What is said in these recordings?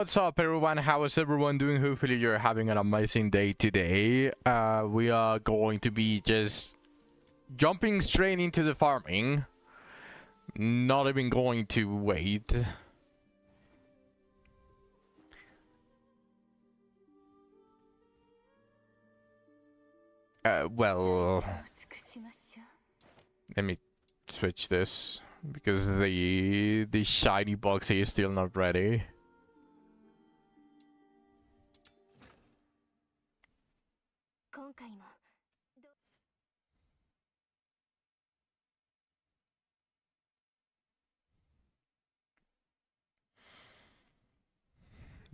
What's up, everyone? How is everyone doing? Hopefully you're having an amazing day today. We are going to be just jumping straight into the farming, not even going to wait. Well, let me switch this because the shiny box is still not ready.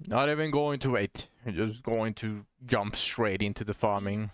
Not even going to wait. Just going to jump straight into the farming.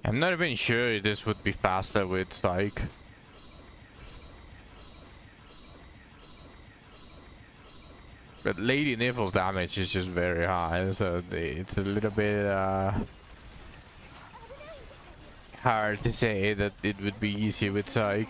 I'm not even sure this would be faster with Psych. But Lady Nipple's damage is just very high, so it's a little bit hard to say that it would be easy with Psych.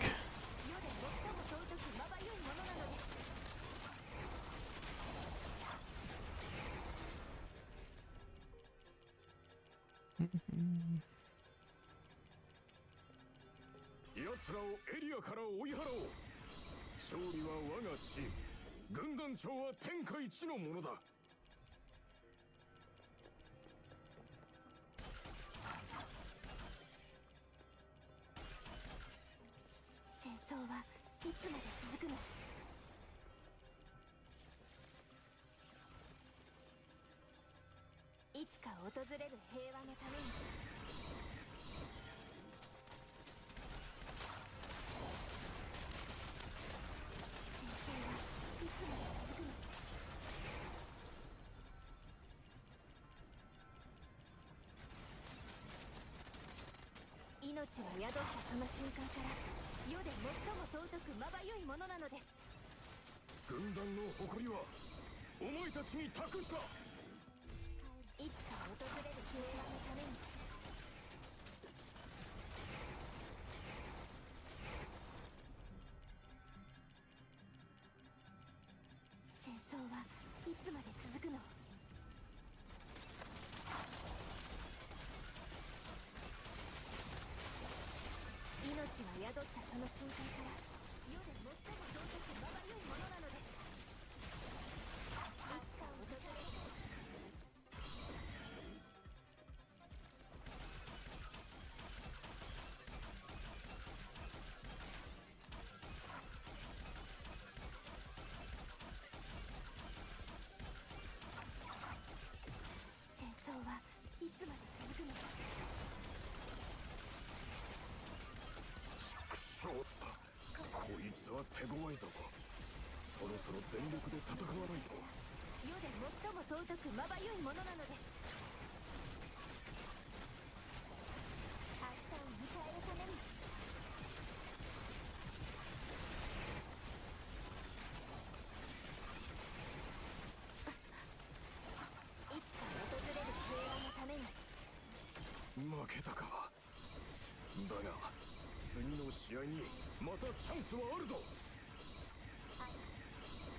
次の試合にまたチャンスはあるぞ。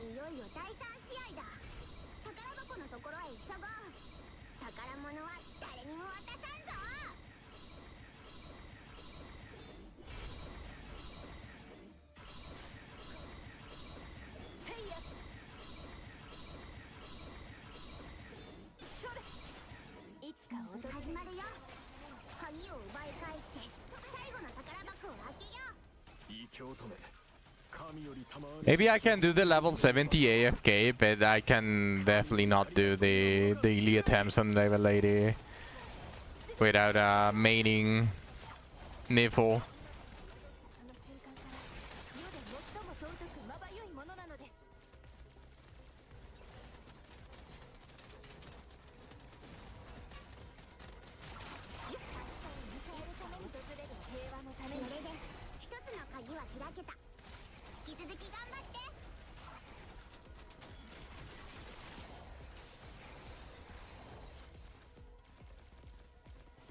いよいよ第3試合だ。宝箱のところへ急ごう。宝物は誰にも渡さんぞ。いつか始まるよ。鍵を奪い返して最後の宝箱を開けよう。異教徒め、神より賜る。 Maybe I can do the level 70 AFK, but I can definitely not do the daily attempts on level 80 without maining Nifl. 鍵は開けた。引き続き頑張って。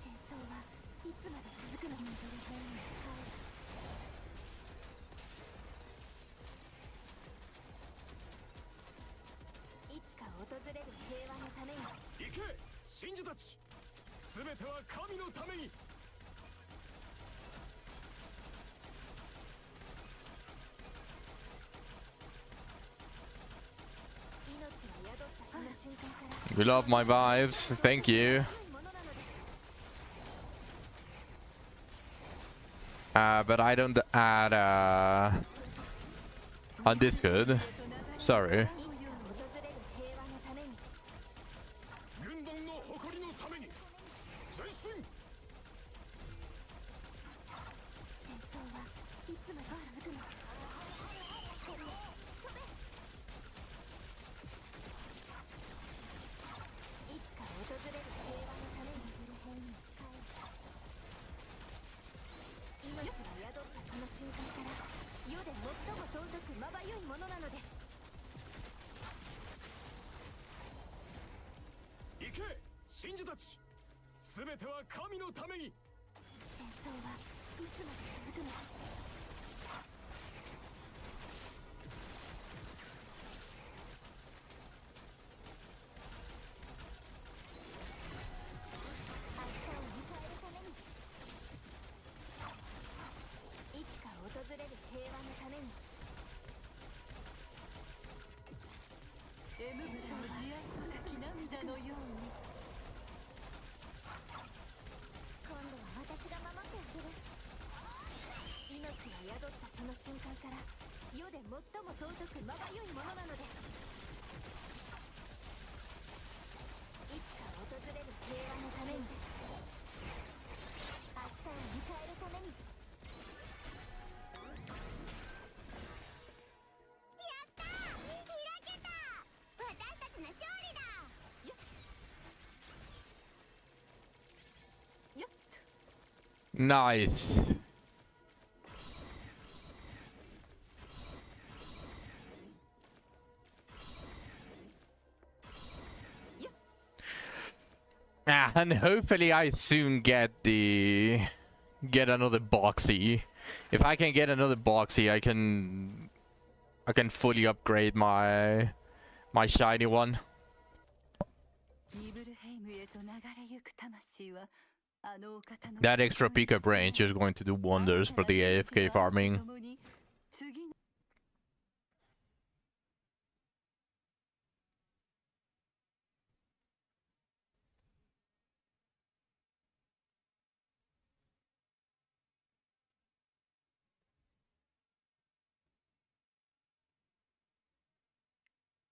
戦争はいつまで続くの？いつか訪れる平和のために。行け、信者たち。全ては神のために。We love my vibes, thank you. But I don't add on Discord. Sorry. 軍団の誇りのために前進。戦争はいつまで続くの？いつか訪れる平和のために。命が宿ったその瞬間から世で最も尊くまばゆいものなのです。行け、信者たち。全ては神のために。戦争はいつまで続くの？明日を迎えるために。いつか訪れる平和のために。エムブラの慈愛深き涙のように。今度は私が守ってあげる。命が宿ったその瞬間から世で最も尊くまばゆいものなのです。いつか訪れる平和のために。明日を迎えるために。やったー！開けた！私たちの勝利だ！よっ。 Nice. And hopefully I soon get another boxy. If I can get another boxy, I can fully upgrade my shiny one. ニブルヘイムへと流れゆく魂はあのお方の That extra pickup range is going to do wonders for the AFK farming. 次の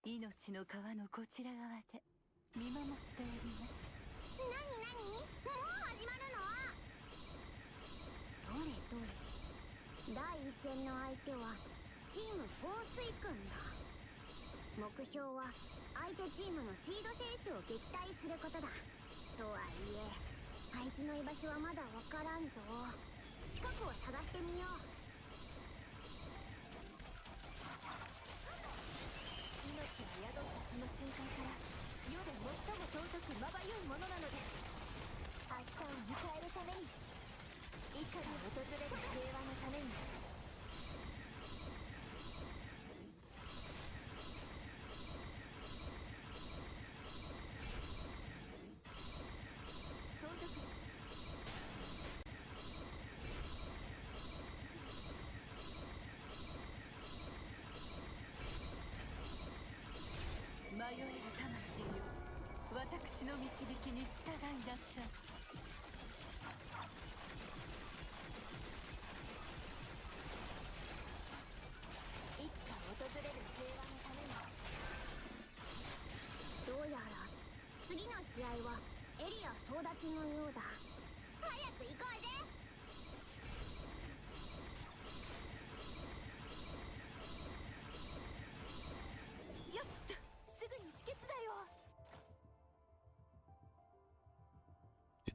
命の川のこちら側で見守っております。なになに？もう始まるの？どれどれ。第一戦の相手はチーム放水君だ。目標は相手チームのシード選手を撃退することだ。とはいえあいつの居場所はまだわからんぞ。近くを探してみよう。命が宿ったその瞬間から世で最も尊くまばゆいものなのです。明日を迎えるために。いつかが訪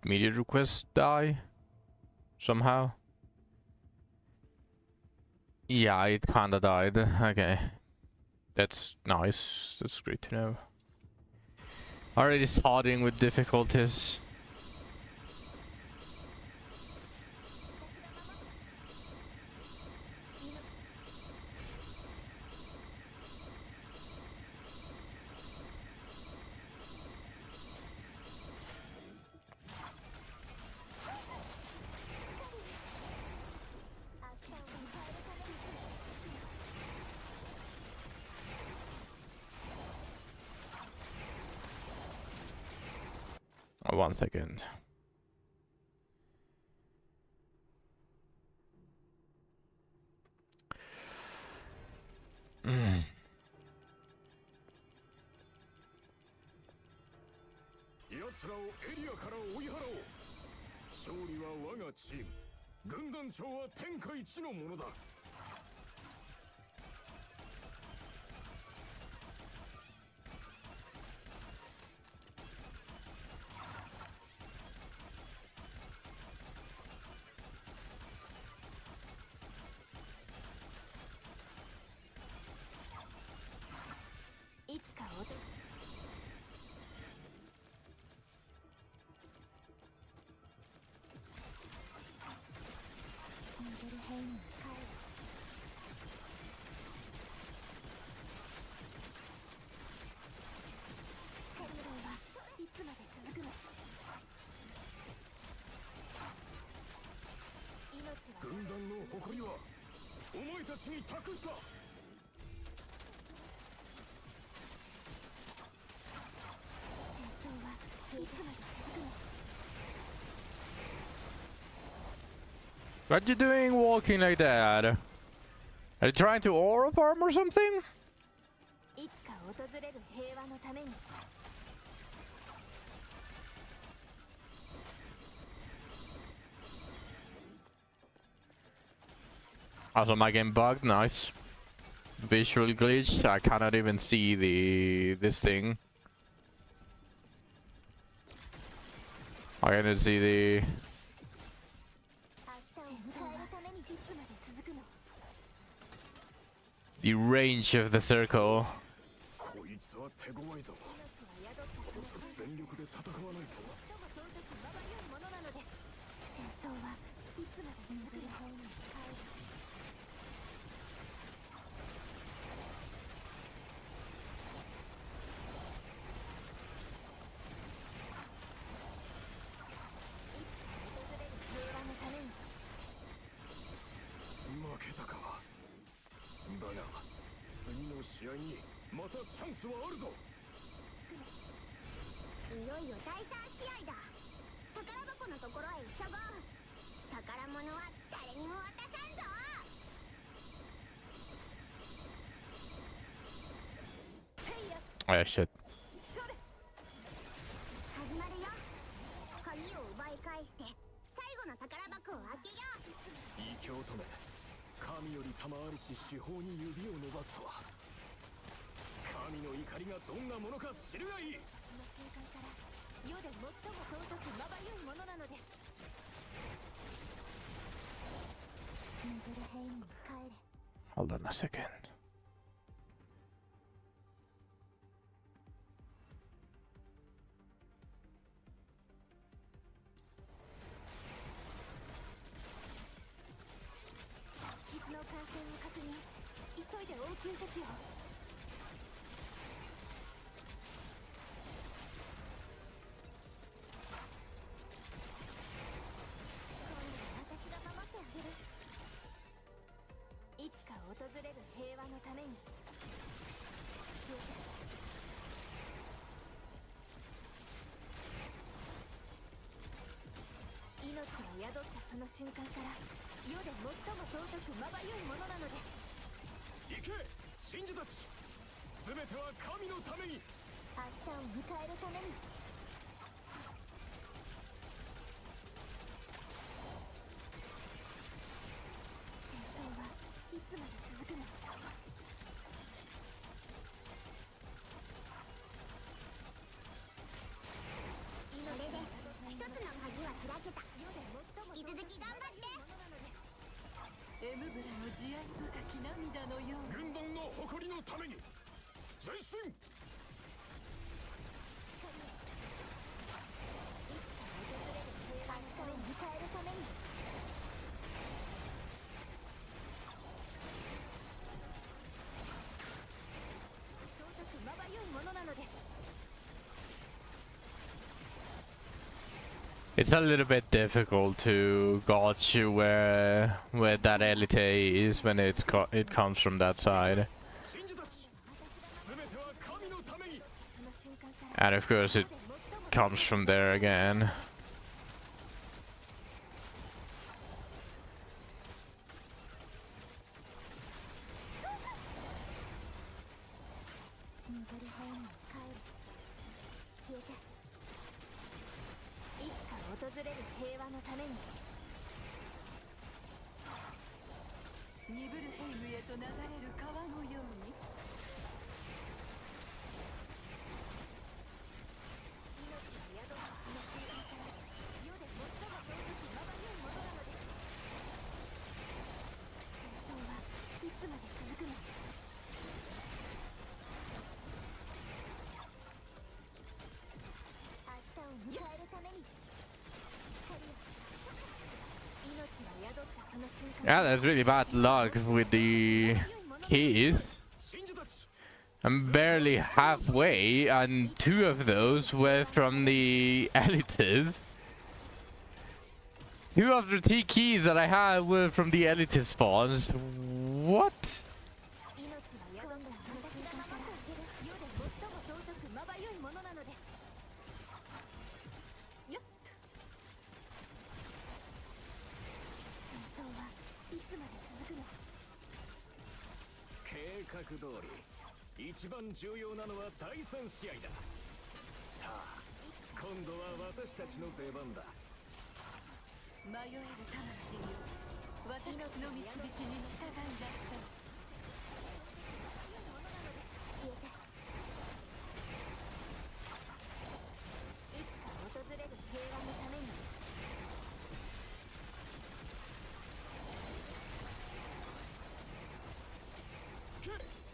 media request die somehow? Yeah, it kinda died. Okay. That's nice. That's great to know. Already starting with difficulties. Oh, 1 second. Mm. 奴らをエリアから追い払おう。勝利は我がチーム。軍団長は天下一のものだ。いつかおとニベルヘイムに帰る。戦闘はいつまで続くの。命は軍団の誇りはお前たちに託した。 What you doing walking like that? Are you trying to aura farm or something? いつか訪れる平和のために。 Also, my game bugged. Nice. Visual glitch. I cannot even see this thing. I cannot see the 明日を迎えるためにいつまで続くの。 the range of the circle. こいつは手強いぞ。こそ全力で戦わないと。最も尊くまばゆいものなのです。戦争はいつまで続くの。負けたか。だが次の試合にまたチャンスはあるぞ。いよいよ第3試合だ。宝箱のところへ急ごう。宝物は誰にも渡さんぞ。 Oh shit. 始まるよ。鍵を奪い返して最後の宝箱を開けよう。異教徒め、神より賜りし手法に指を伸ばすとは。神の怒りがどんなものか知るがいい。その瞬間から世で最も尊くまばゆいものなのです。ニベルヘイムに帰れ。 Hold on a second.傷の感染を確認。急いで応急処置を。 私が守ってあげる。いつか訪れる平和のために。命が宿ったその瞬間から世で最も尊くまばゆいものなのです。行け信者たち、全ては神のために。明日を迎えるために。 戦争はいつまで続くの。これで一つの鍵引き続き頑張って。エムブラの慈愛深き涙のように。軍団の誇りのために前進。明日を迎えるために。尊くまばゆいものなのです。 It's a little bit difficult to gauge where that elite is when it comes from that side, 信者たち、全ては神のために。 and of course it comes from there again. 訪れる平和のために。ニブルヘイムへと流れる川のように。命が宿るその瞬間から世で最も尊きまばゆいものなのです。戦争はいつまで続くの。明日を迎えるために。 Yeah, that's really bad luck with the keys. I'm barely halfway, and 2 of those were from the elites. 2 of the 3 keys that I had were from the elite spawns. What?計画通り、一番重要なのは第3試合だ。さあ、今度は私たちの出番だ。迷える魂よ、私の導きに従いなさい。いつか訪れる平和のために。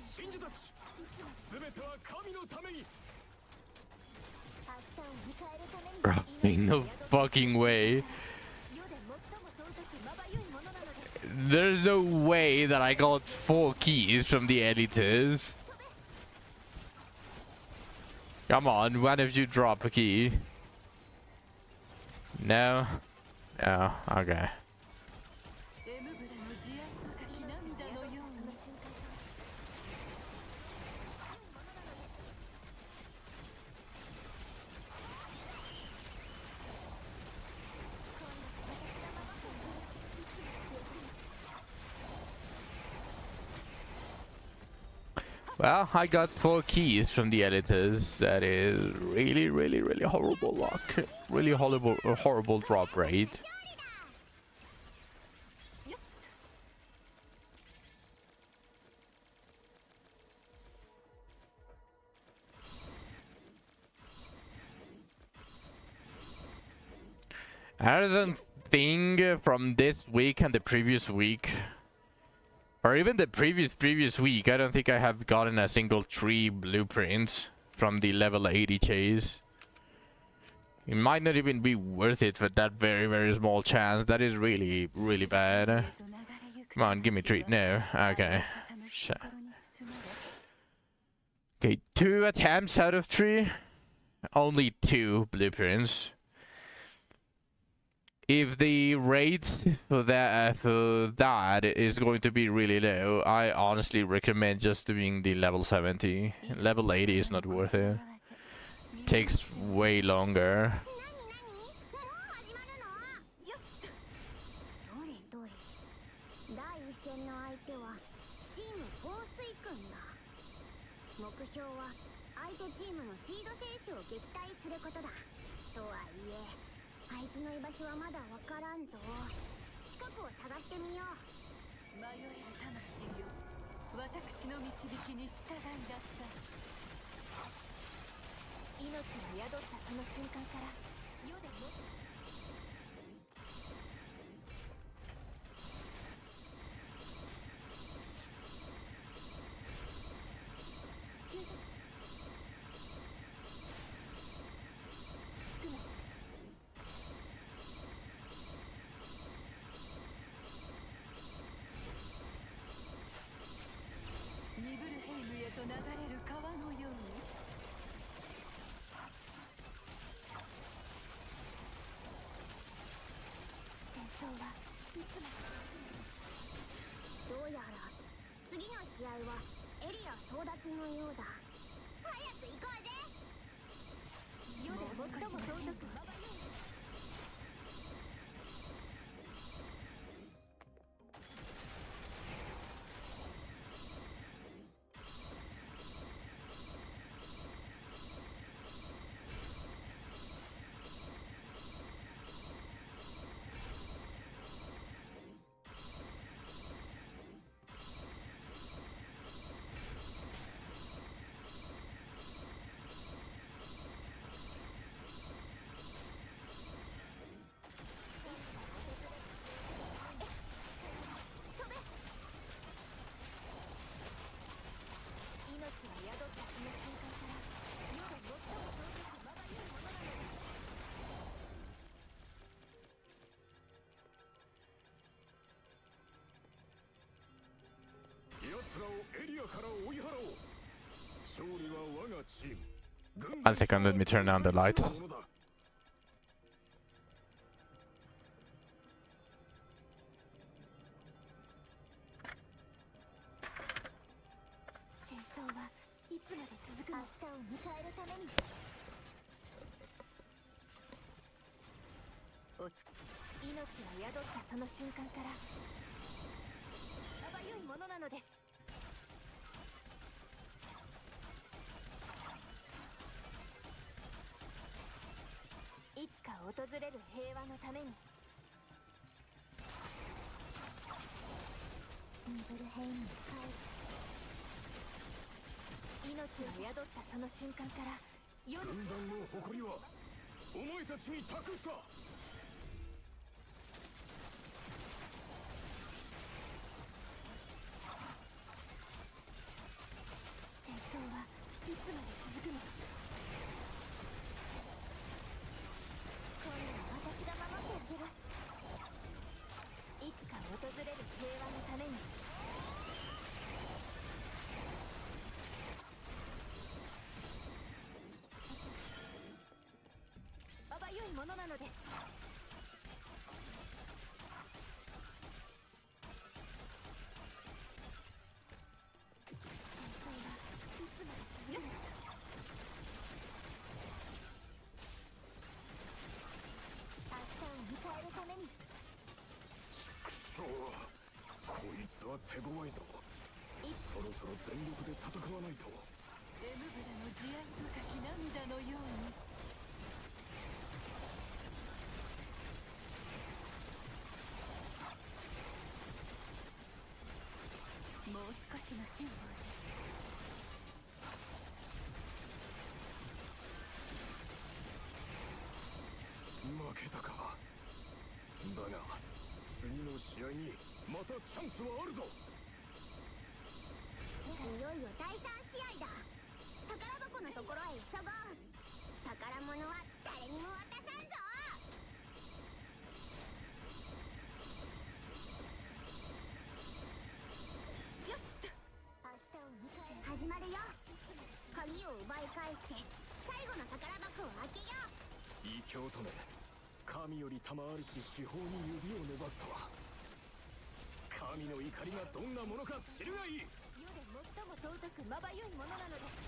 信者たち、全ては神のために。 Bro, ain't no fucking way. There's no way that I got 4 keys from the elites. Come on, when did you drop a key? No? Oh, okay. Well, I got 4 keys from the editors. That is really, really, really horrible luck. Really horrible drop rate. Another thing from this week and the previous week, or even the previous week, I don't think I have gotten a single tree blueprint from the level 80 chase. It might not even be worth it for that very, very small chance. That is really, really bad. Come on, give me 3. No. Okay. Okay, 2 attempts out of 3. Only 2 blueprints. If the rates for that is going to be really low, I honestly recommend just doing the level 70. Level 80 is not worth it. Takes way longer. れる川のように。戦争はいつまで。どうやら次の試合はエリア争奪のようだ。早く行こうぜ。世で最も尊くまばゆい。奴らをエリアから追い払おう。勝利は我がチーム。 1 second, let me turn on the light. 戦争はいつまで続くの。明日を迎えるために。命は宿ったその瞬間からまばゆいものなのです。いつか訪れる平和のために。ニブルヘイムに帰る。命を宿ったその瞬間から夜。軍団の誇りはお前たちに託した。戦争はいつまで続くの。今夜は私が守ってあげる。いつか訪れる平和のために。まばゆいものなのです。こいつは手強いぞ。そろそろ全力で戦わないと。エムブラの慈愛深き涙のように。もう少しの辛抱です。負けたか。だが次の試合にまたチャンスはあるぞ。いよいよ第3試合だ。宝箱のところへ急ごう。宝物は誰にも渡さんぞ。よっ、明日を迎える。始まるよ。鍵を奪い返して最後の宝箱を開けよう。異教徒め、神より賜りし至宝に指を伸ばすとは。神の怒りがどんなものか知るがいい。世で最も尊くまばゆいものなのです。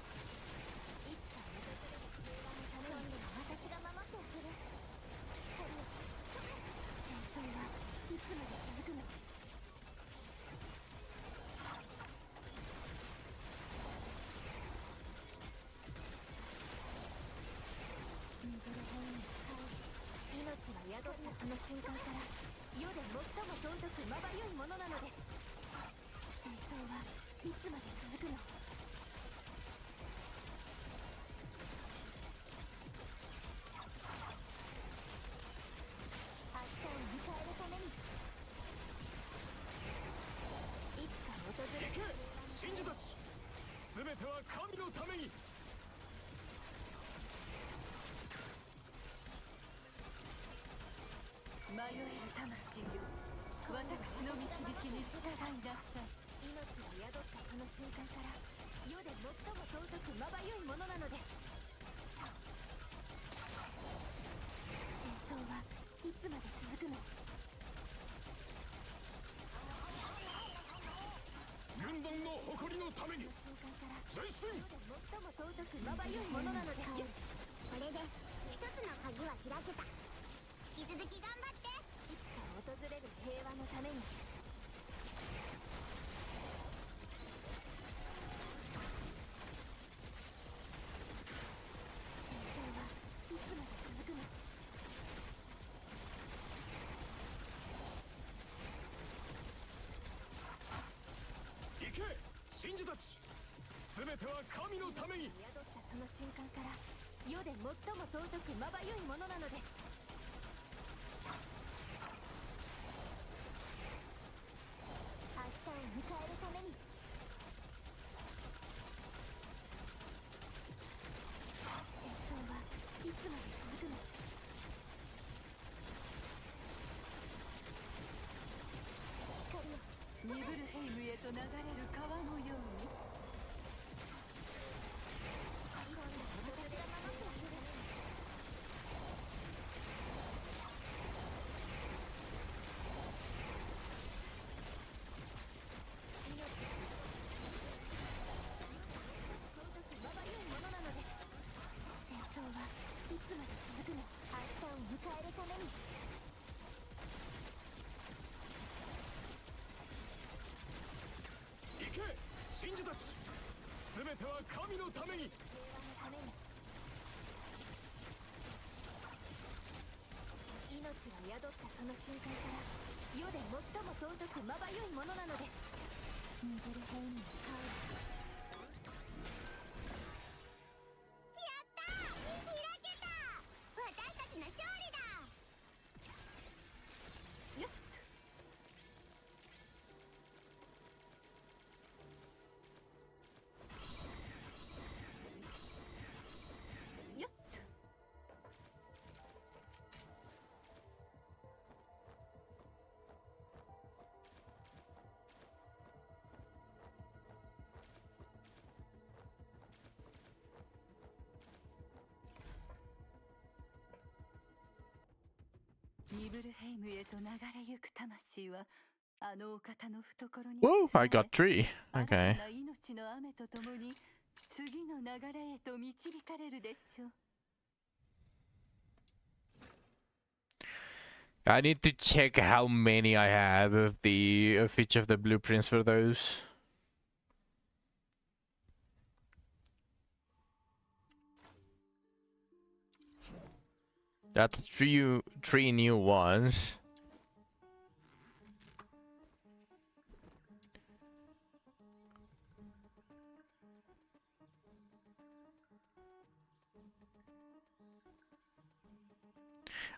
いつか訪れる平和のために。今度は私が守ってあげる。光を止め。戦争はいつまで続くの。ニブルヘイムに帰る。命は宿ったその瞬間から世で最も尊くまばゆいものなのです。戦争はいつまで続くの。明日を迎えるために。いつか訪れる。行け信者たち、全ては神のために。迷える魂よ、私の導きに従いなさい。命を宿ったその瞬間から世で最も尊くまばゆいものなのです。戦争はいつまで続くの？軍団の誇りのために前進。世で最も尊くまばゆいものなのですよ。これで一つの鍵は開けた。引き続き頑張って。いつか訪れる平和のために。いつまで続くの？行け信者たち、全ては神のために。宿ったその瞬間から世で最も尊くまばゆいものなのです。明日を迎えるために。戦争はいつまで続くの？光を。ニブルヘイムへと流れる川のように。いろんな私が守ってあげる。まばゆいものなのです。戦争はいつまで続くの？明日を迎えるために。行け信者たち、全ては神のために。平和のために。命が宿ったその瞬間から世で最も尊くまばゆいものなのです。ニブルヘイムのカオス。やったー！開けた！私たちの勝利だ！よっよっニブルヘイムへと流れゆく魂はあのお方の懐に Whoa, 包ま I れ got three. 新た Okay. な命の雨とともに次の流れへと導かれるでしょう。 I need to check how many I have of each of the blueprints for those. That's three new ones.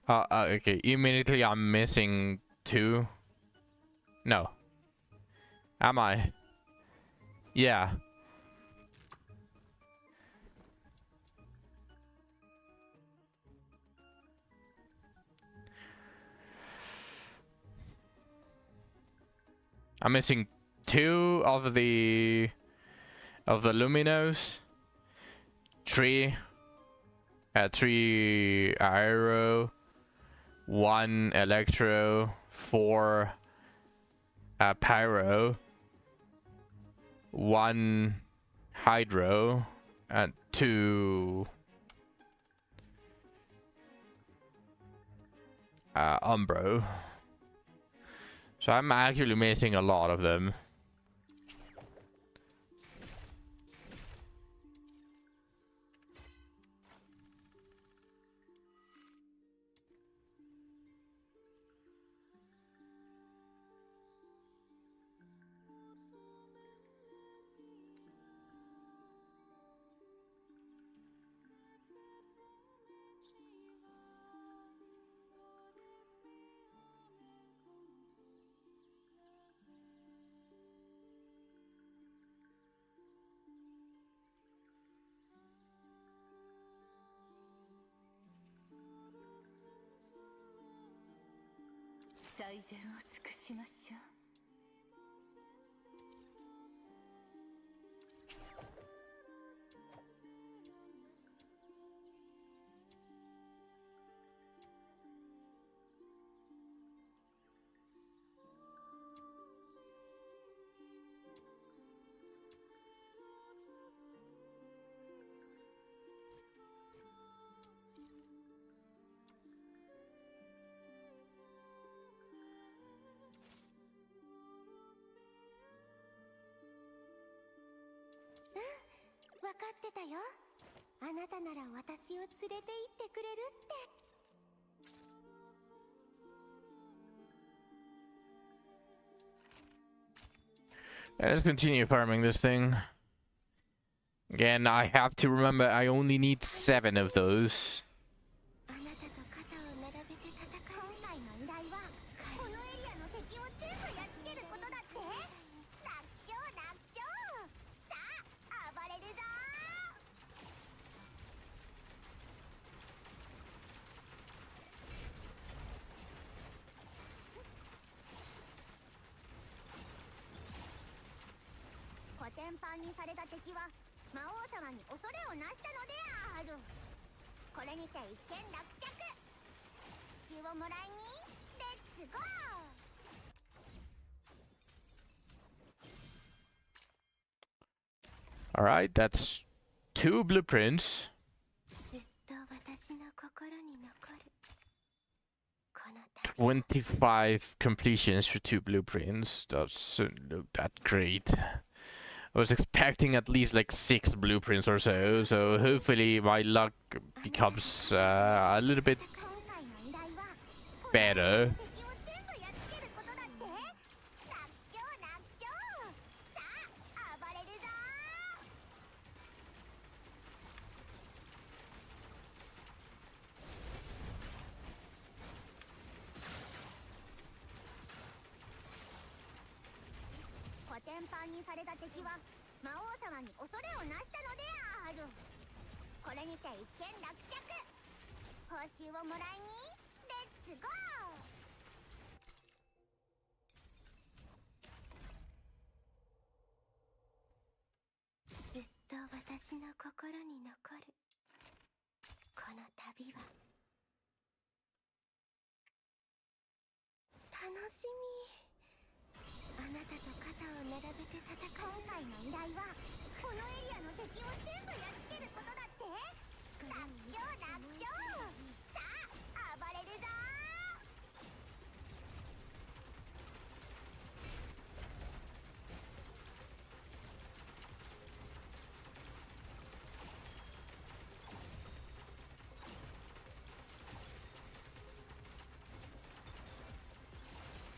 Okay. Immediately I'm missing two. No. Am I? Yeah. I'm missing two of the luminos. Three aero, one electro, four pyro, one hydro, and two umbro. So I'm actually missing a lot of them.最善を尽くしましょう。かってたよ。あなたなら私を連れて行ってくれるって。 Let's continue farming this thing. Again, I have to remember I only need 7 of those. あなたと肩を並べて戦う。今回の依頼はこのエリアの敵を全部やっつけることだって。楽勝楽勝。さあ暴れるぞ。コテンパンにされた敵は魔王様に恐れをなしたのである。これにて一件落着。血をもらいにレッツゴー。 Alright, that's 2 blueprints. ずっと私の心に残る。この旅。 25 completions for 2 blueprints. Doesn't look that great. I was expecting at least like 6 blueprints or so, so hopefully my luck becomes a little bit 今回の依頼は better. 敵を全部やっつけることだって。楽勝楽勝。さあ暴れるぞ。 コテンパンにされた敵は魔王様に恐れをなしたのである。これにて一件落着。報酬をもらいにレッツゴー。 ずっと私の心に残る。この旅は楽しみ。あなたと肩を並べて戦う。今回の依頼はこのエリアの敵を全部やっつけることだって。楽勝楽勝。さあ暴れるぞ。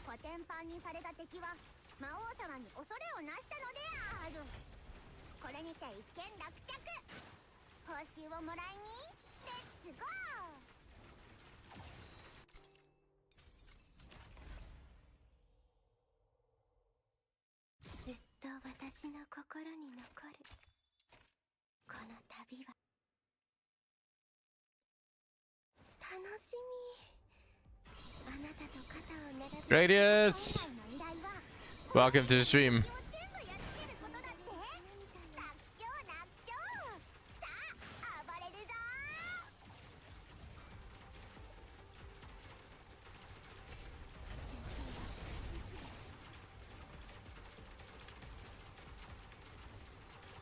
コテンパンにされた敵は魔王様に恐れをなしたのである。これにて一件落着。報酬をもらいにレッツゴー。ずっと私の心に残る。この旅は楽しみ。 Radius! Welcome to the stream.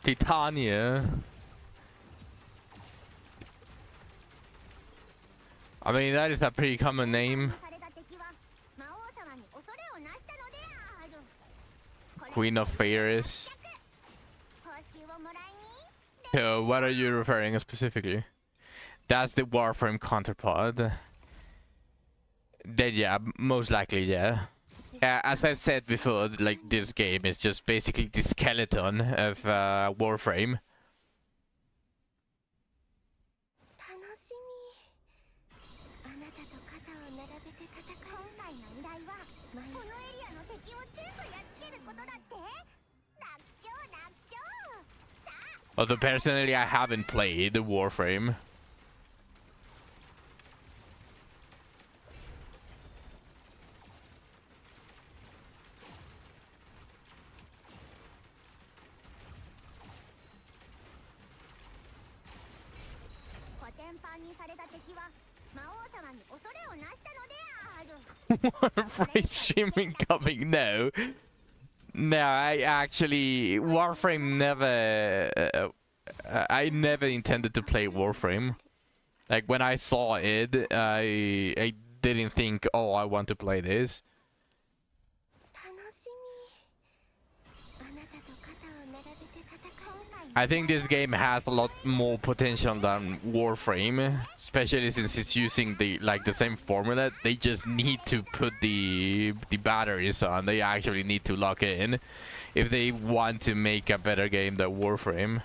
Titania. I mean, that is a pretty common name. Queen of Fairies. So, what are you referring specifically? That's the Warframe counterpart. Then yeah, most likely yeah. As I've said before, like this game is just basically the skeleton of Warframe. このエリアの敵を全部やっつけることだって。楽勝楽勝。さあ。 Although personally I haven't played Warframe. コテンパンにされた敵は魔王様に恐れをなしたのである。 Warframe streaming coming? No. No, I actually... Warframe never... I never intended to play Warframe. Like, when I saw it, I didn't think, oh, I want to play this. 楽しみ。I think this game has a lot more potential than Warframe, especially since it's using the same formula. They just need to put the batteries on. They actually need to lock in if they want to make a better game than Warframe.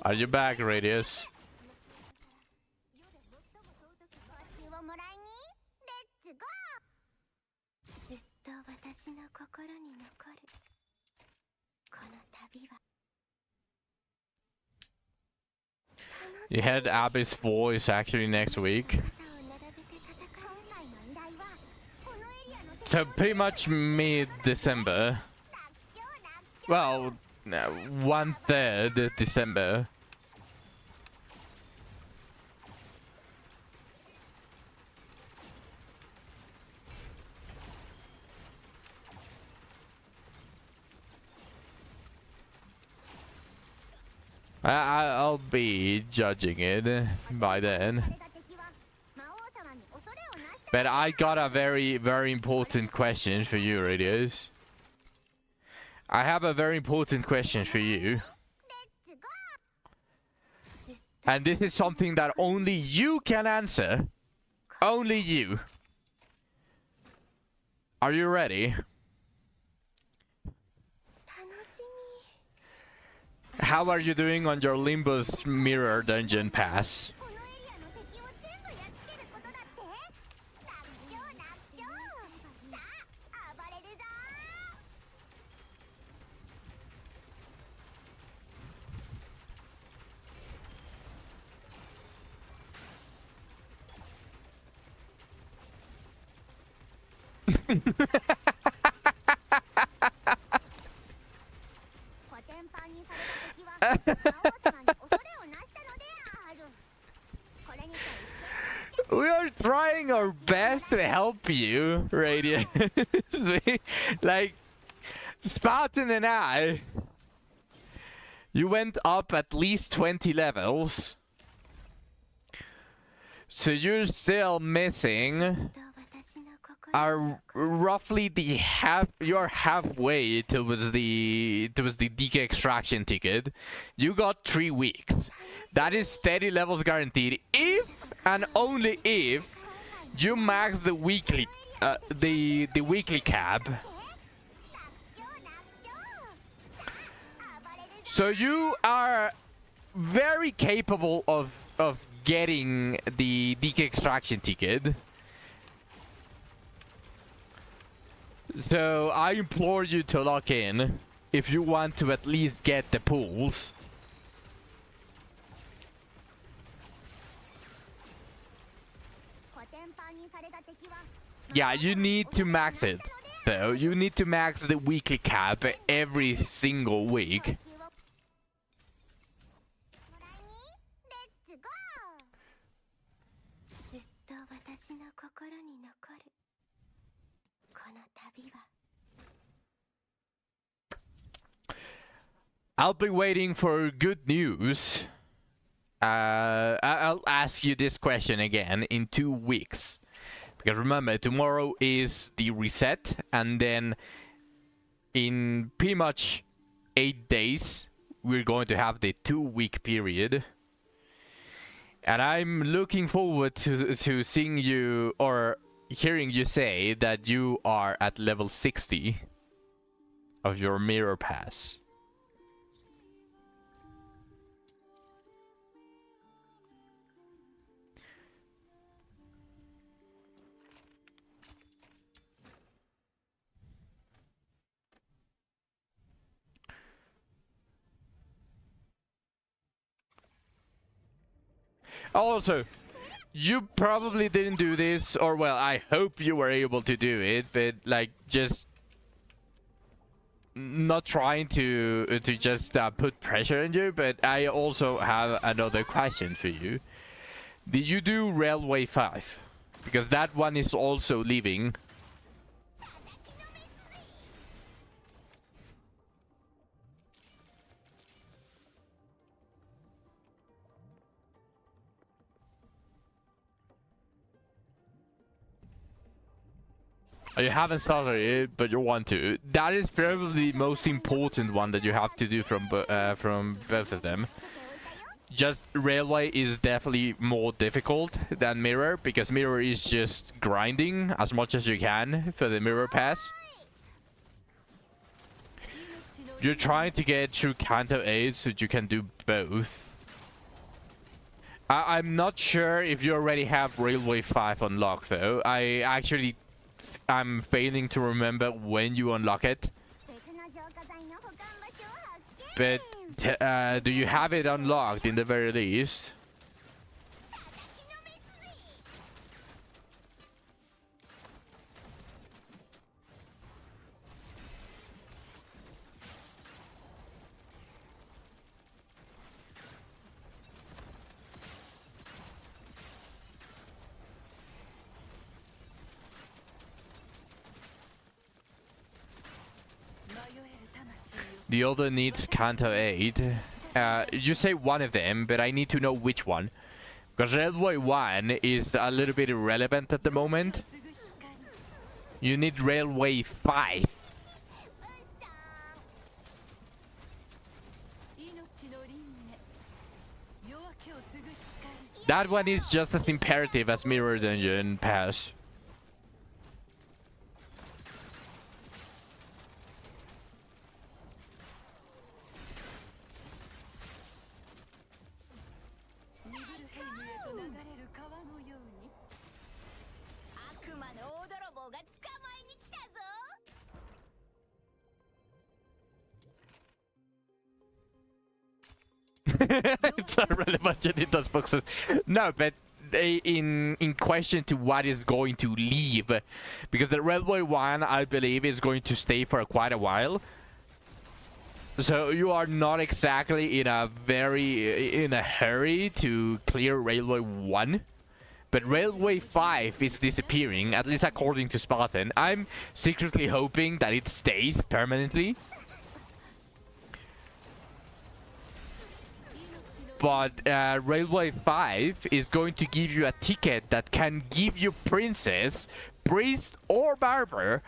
Are you back, Radius? You had Abby's voice actually next week. So pretty much mid-December. Well, 1/3 December. I'll be judging it by then. But I got a very, very important question for you, Radius. I have a very important question for you. And this is something that only you can answer. Only you. Are you ready? How are you doing on your Limbus Mirror Dungeon Pass? We are trying our best to help you, Radius. Like, Spartan and I, you went up at least 20 levels. So you're still missing are roughly the you're halfway towards the DK extraction ticket. You got 3 weeks. That is 30 levels guaranteed if and only if you max the weekly the weekly cap. So you are very capable of getting the DK extraction ticket. So I implore you to lock in if you want to at least get the pools. Yeah, you need to max it though. You need to max the weekly cap every single week. I'll be waiting for good news. I'll ask you this question again in 2 weeks. Because remember, tomorrow is the reset, and then in pretty much 8 days, we're going to have the 2-week period. And I'm looking forward to seeing you or hearing you say that you are at level 60 of your mirror pass. Also, you probably didn't do this, or well, I hope you were able to do it, but like just not trying to just put pressure on you, but I also have another question for you. Did you do Railway 5? Because that one is also leaving. You haven't started it, but you want to. That is probably the most important one that you have to do from both of them. Just Railway is definitely more difficult than Mirror, because Mirror is just grinding as much as you can for the Mirror Pass. You're trying to get through Kanto 8 so you can do both. I'm not sure if you already have Railway 5 unlocked though. I'm failing to remember when you unlock it. But do you have it unlocked in the very least? The other needs Kanto 8. You say one of them, but I need to know which one. Because Railway 1 is a little bit irrelevant at the moment. You need Railway 5. That one is just as imperative as Mirror Dungeon Pass. It's not relevant in those boxes. No, but in question to what is going to leave, because the Railway 1 I believe is going to stay for quite a while. So you are not exactly in a hurry to clear Railway 1. But Railway 5 is disappearing, at least according to Spartan. I'm secretly hoping that it stays permanently. But Railway 5 is going to give you a ticket that can give you Princess, Priest, or Barber.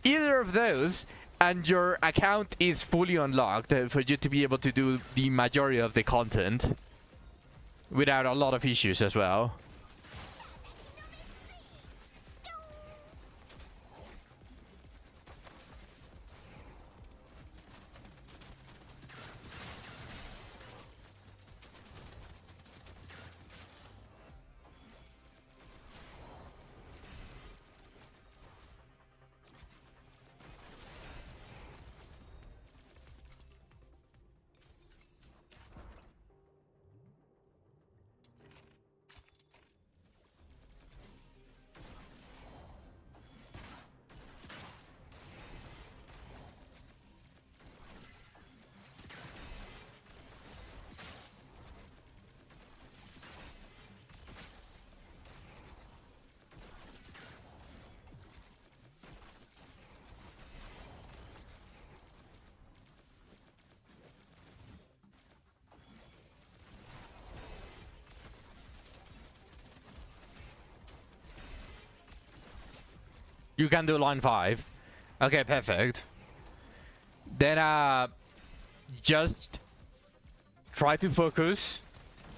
Either of those, and your account is fully unlocked for you to be able to do the majority of the content without a lot of issues as well. You can do line 5. Okay, perfect. Then just try to focus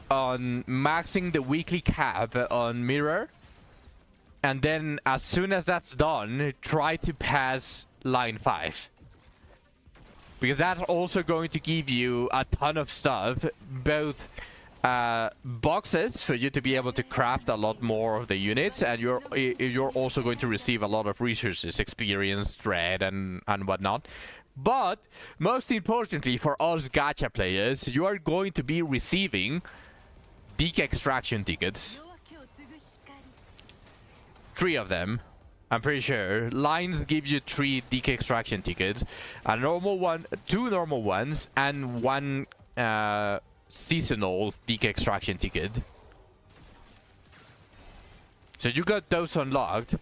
on maxing the weekly cap on mirror, and then as soon as that's done, try to pass line 5. Because that's also going to give you a ton of stuff, both boxes for you to be able to craft a lot more of the units, and you're also going to receive a lot of resources, experience, thread, and whatnot. But most importantly for us gacha players, you are going to be receiving DK extraction tickets. 3 of them, I'm pretty sure. Lines give you 3 DK extraction tickets, a normal one, 2 normal ones, and 1 seasonal DK extraction ticket. So you got those unlocked.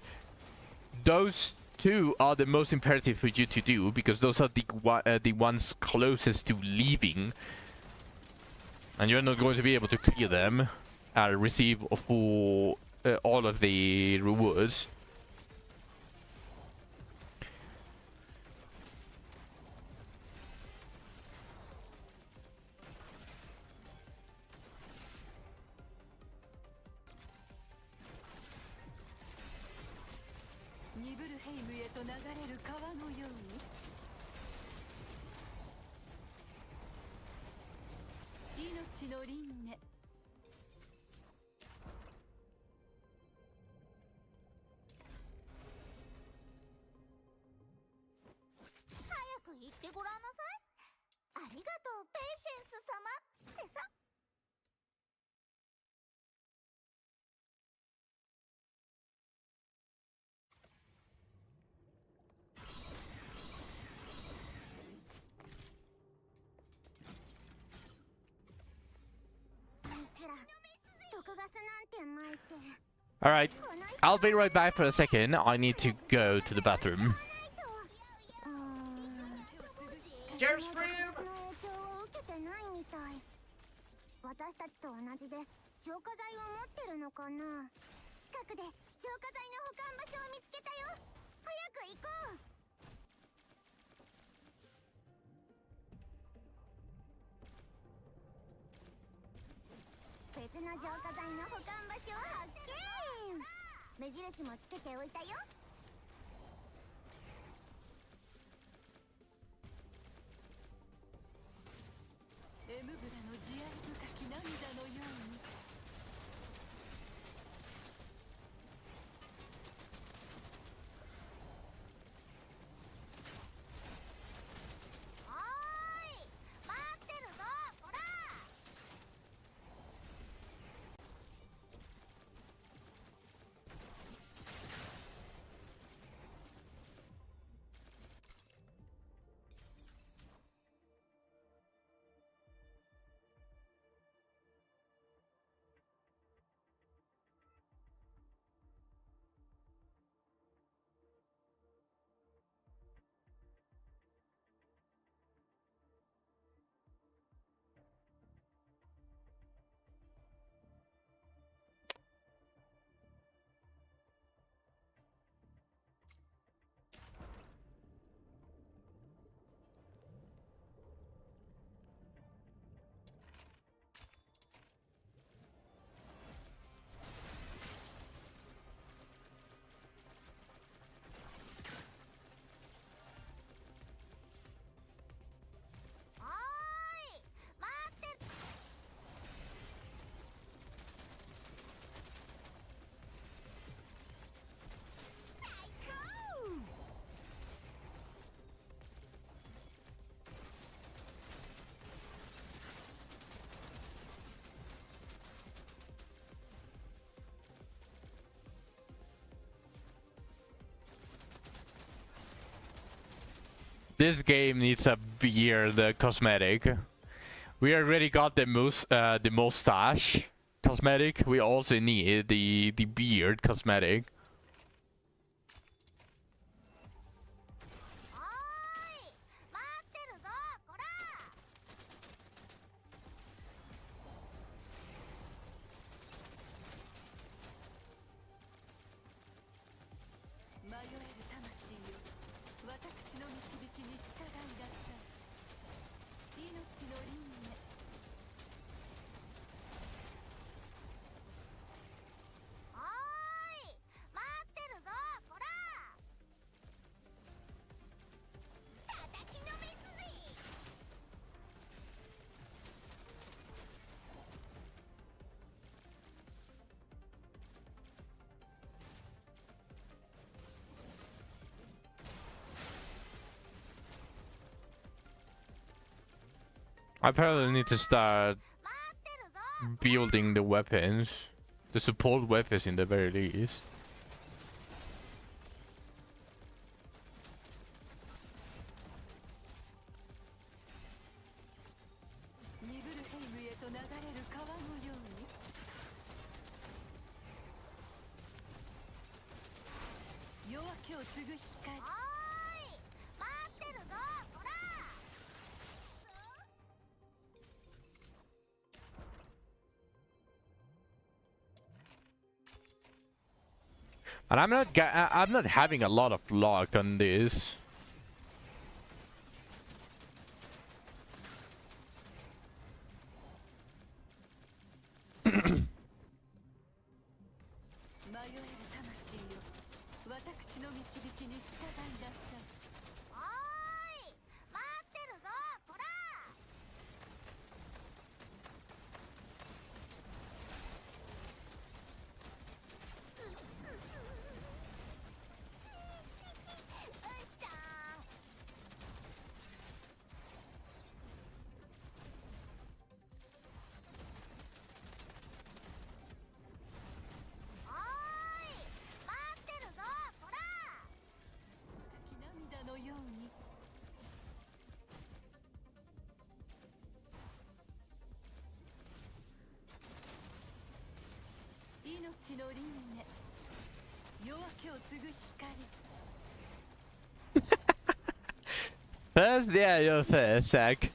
Those 2 are the most imperative for you to do, because those are the ones closest to leaving, and you're not going to be able to clear them and receive full all of the rewards. Alright, I'll be right back for a second. I need to go to the bathroom. Cheers for you! 私たちと同じで浄化剤を持ってるのかな。近くで浄化剤の保管場所を見つけたよ。早く行こう。別の浄化剤の保管場所を発見。目印もつけておいたよ。エムブラの慈愛深き涙のように。おーい、待ってるぞ、こら。This game needs a beard cosmetic. We already got the mustache cosmetic. We also need the beard cosmetic. おーい、待ってるぞ、こら。迷える魂よ、私の導きに従いなさい。I probably need to start 待ってるぞ。 building the weapons, the support weapons in the very least. ニブルヘイムへと流れる川のように夜明けを継ぐ光。おーい、待ってるぞこら。 And I'm not having a lot of luck on this. 迷える魂よ、私の導きに従いなさい。おーい、待ってるぞこら。 おーい、待ってるぞこら。 涙のように命の輪廻、夜明けを継ぐ光。 First, yeah, you're first, Zach.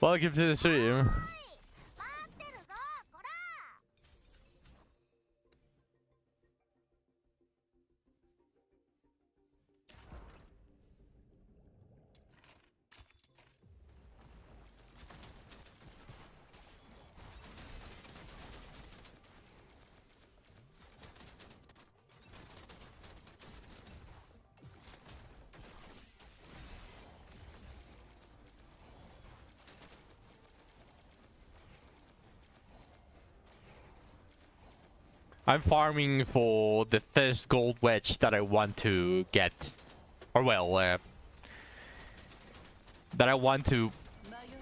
Welcome to the stream. 待ってるぞこら。 I'm farming for the first gold wedge that I want to get. Or well, that I want to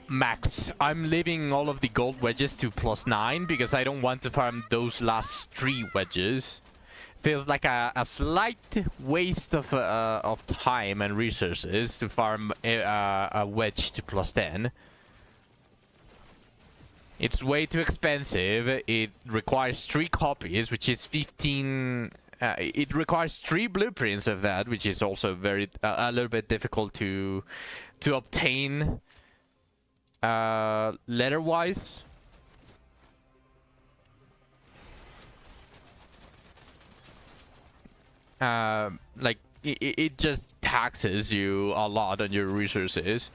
max. I'm leaving all of the gold wedges to +9 because I don't want to farm those last 3 wedges. Feels like a slight waste of time and resources to farm a wedge to +10. It's way too expensive. It requires 3 copies, which is 15. It requires 3 blueprints of that, which is also very a little bit difficult to obtain letter-wise. Like it just taxes you a lot on your resources.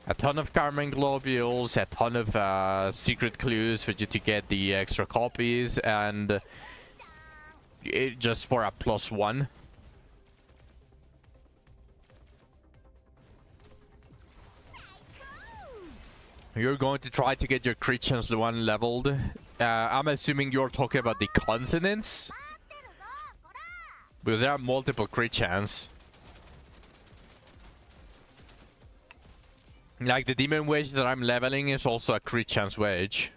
A ton of Carmine globules, a ton of secret clues for you to get the extra copies, and it just for a +1. You're going to try to get your crit chance one leveled. I'm assuming you're talking about the consonants, 待ってるぞこら。 because there are multiple crit chance. Like the demon wedge that I'm leveling is also a crit chance wedge.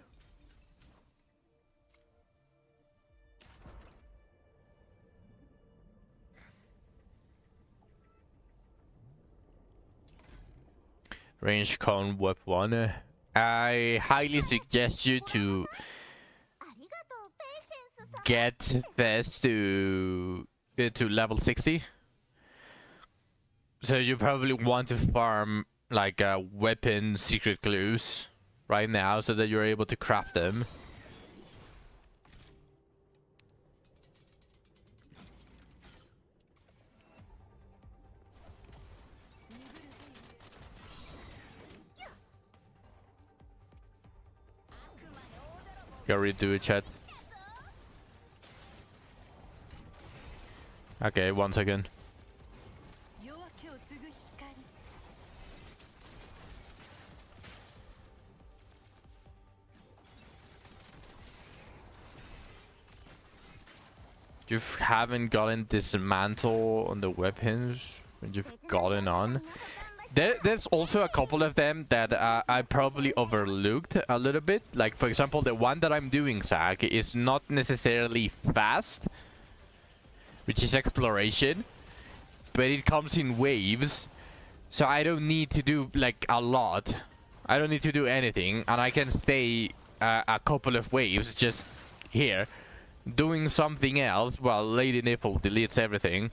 Range cone whip 1. I highly suggest you to ありがとうペイシェンスさん。 get fast to level 60. So you probably want to farm like weapon secret clues right now so that you're able to craft them. Gotta redo it, chat. Okay, 1 second. 夜明けを継ぐ光。 You haven't gotten dismantle on the weapons when you've gotten on. There's also a couple of them that I probably overlooked a little bit. Like, for example, the one that I'm doing, Zach, is not necessarily fast, which is exploration, but it comes in waves. So I don't need to do, like, a lot. I don't need to do anything, and I can stay a couple of waves just here, doing something else while Lady Nipple deletes everything.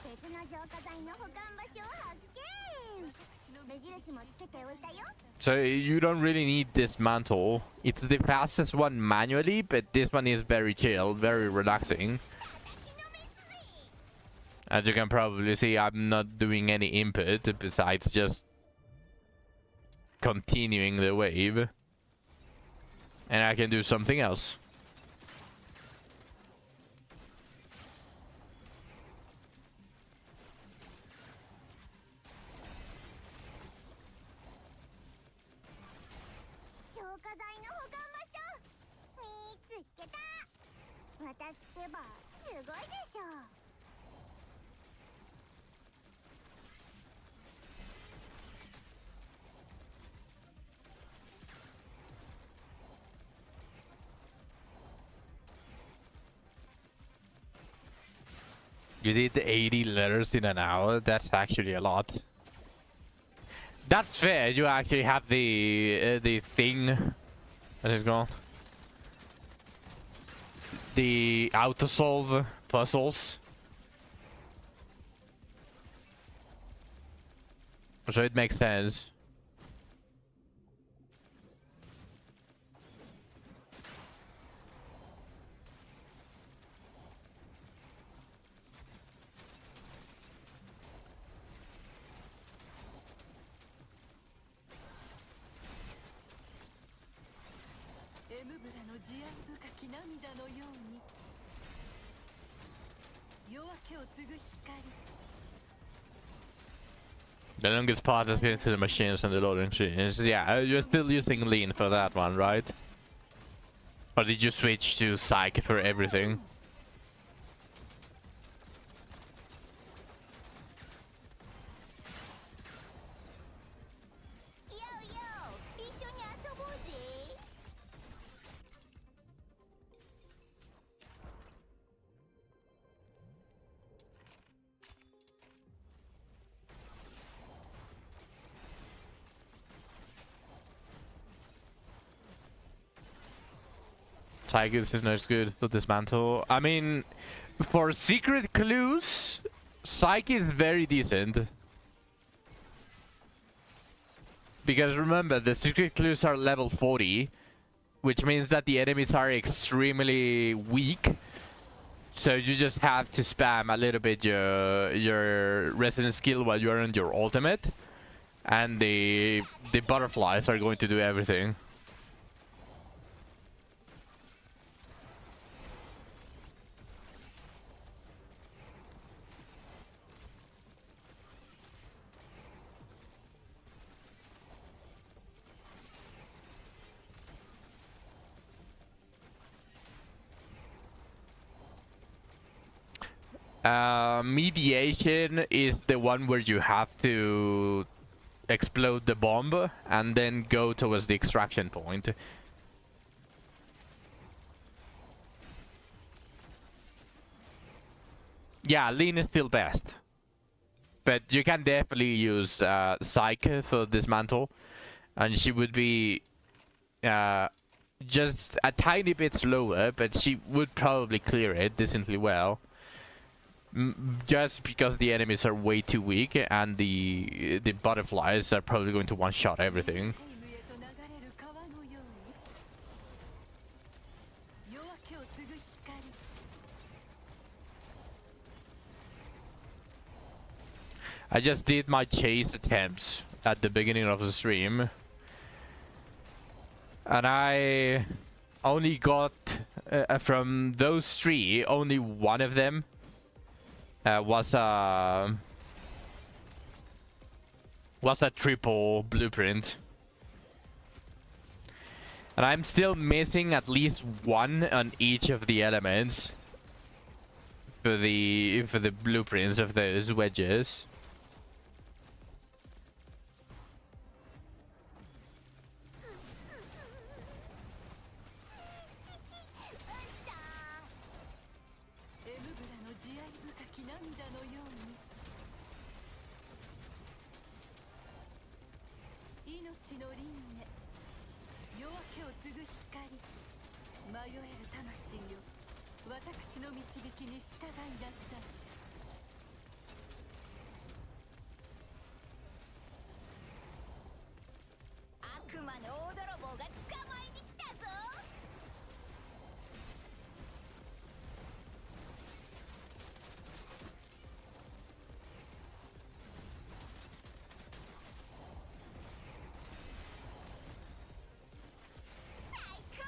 別の浄化剤の保管場所を発見。目印もつけておいたよ。 So you don't really need this mantle. It's the fastest one manually, but this one is very chill, very relaxing. As you can probably see, I'm not doing any input besides just continuing the wave. And I can do something else. 浄化剤の保管場所見つけた。私ってばすごいでしょ。 You did 80 letters in an hour. That's actually a lot. That's fair. You actually have the thing. What is it called? The auto-solve puzzles. So it makes sense. The longest part is getting to the machines and the loading screens. Yeah, you're still using lean for that one, right? Or did you switch to psych for everything? Tigers is not good to dismantle. I mean, for secret clues, Psyche is very decent. Because remember, the secret clues are level 40, which means that the enemies are extremely weak. So you just have to spam a little bit your resident skill while you're on your ultimate, and the butterflies are going to do everything. Mediation is the one where you have to explode the bomb and then go towards the extraction point. Yeah, lean is still best. But you can definitely use Psyche for dismantle. And she would be just a tiny bit slower, but she would probably clear it decently well. Just because the enemies are way too weak and the butterflies are probably going to one-shot everything. I just did my chase attempts at the beginning of the stream, and I only got from those three, only one of them was a triple blueprint, and I'm still missing at least one on each of the elements for the blueprints of those wedges. 命の輪廻、夜明けを継ぐ光、迷える魂よ、私の導きに従いなさい。悪魔の大泥棒が捕まえに来たぞ。最高。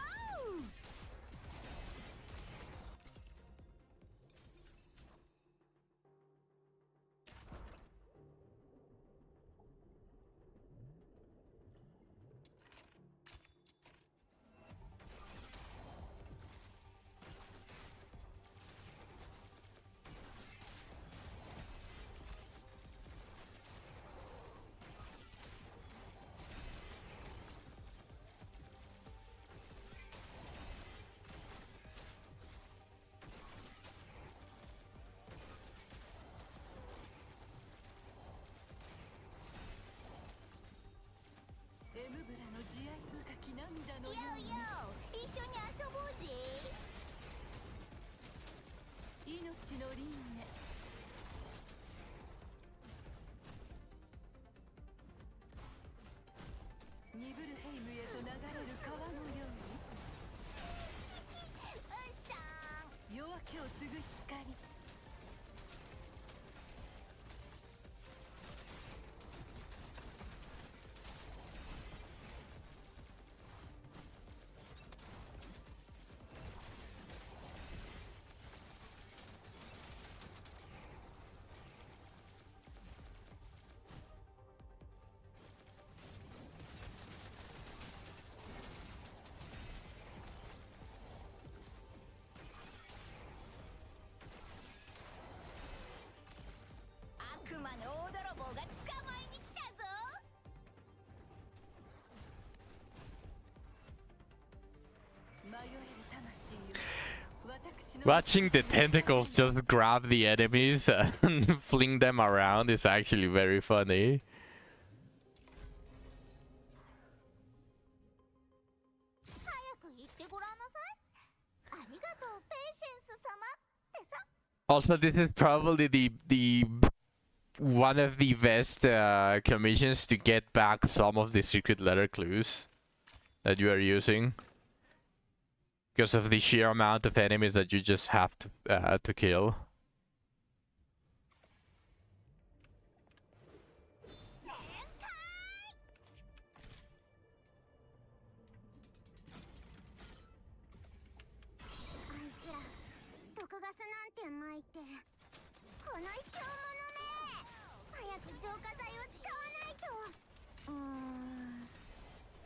エムブラの慈愛深き涙のように、ようよう、一緒に遊ぼうぜ。命の輪廻、ニブルヘイムへと流れる川のよううっさーん。に、夜明けを継ぐ光、悪魔の大泥棒が捕まえに来たぞ。迷える魂よ、私の Watching the tentacles just grab the enemies and fling them around is actually very funny. 早く言ってごらんなさい。ありがとうペイシェンス様ってさ。 Also, this is probably the one of the best commissions to get back some of the secret letter clues that you are using, because of the sheer amount of enemies that you just have to kill. あいつら毒ガスなんて撒いて、この卑怯者め。早く浄化剤を使わないと。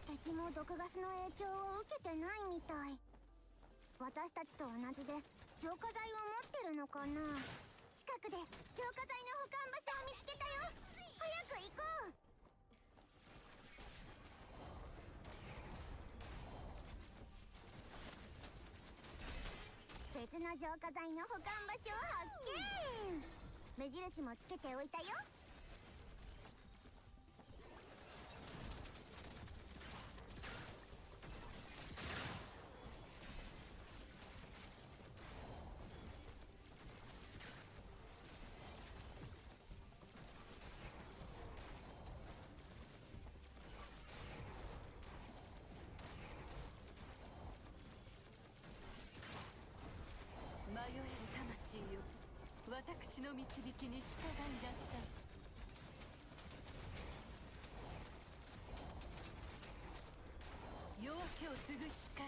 敵も毒ガスの影響を受けてないみたい。私たちと同じで浄化剤を持ってるのかな。近くで浄化剤の保管場所を見つけたよ。早く行こう。別の浄化剤の保管場所を発見。目印もつけておいたよ。迷える魂よ、私の導きに従いなさい。夜明けを継ぐ光、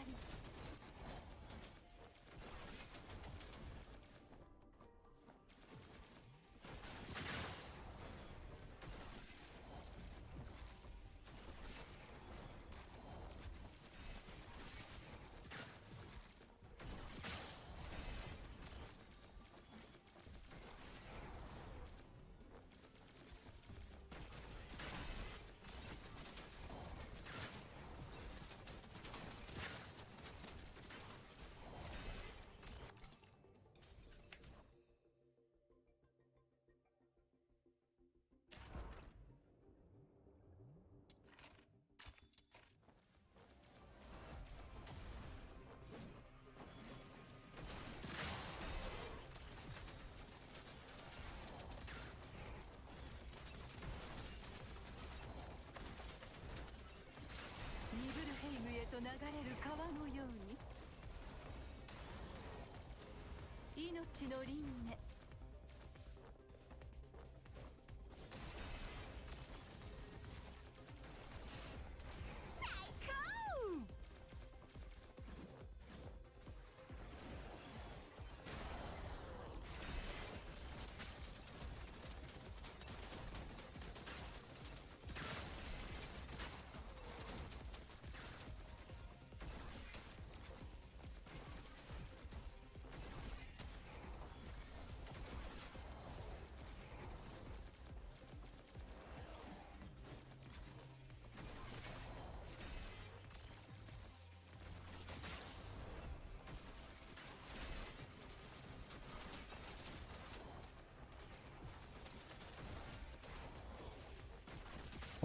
れる川のように命の輪廻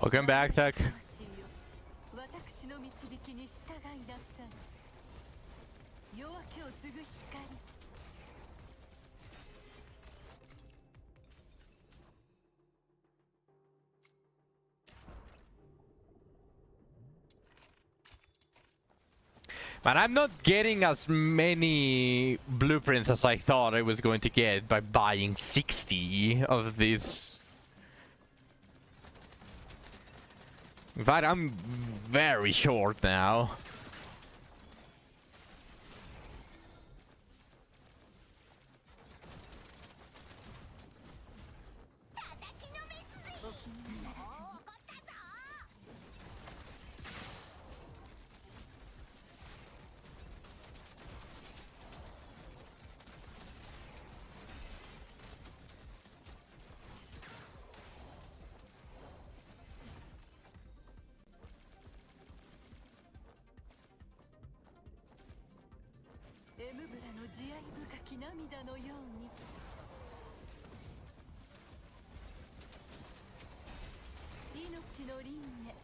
Welcome back, Tech. 魂よ私の導きに従いなさい夜明けを継ぐ光 Man, I'm not getting as many blueprints as I thought I was going to get by buying 60 of these. In fact, I'm very short now.エムブラの慈愛深き涙のように命の輪廻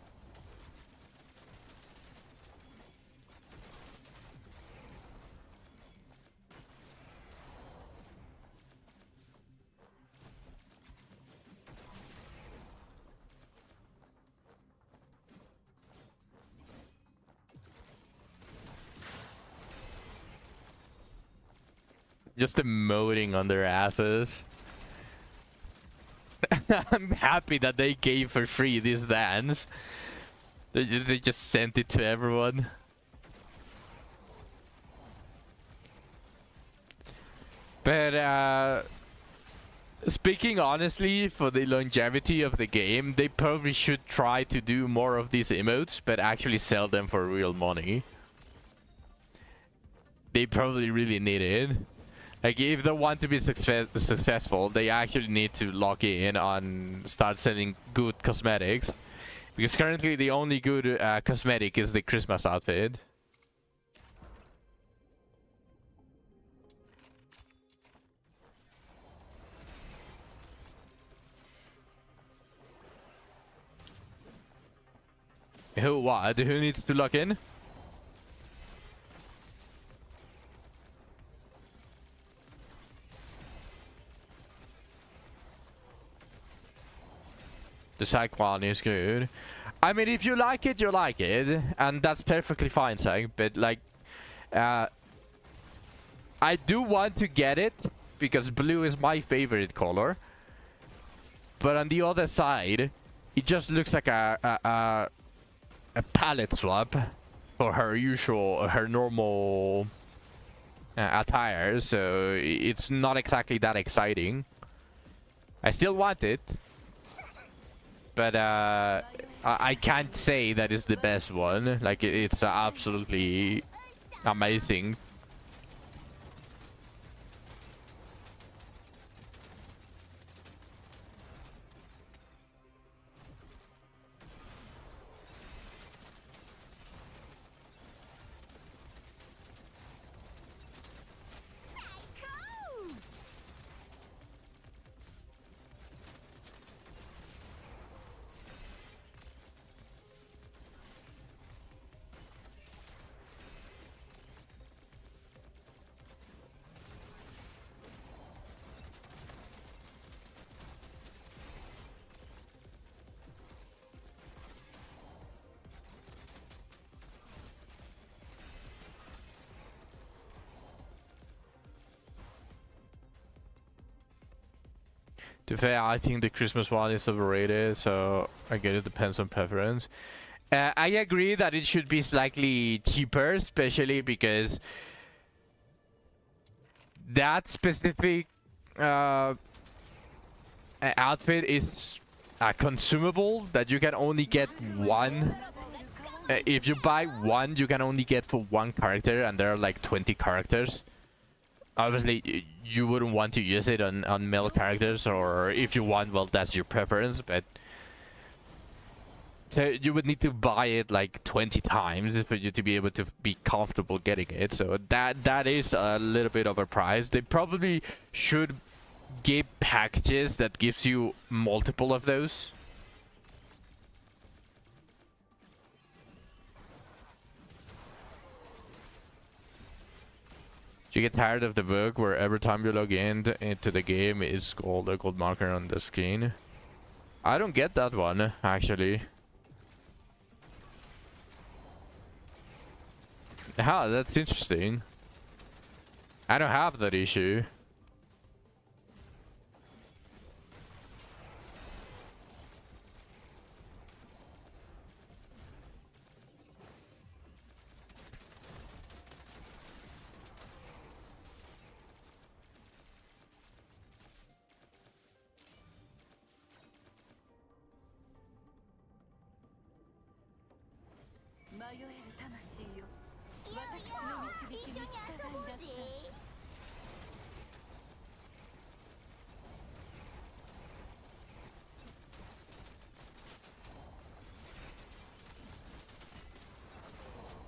Just emoting on their asses. I'm happy that they gave for free this dance. They just sent it to everyone. But speaking honestly, for the longevity of the game, they probably should try to do more of these emotes, but actually sell them for real money. They probably really need it. Like, if they want to be successful, they actually need to lock in on start selling good cosmetics. Because currently the only good cosmetic is the Christmas outfit. Who, what? Who needs to lock in? The Psych one is good. I mean, if you like it, you like it. And that's perfectly fine, Psych. But, like, I do want to get it. Because blue is my favorite color. But on the other side, it just looks like a palette swap for her normal attire. So it's not exactly that exciting. I still want it. But I can't say that it's the best one. Like, it's absolutely amazing. To be fair, I think the Christmas one is overrated, so I guess it depends on preference. I agree that it should be slightly cheaper, especially because that specific outfit is a consumable that you can only get one. If you buy one, you can only get for one character, and there are like 20 characters. Obviously, you wouldn't want to use it on male characters, or if you want, well, that's your preference, but so you would need to buy it like 20 times for you to be able to be comfortable getting it. So that is a little bit overpriced. They probably should give packages that gives you multiple of those. You get tired of the bug where every time you log into the game is called a gold marker on the screen? I don't get that one, actually. Ah, that's interesting. I don't have that issue.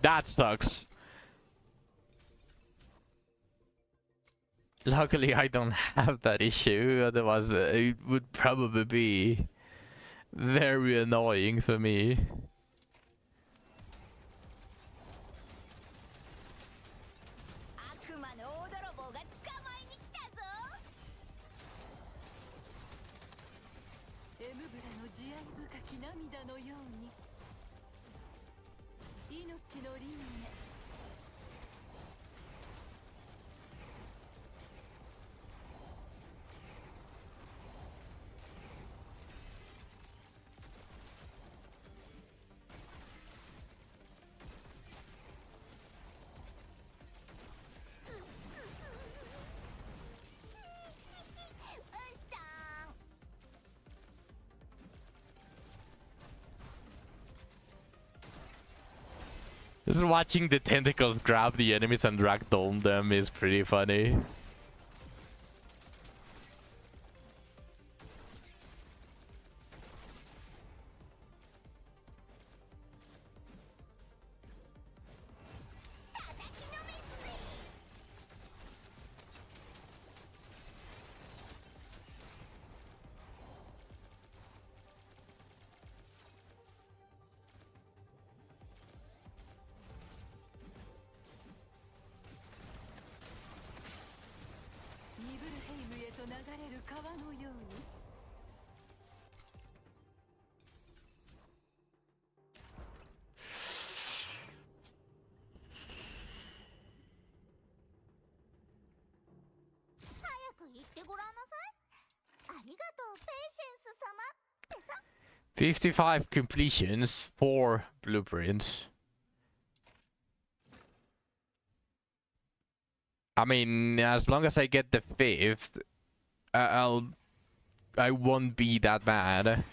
That sucks. Luckily, I don't have that issue, otherwise it would probably be very annoying for me. Just watching the tentacles grab the enemies and ragdoll them is pretty funny. "55 completions, 4 blueprints." I mean, as long as I get the 5th, I won't be that bad.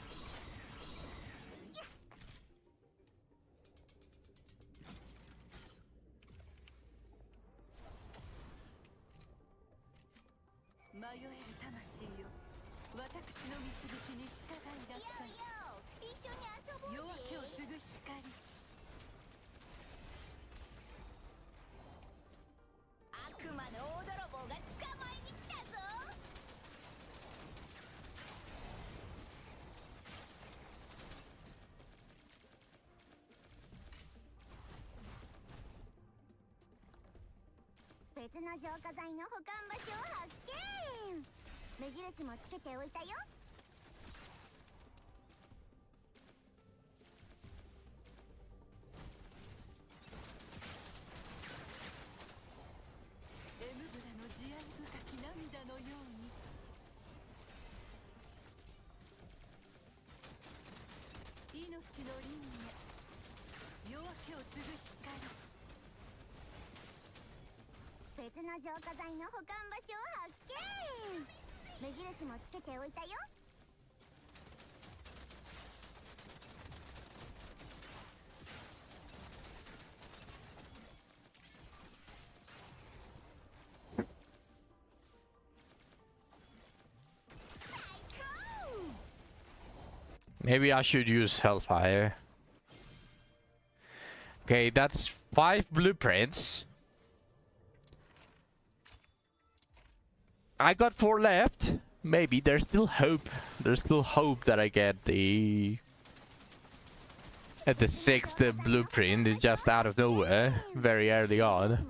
浄化剤の保管場所を発見。目印もつけておいたよ。Maybe I should use Hellfire. Okay, that's 5 blueprints. I got 4 left. Maybe there's still hope. There's still hope that I get the 6th blueprint. It's just out of nowhere, very early on.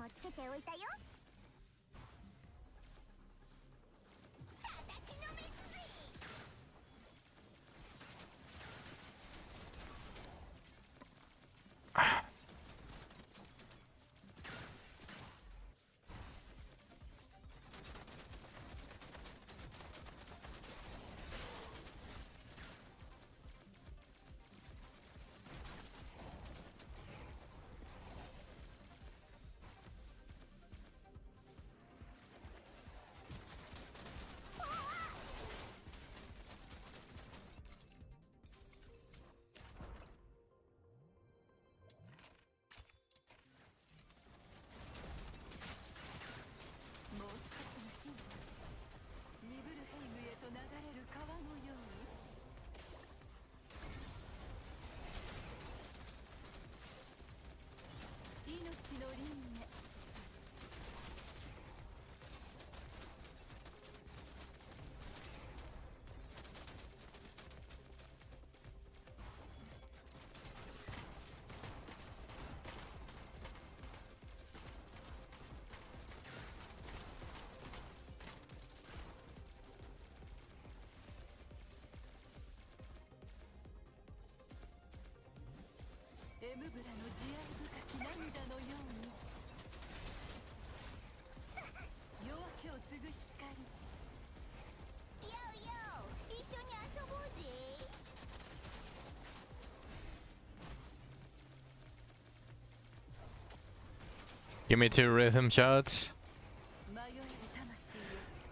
Give me 2 rhythm shots.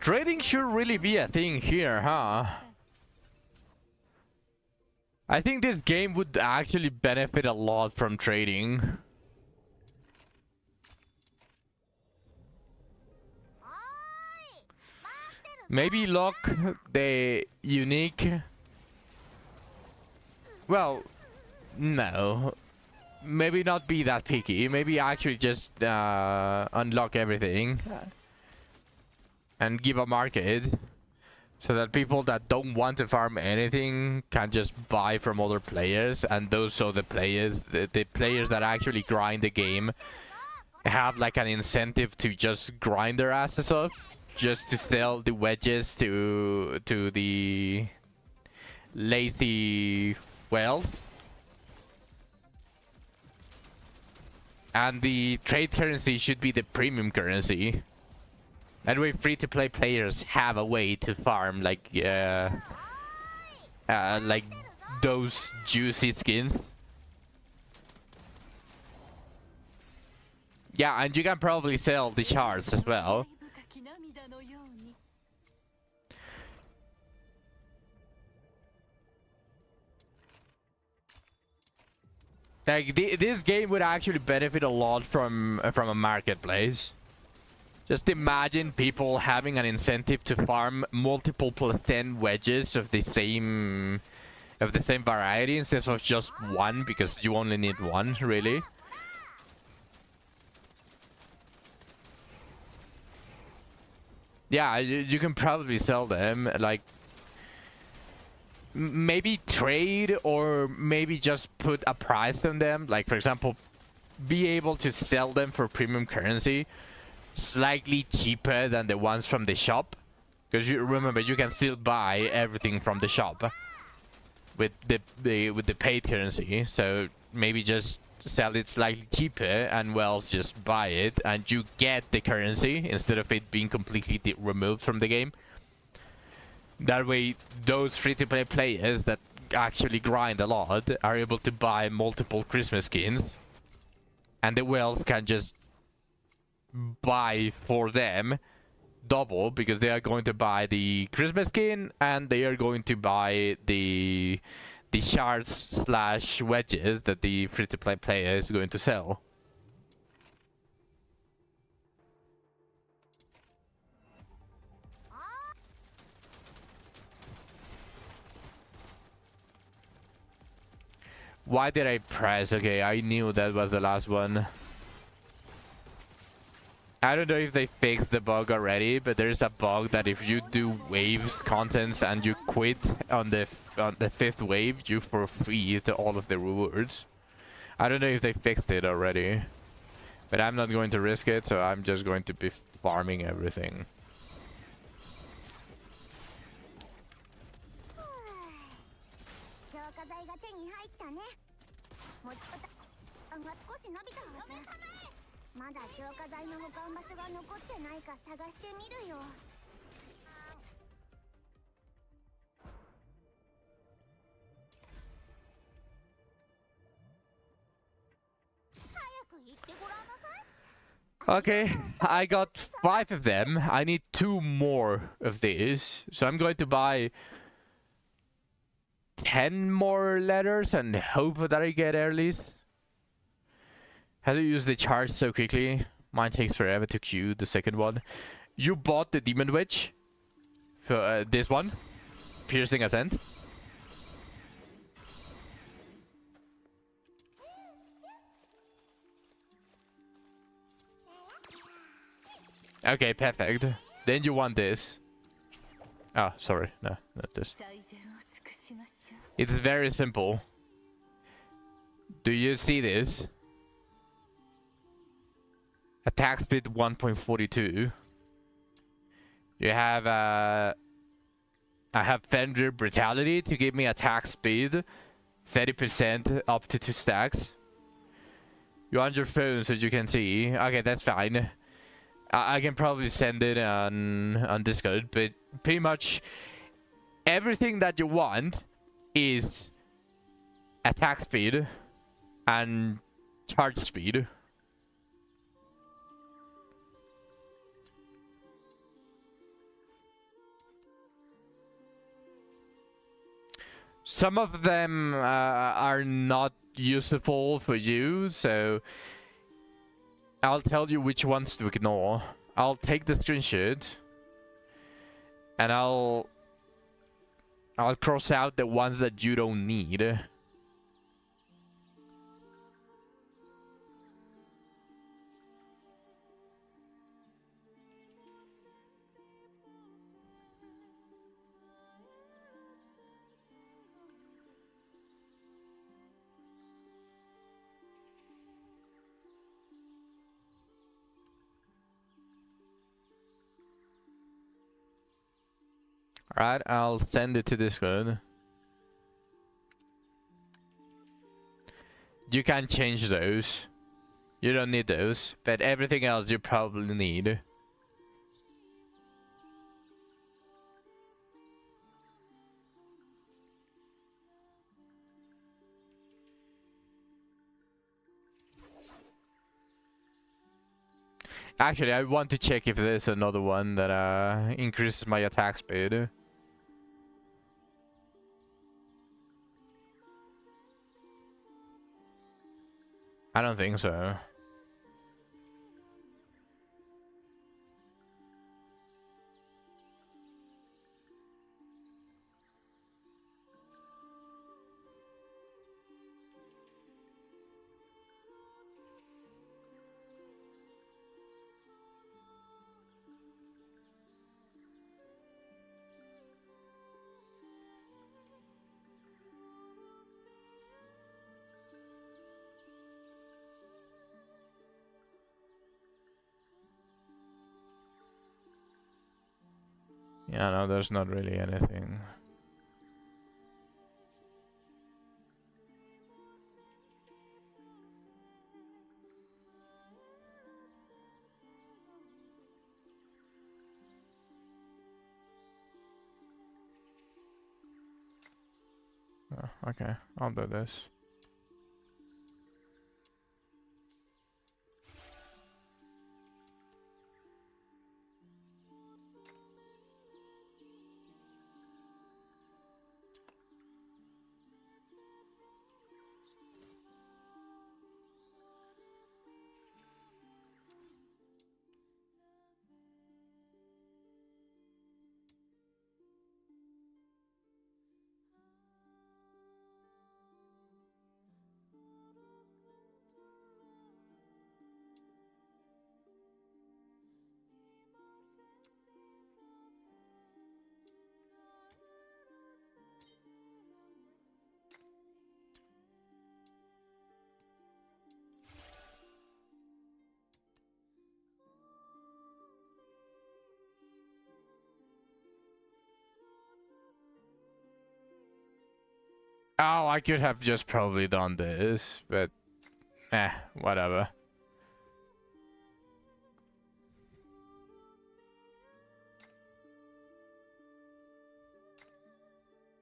Trading should really be a thing here, huh? I think this game would actually benefit a lot from trading. Maybe lock the unique... Well, no. Maybe not be that picky. Maybe actually just unlock everything. And give a market. So that people that don't want to farm anything can just buy from other players. And those are the players, the players that actually grind the game, have like an incentive to just grind their asses off. Just to sell the wedges to the lazy whales. And the trade currency should be the premium currency. That way free-to-play players have a way to farm like those juicy skins. Yeah, and you can probably sell the shards as well. Like this game would actually benefit a lot from a marketplace. Just imagine people having an incentive to farm multiple +10 wedges of the same variety instead of just one, because you only need one, really. Yeah, you can probably sell them, like maybe trade, or maybe just put a price on them. Like, for example, be able to sell them for premium currency slightly cheaper than the ones from the shop, because you remember you can still buy everything from the shop with the paid currency. So maybe just sell it slightly cheaper and well just buy it, and you get the currency instead of it being completely removed from the game. That way those free-to-play players that actually grind a lot are able to buy multiple Christmas skins, and the whales can just buy for them double, because they are going to buy the Christmas skin and they are going to buy the shards slash wedges that the free-to-play player is going to sell. Why did I press? Okay, I knew that was the last one. I don't know if they fixed the bug already, but there's a bug that if you do waves contents and you quit on the 5th wave, you forfeit all of the rewards. I don't know if they fixed it already, but I'm not going to risk it, so I'm just going to be farming everything. 消化剤が手に入ったね。持ち方が少し伸びたはず。まだ消化剤の保管場所が残ってないか探してみるよ。早く言ってごらんなさい。 Okay, I got 5 of them. I need 2 more of these, so I'm going to buy 10 more letters and hope that I get earlies. How do you use the charge so quickly? Mine takes forever to queue the second one. You bought the demon wedge for this one, piercing ascent. Okay, perfect. Then you want this. Oh, sorry, no, not this. It's very simple. Do you see this? Attack speed 1.42. You have I have Fender Brutality to give me attack speed 30% up to 2 stacks. You're on your phone so you can see. Okay, that's fine. I can probably send it on Discord, but pretty much everything that you want is attack speed and charge speed. Some of them are not useful for you, so I'll tell you which ones to ignore. I'll take the screenshot and I'll cross out the ones that you don't need. Alright, I'll send it to Discord. You can change those. You don't need those, but everything else you probably need. Actually, I want to check if there's another one that increases my attack speed. I don't think so. Yeah, no, there's not really anything. Oh, okay, I'll do this. Oh, I could have just probably done this, but whatever.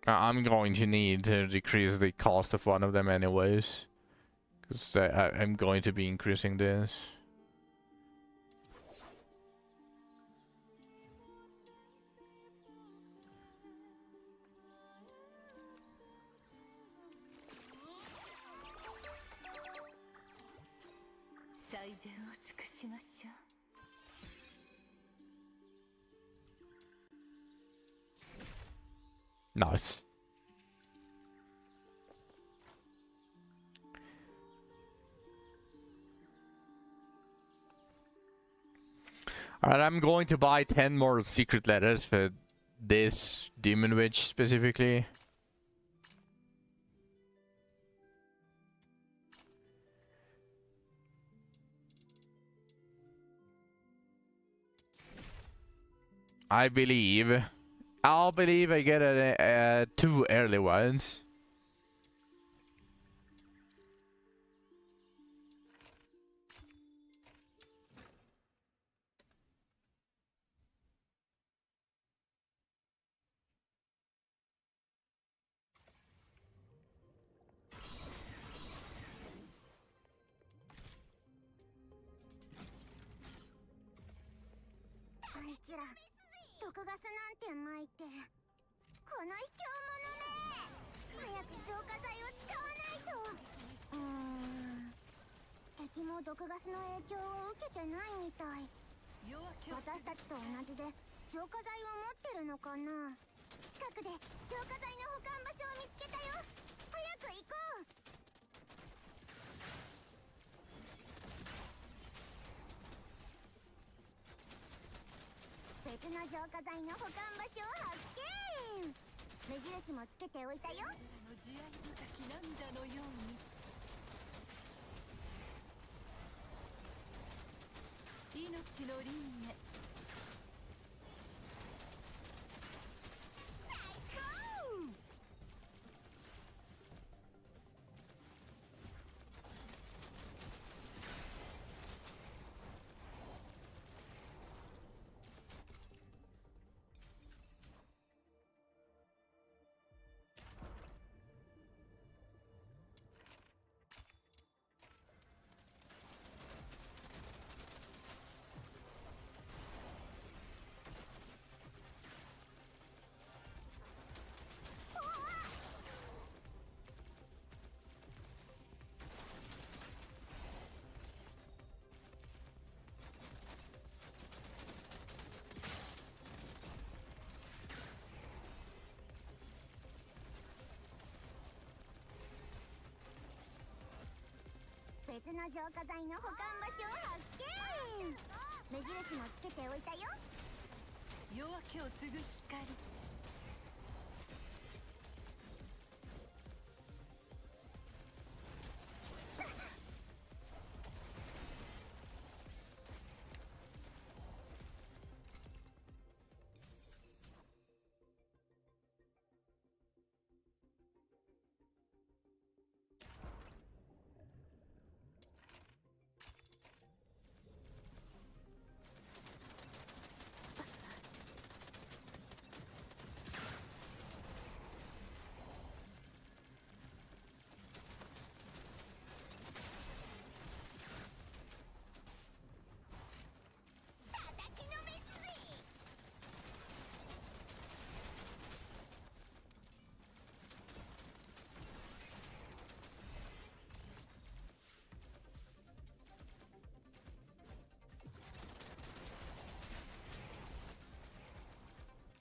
I'm going to need to decrease the cost of one of them anyways, because I'm going to be increasing this. Nice. Alright, I'm going to buy 10 more secret letters for this demon witch specifically. I'll believe I get 2 early ones.毒ガスなんて撒いて、この卑怯者め、早く浄化剤を使わないと。敵も毒ガスの影響を受けてないみたい。私たちと同じで浄化剤を持ってるのかな。近くで浄化剤の保管場所を見つけたよ。早く行こう。別の浄化剤の保管場所を発見。目印もつけておいたよ。慈愛深き涙のように。命の輪廻。最高。別の浄化剤の保管場所を発見。目印もつけておいたよ。夜明けを継ぐ光。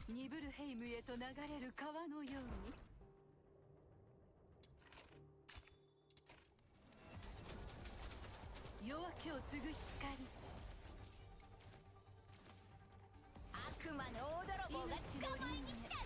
ニブルヘイムへと流れる川のように。夜明けを継ぐ光。悪魔の大泥棒が捕まえに来たぞ。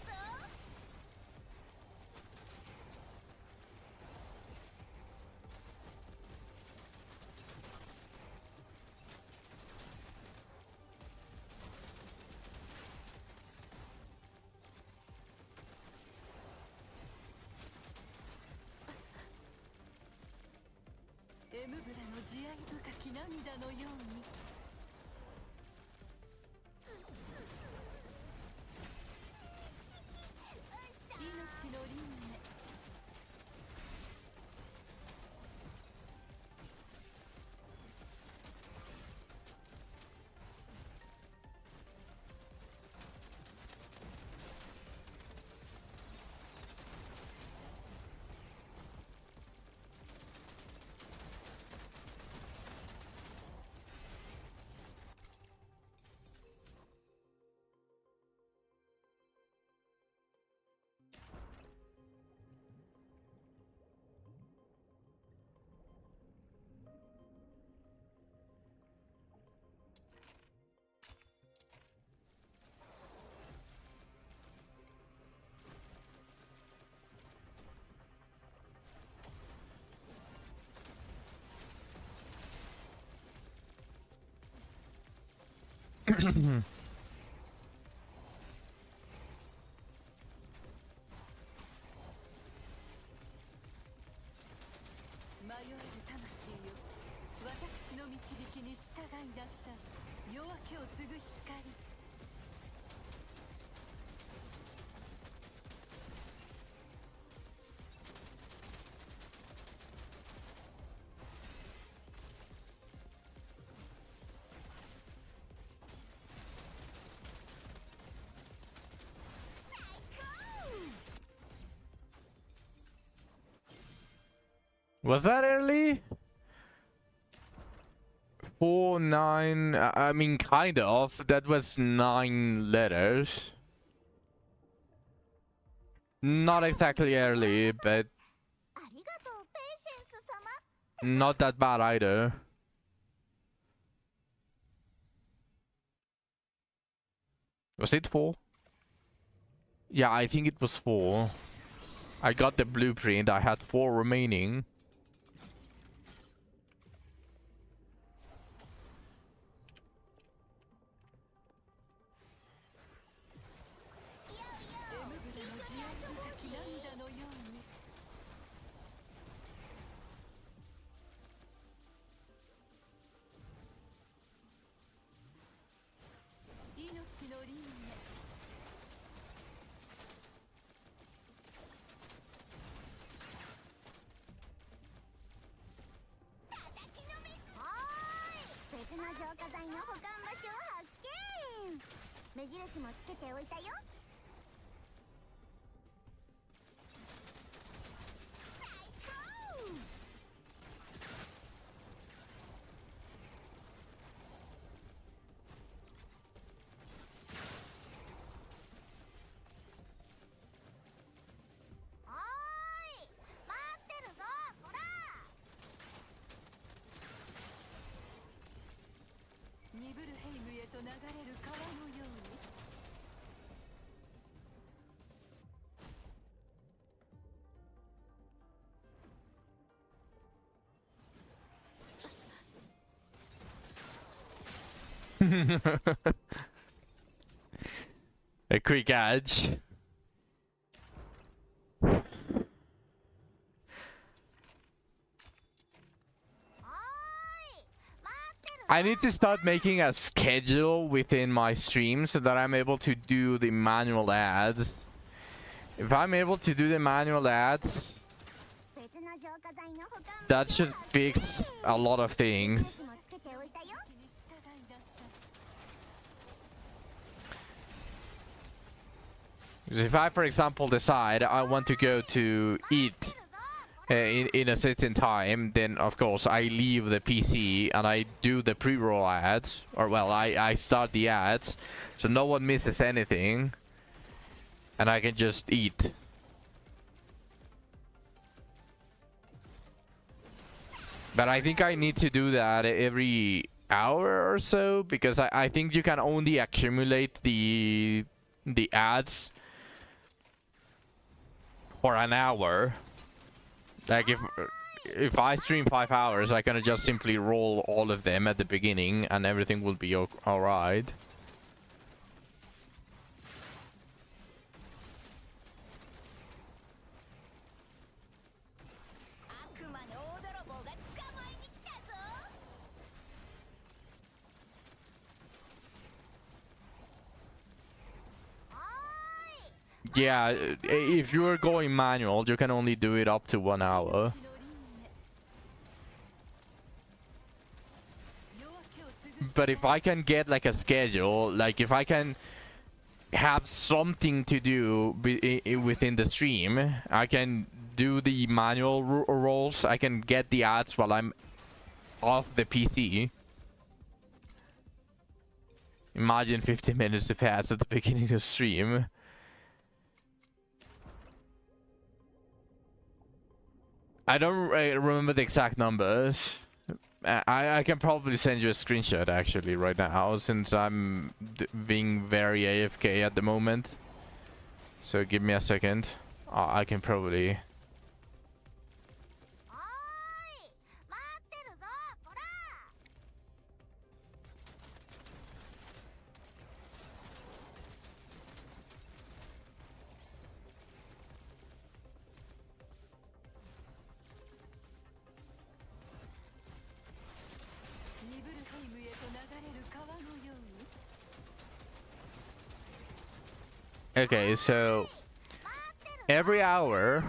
エムブラの慈愛深き涙のように。命の輪廻。迷える魂よ、私の導きに従いなさい。夜明けを継ぐ光。Was that early? 4, 9. I mean, kind of. That was 9 letters. Not exactly early, but ありがとうペイシェンス様。 not that bad either. Was it 4? Yeah, I think it was 4. I got the blueprint. I had 4 remaining. A quick edge. I need to start making a schedule within my stream so that I'm able to do the manual ads. If I'm able to do the manual ads, that should fix a lot of things. If I, for example, decide I want to go to eat in a certain time, then of course I leave the PC and I do the pre-roll ads, or well, I start the ads, so no one misses anything, and I can just eat. But I think I need to do that every hour or so, because I think you can only accumulate the ads for an hour. Like if I stream 5 hours, I can just simply roll all of them at the beginning and everything will be alright. Yeah, if you are going manual, you can only do it up to 1 hour. But if I can get like a schedule, like if I can have something to do within the stream, I can do the manual roles. I can get the ads while I'm off the PC. Imagine 50 minutes of ads at the beginning of the stream. I don't remember the exact numbers. I can probably send you a screenshot actually right now, since I'm being very AFK at the moment. So give me a second. I can probably... Okay, so every hour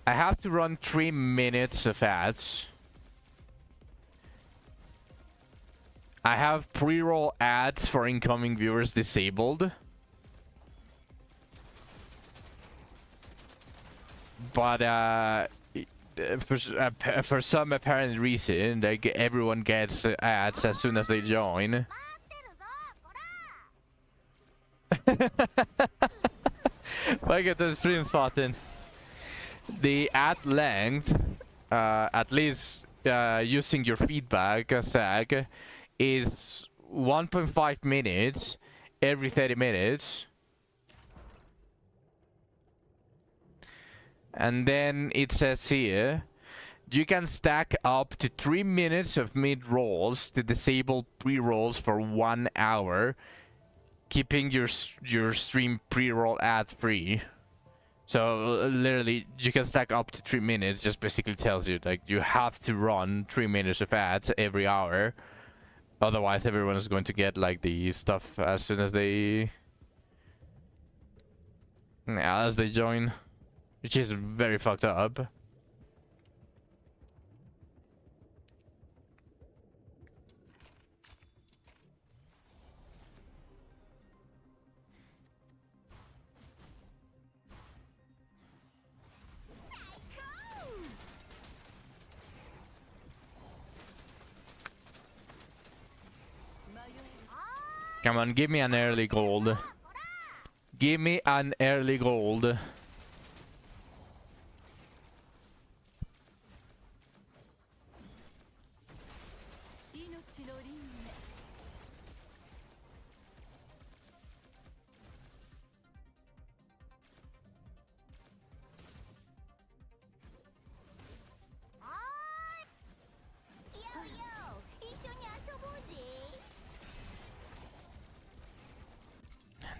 I have to run 3 minutes of ads. I have pre-roll ads for incoming viewers disabled. But for some apparent reason, like everyone gets ads as soon as they join. Look at the stream spotting. The ad length, at least using your feedback tag, is 1.5 minutes every 30 minutes. And then it says here, you can stack up to 3 minutes of mid-rolls to disable pre-rolls for 1 hour, keeping your stream pre-roll ad-free. So literally, you can stack up to 3 minutes. Just basically tells you like you have to run 3 minutes of ads every hour, otherwise everyone is going to get like the stuff as soon as they join, which is very fucked up. Come on, give me an early gold. Give me an early gold.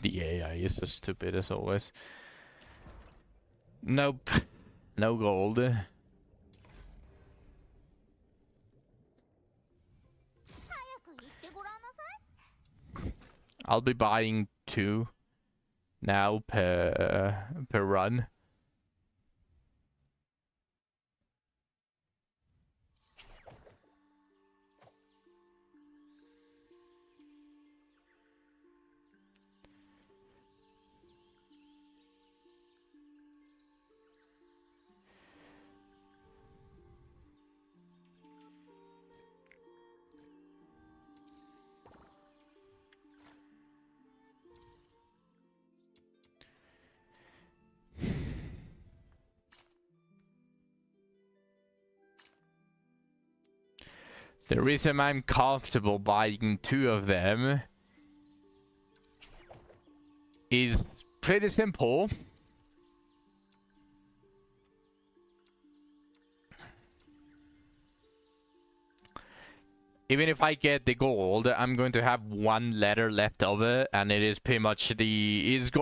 The AI is so stupid as always. Nope. No gold. I'll be buying 2 now per run. The reason I'm comfortable buying 2 of them is pretty simple. Even if I get the gold, I'm going to have 1 letter left over, and it is pretty much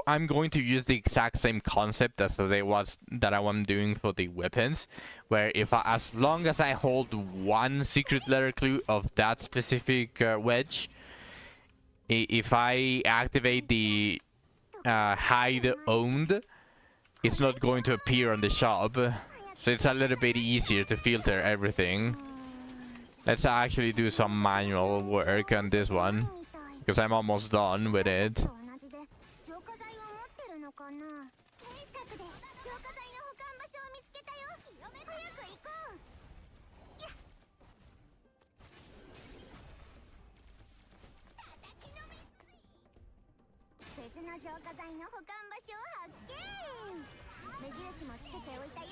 I'm going to use the exact same concept as that I was doing for the weapons, where as long as I hold 1 secret letter clue of that specific wedge, if I activate the hide owned, it's not going to appear on the shop. So it's a little bit easier to filter everything. Let's actually do some manual work on this one, because I'm almost done with it. 消火剤の保管場所を発見。目印もつけておいたよ。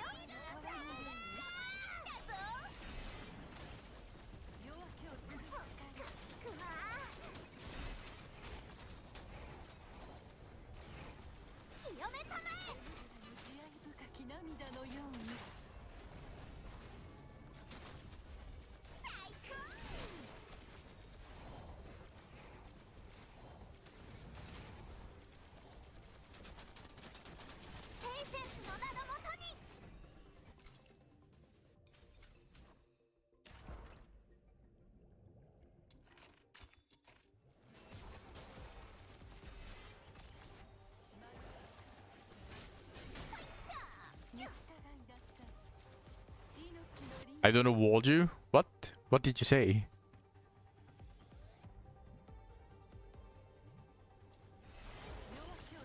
I don't know, warned you? What? What did you say?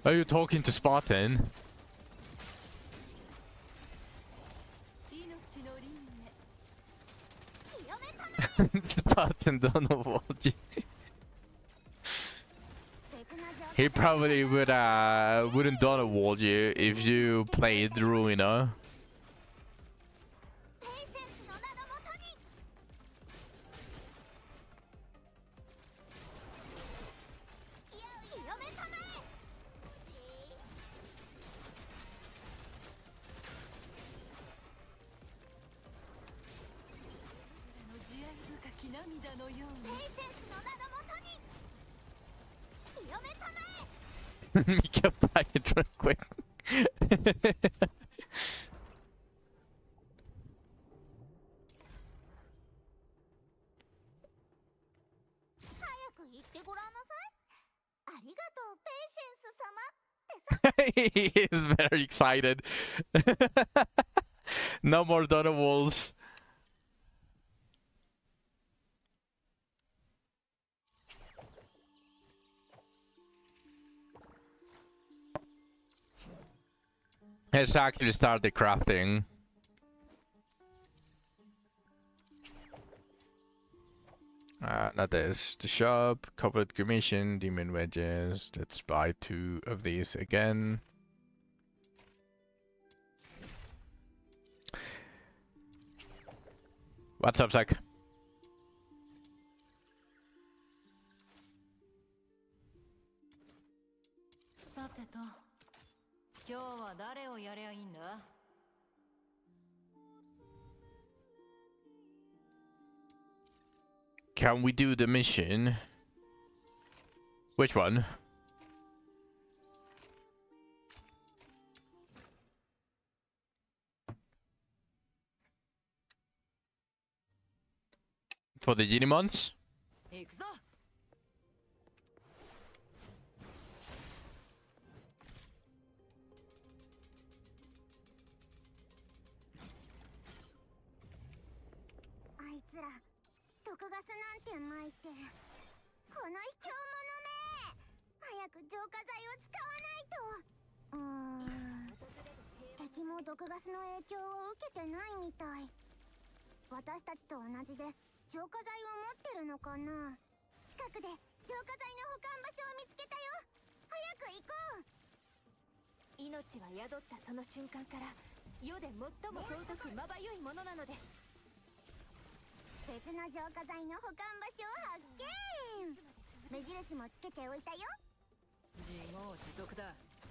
Are you talking to Spartan? Spartan don't know warned you. He probably wouldn't done a warned you if you played Ruiner. Make a packet real quick. He is very excited. No more Donna walls. Let's actually start the crafting. Not this. The shop, covered commission, demon wedges. Let's buy 2 of these again. What's up, Zach? さてと、今日は誰をやりゃいいんだ? Can we do the mission? Which one? For the Genimons? 行くぞ.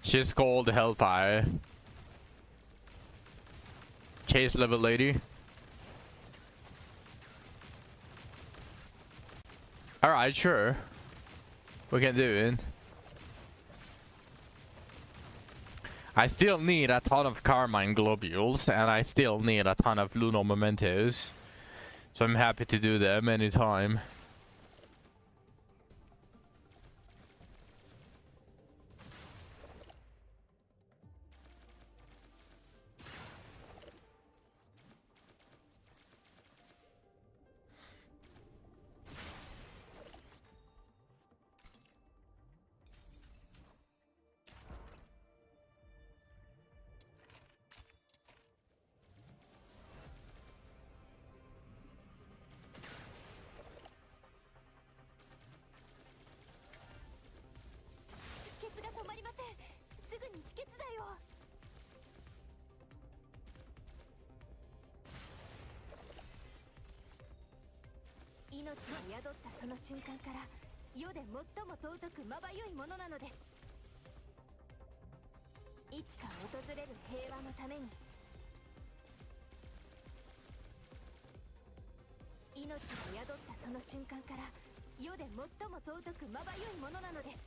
She's called Hellfire. Chase level lady. Alright, sure. We can do it. I still need a ton of Carmine globules, and I still need a ton of Lunar mementos. So I'm happy to do them anytime. 命が宿ったその瞬間から世で最も尊くまばゆいものなのです。いつか訪れる平和のために、命が宿ったその瞬間から世で最も尊くまばゆいものなのです。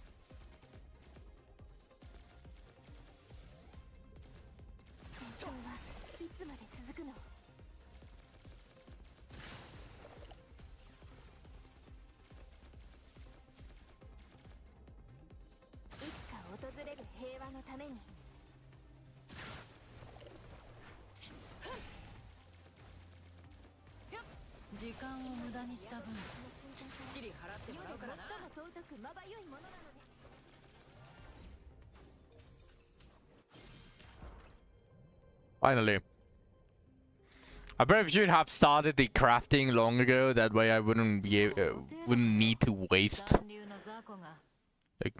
戦争はいつまで続くの？いつか訪れる平和のために。時間を無駄にした分、シリ払ってもらうからな。最も尊くまばゆいものなのです。Finally. I probably should have started the crafting long ago. That way I wouldn't need to waste 残留の雑魚が like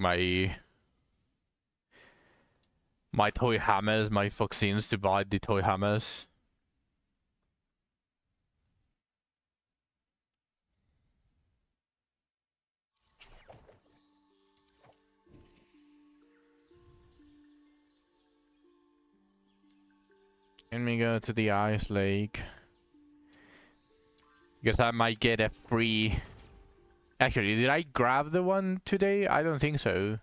my toy hammers, my vaccines to buy the toy hammers. Let me go to the ice lake. Because I might get a free... Actually, did I grab the one today? I don't think so.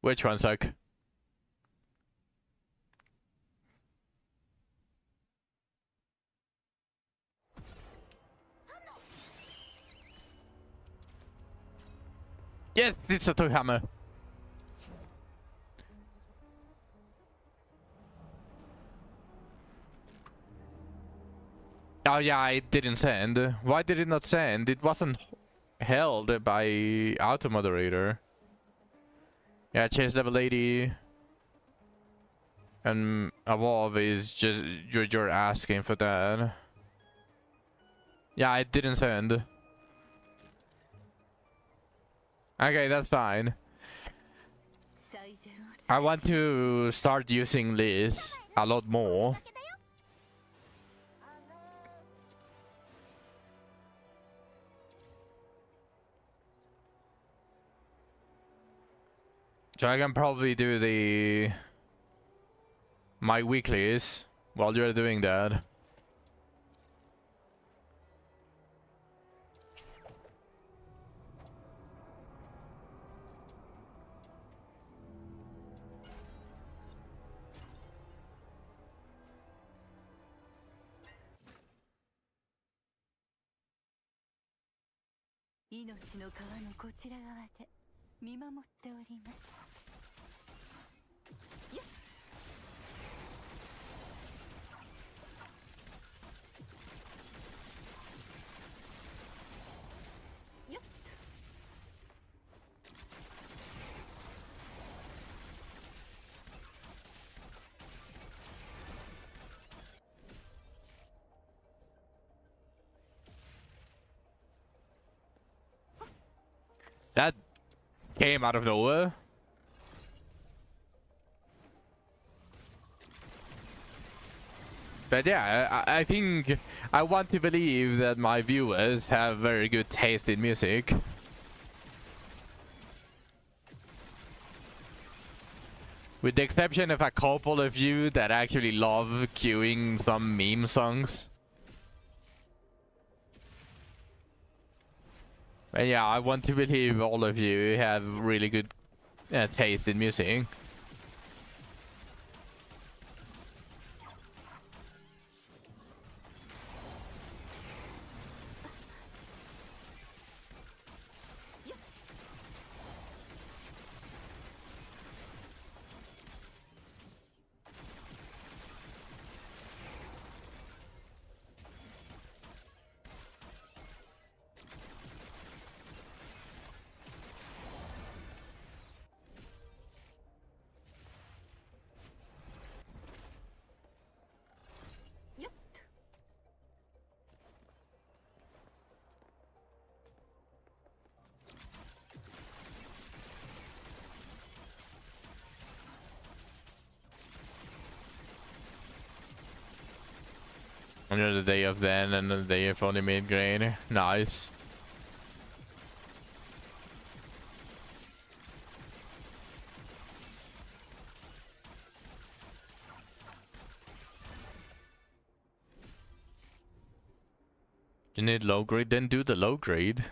Which one, Suck? Yes, it's a toy hammer. Oh yeah, it didn't send. Why did it not send? It wasn't held by auto moderator. Yeah, chase level 80. And evolve is just you're asking for that. Yeah, it didn't send. Okay, that's fine. I want to start using this a lot more. So I can probably do my weeklies while you're doing that.「命の川のこちら側で見守っております」。That came out of nowhere. But yeah, I think I want to believe that my viewers have very good taste in music. With the exception of a couple of you that actually love queuing some meme songs. But yeah, I want to believe all of you have really good taste in music. Under the day of then and the day of only mid grade. Nice. You need low grade, then do the low grade.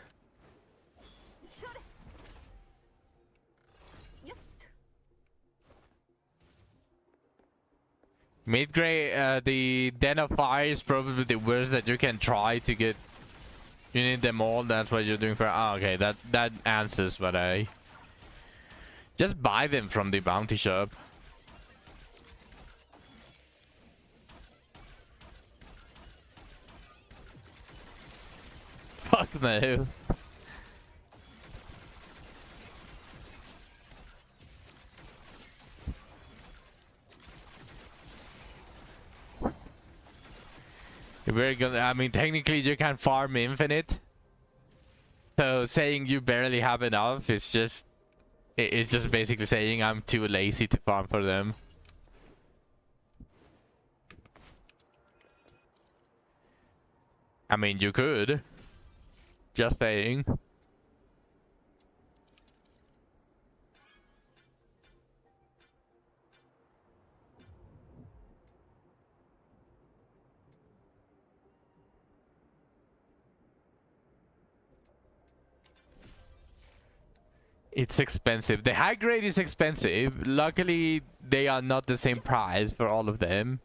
Mid grade, the Den of Fire is probably the worst that you can try to get. You need them all. That's what you're doing for. Oh, okay, that answers what I. Just buy them from the bounty shop. Fuck no. We're gonna. I mean, technically, you can farm infinite. So saying you barely have enough is just. It's just basically saying I'm too lazy to farm for them. I mean, you could. Just saying. It's expensive. The high grade is expensive. Luckily, they are not the same price for all of them.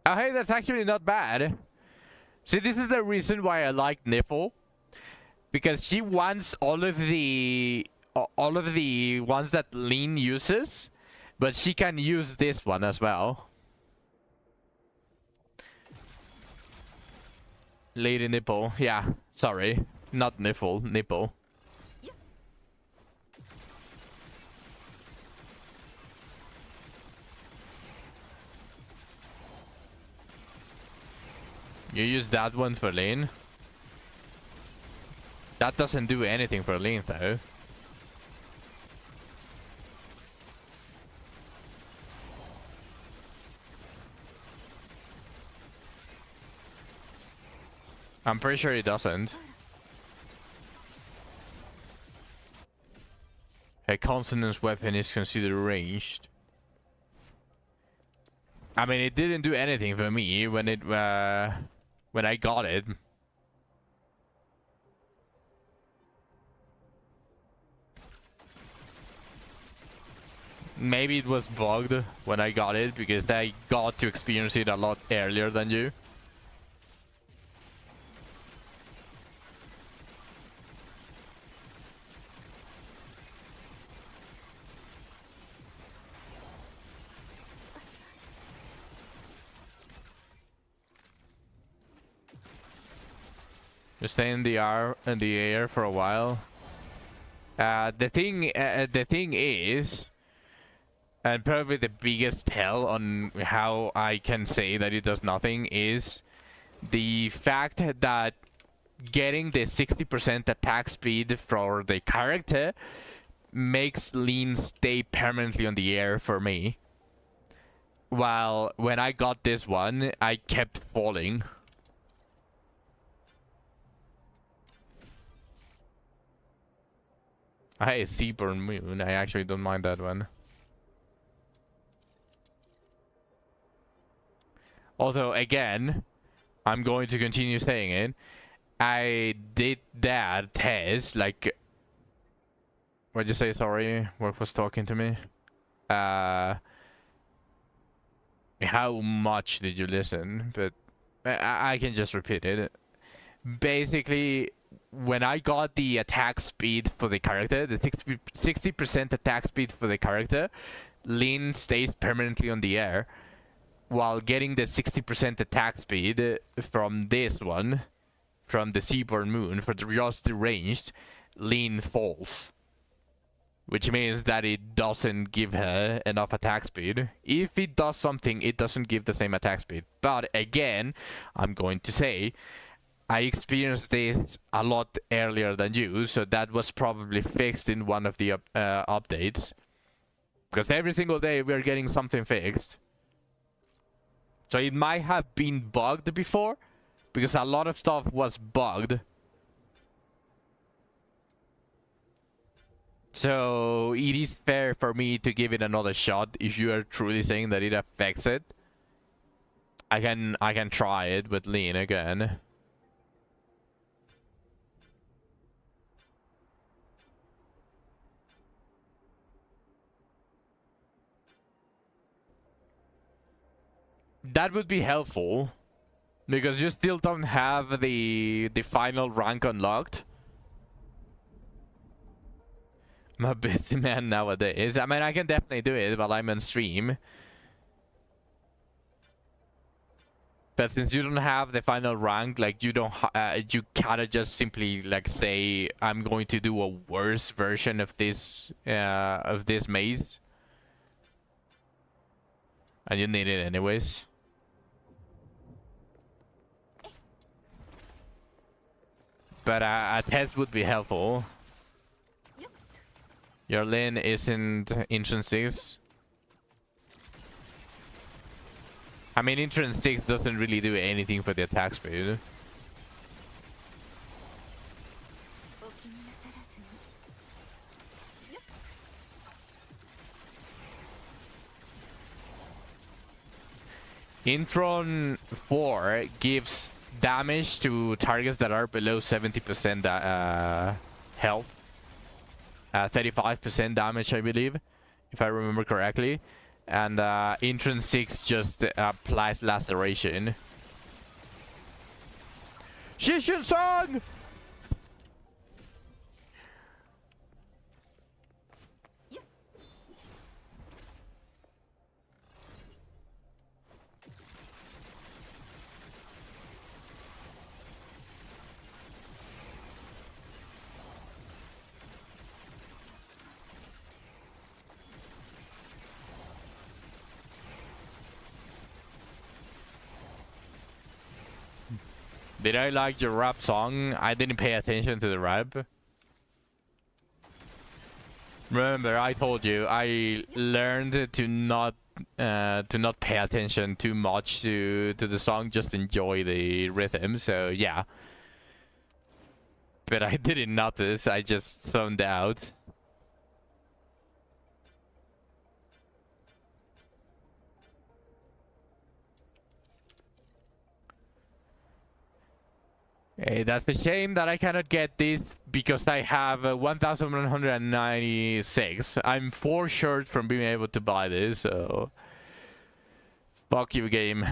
Oh, hey, that's actually not bad. See, this is the reason why I like Nipple, because she wants all of the ones that Lean uses, but she can use this one as well. Lady Nipple, yeah, sorry, not Nipple, Nipple. You use that one for lane. That doesn't do anything for lane though. I'm pretty sure it doesn't. A consonance weapon is considered ranged. I mean, it didn't do anything for me when it when I got it. Maybe it was bugged when I got it because I got to experience it a lot earlier than you. Just stay in the air for a while. The thing is, and probably the biggest tell on how I can say that it does nothing is the fact that getting the 60% attack speed for the character makes Lean stay permanently on the air for me. While when I got this one, I kept falling. Hey, Seaburn Moon. I actually don't mind that one. Although, again, I'm going to continue saying it. I did that test, like... What'd you say? Sorry, what was talking to me? How much did you listen? But I can just repeat it. Basically, when I got the attack speed for the character, the 60% attack speed for the character, Lean stays permanently on the air, while getting the 60% attack speed from this one, from the Seaborn Moon, for just the ranged, Lean falls. which means that it doesn't give her enough attack speed. If it does something, it doesn't give the same attack speed. But again, I'm going to say, I experienced this a lot earlier than you, so that was probably fixed in one of the updates. Because every single day we're getting something fixed. So it might have been bugged before, because a lot of stuff was bugged. So it is fair for me to give it another shot if you are truly saying that it affects it. I can try it with Lean again. That would be helpful, because you still don't have the final rank unlocked. I'm a busy man nowadays. I mean, I can definitely do it while I'm on stream. But since you don't have the final rank, like you don't, you kinda just simply like say, I'm going to do a worse version of this maze, and you need it anyways. But a test would be helpful. Your lane isn't entrance 6. I mean, entrance 6 doesn't really do anything for the attack speed. Intron 4 gives damage to targets that are below 70% health. 35% damage, I believe, if I remember correctly. And Intron 6 just applies laceration. Shishun Song! Did I like your rap song? I didn't pay attention to the rap. Remember, I told you I learned to not pay attention too much to the song, just enjoy the rhythm. So yeah. But I didn't notice. I just zoned out. Hey, that's a shame that I cannot get this because I have 1,196. I'm 4 short from being able to buy this, so fuck you, game.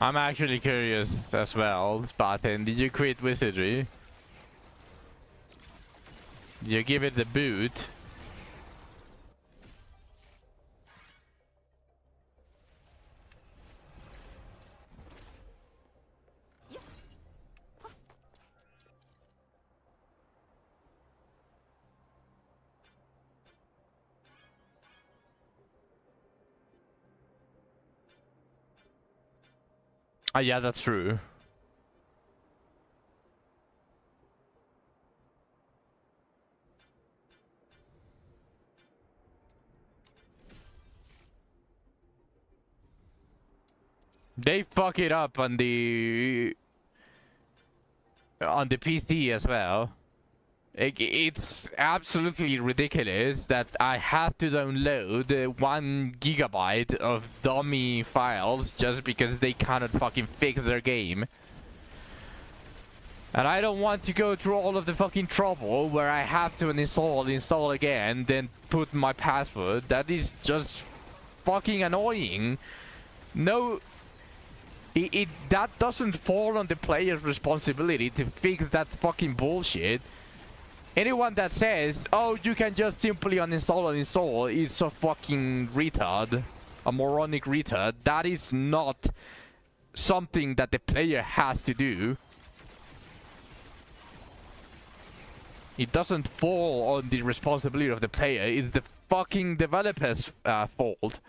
I'm actually curious as well, Spartan. Did you quit Wizardry? Did you give it the boot? Oh, yeah, that's true. They fuck it up on the PC as well. It's absolutely ridiculous that I have to download 1 gigabyte of dummy files just because they cannot fucking fix their game. And I don't want to go through all of the fucking trouble where I have to install again, then put my password. That is just fucking annoying. No, that doesn't fall on the player's responsibility to fix that fucking bullshit. Anyone that says, oh, you can just simply uninstall and install is a fucking retard. A moronic retard. That is not something that the player has to do. It doesn't fall on the responsibility of the player. It's the fucking developer's fault.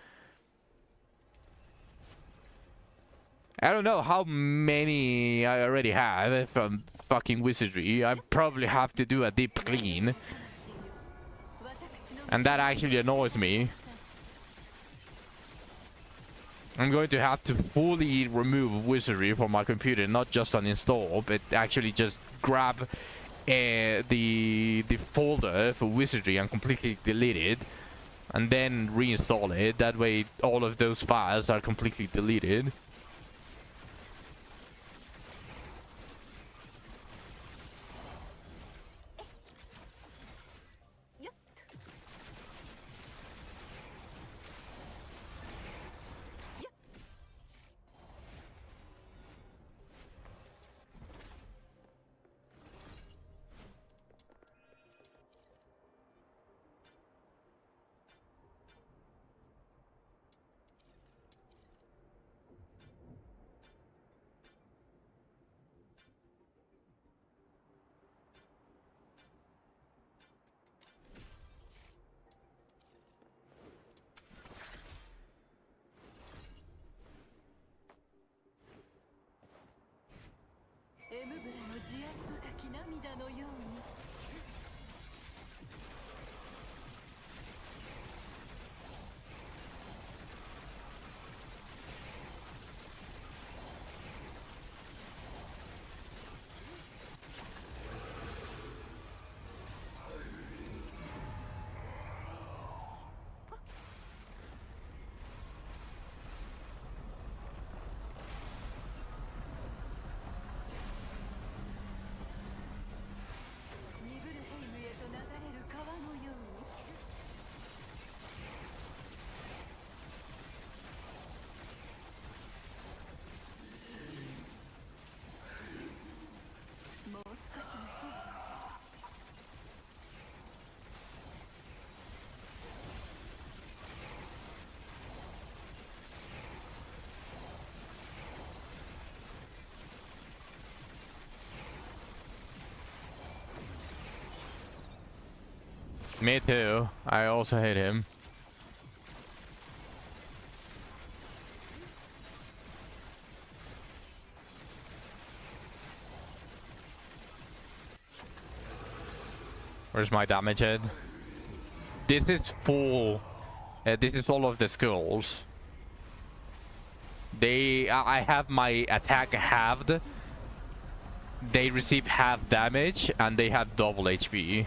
I don't know how many I already have from fucking Wizardry. I probably have to do a deep clean. And that actually annoys me. I'm going to have to fully remove Wizardry from my computer, not just uninstall, but actually just grab the folder for Wizardry and completely delete it. And then reinstall it. That way all of those files are completely deleted. Me too. I also hate him. Where's my damage head? This is full. This is all of the skills. I have my attack halved. They receive half damage and they have double HP.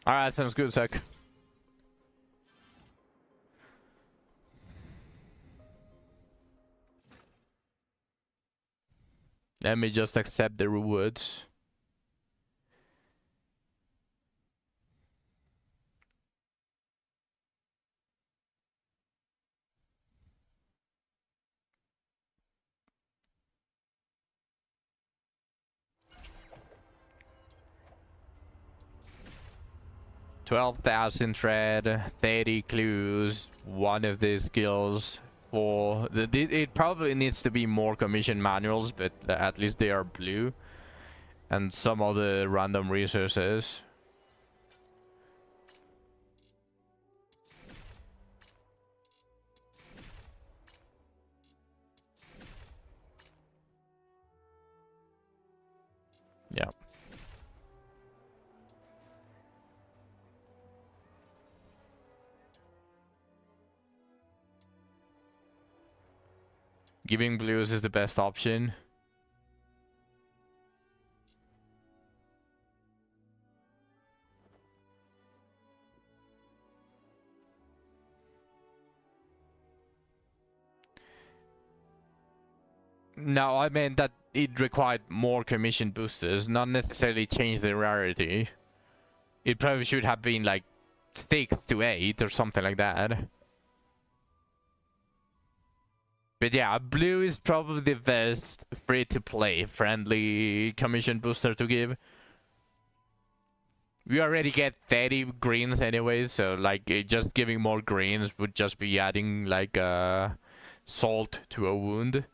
Alright, sounds good, Zach. Let me just accept the rewards. $12,000 thread, 30 clues, one of these skills. For it probably needs to be more commission manuals, but at least they are blue. And some other random resources. Yeah. Giving blues is the best option. No, I meant that it required more commission boosters, not necessarily change the rarity. It probably should have been like 6 to 8 or something like that. But yeah, blue is probably the best free-to-play friendly commission booster to give. We already get 30 greens anyway, so like just giving more greens would just be adding like salt to a wound.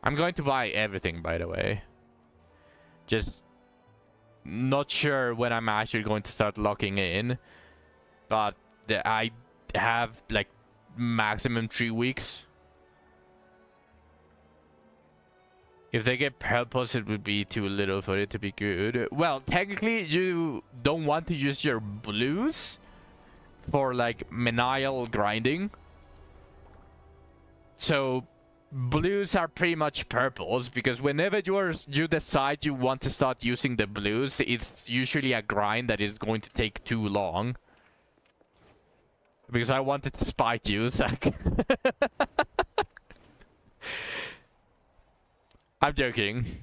I'm going to buy everything, by the way. Just not sure when I'm actually going to start locking in. But I have like maximum 3 weeks. If they get purpose, it would be too little for it to be good. Well, technically, you don't want to use your blues for like menial grinding. So blues are pretty much purples, because whenever you decide you want to start using the blues, it's usually a grind that is going to take too long. Because I wanted to spite you, Zach. I'm joking.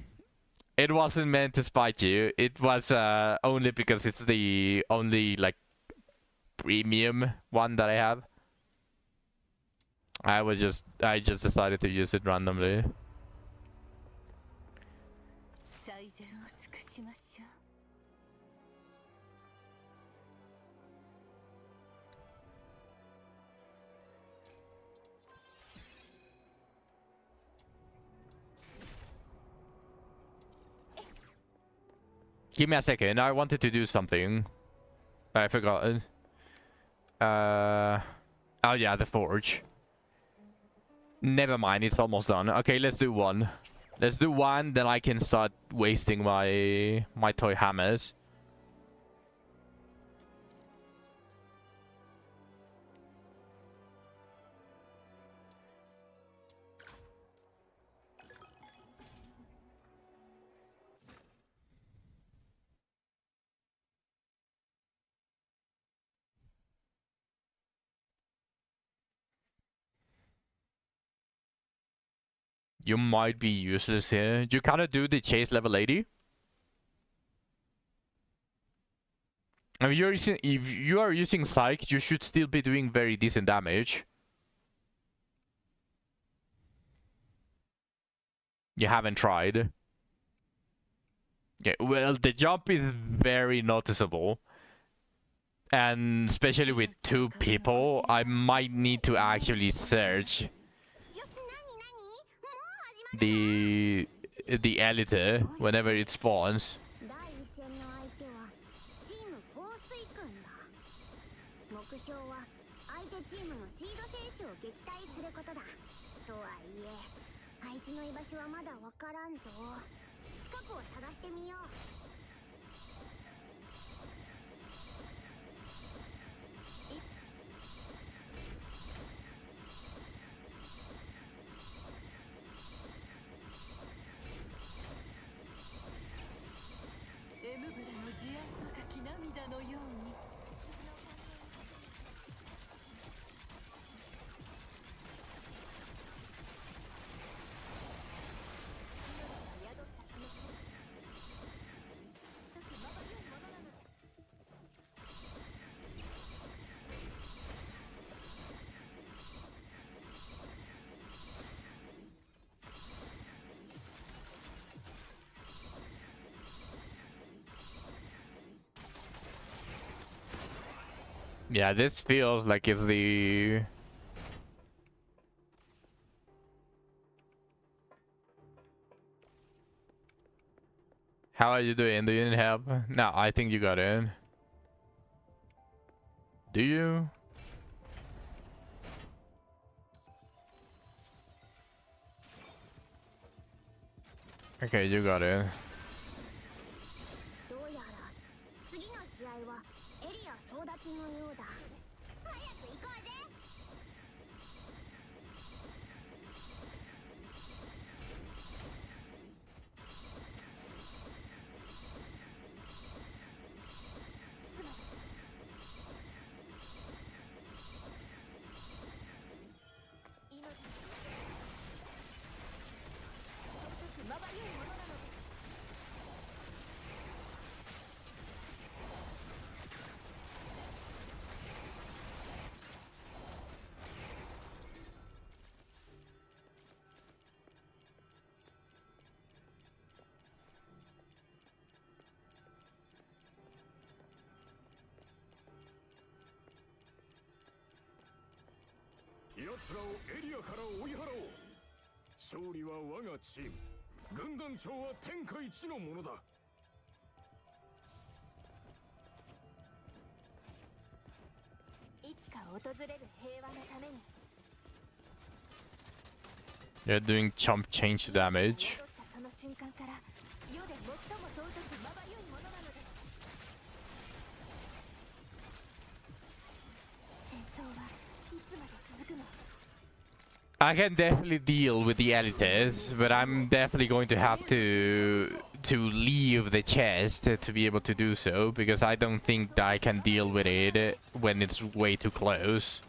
It wasn't meant to spite you. It was only because it's the only like premium one that I have. I just decided to use it randomly. Give me a second. I wanted to do something. I forgot. Oh yeah, the forge. Never mind, it's almost done. Okay, let's do one. Let's do one, then I can start wasting my toy hammers. You might be useless here. You kind of do the chase level 80. If you are using Psych, you should still be doing very decent damage. You haven't tried. Yeah, well, the jump is very noticeable. And especially with 2 people, I might need to actually search the elite whenever it spawns. Yeah, this feels like it's the... How are you doing? Do you need help? No, I think you got in. Do you? Okay, you got it. どうやら次の試合はエリア争奪のようだ。早く行こうぜ。奴らをエリアから追い払おう。勝利は我がチーム、軍団長は天下一のものだ。いつか訪れる平和のために。 You're doing chump change damage. その瞬間から世で最も尊くまばゆいものなのです。戦争はいつまで続くの？ I can definitely deal with the elites, but I'm definitely going to have to leave the chest to be able to do so, because I don't think that I can deal with it when it's way too close.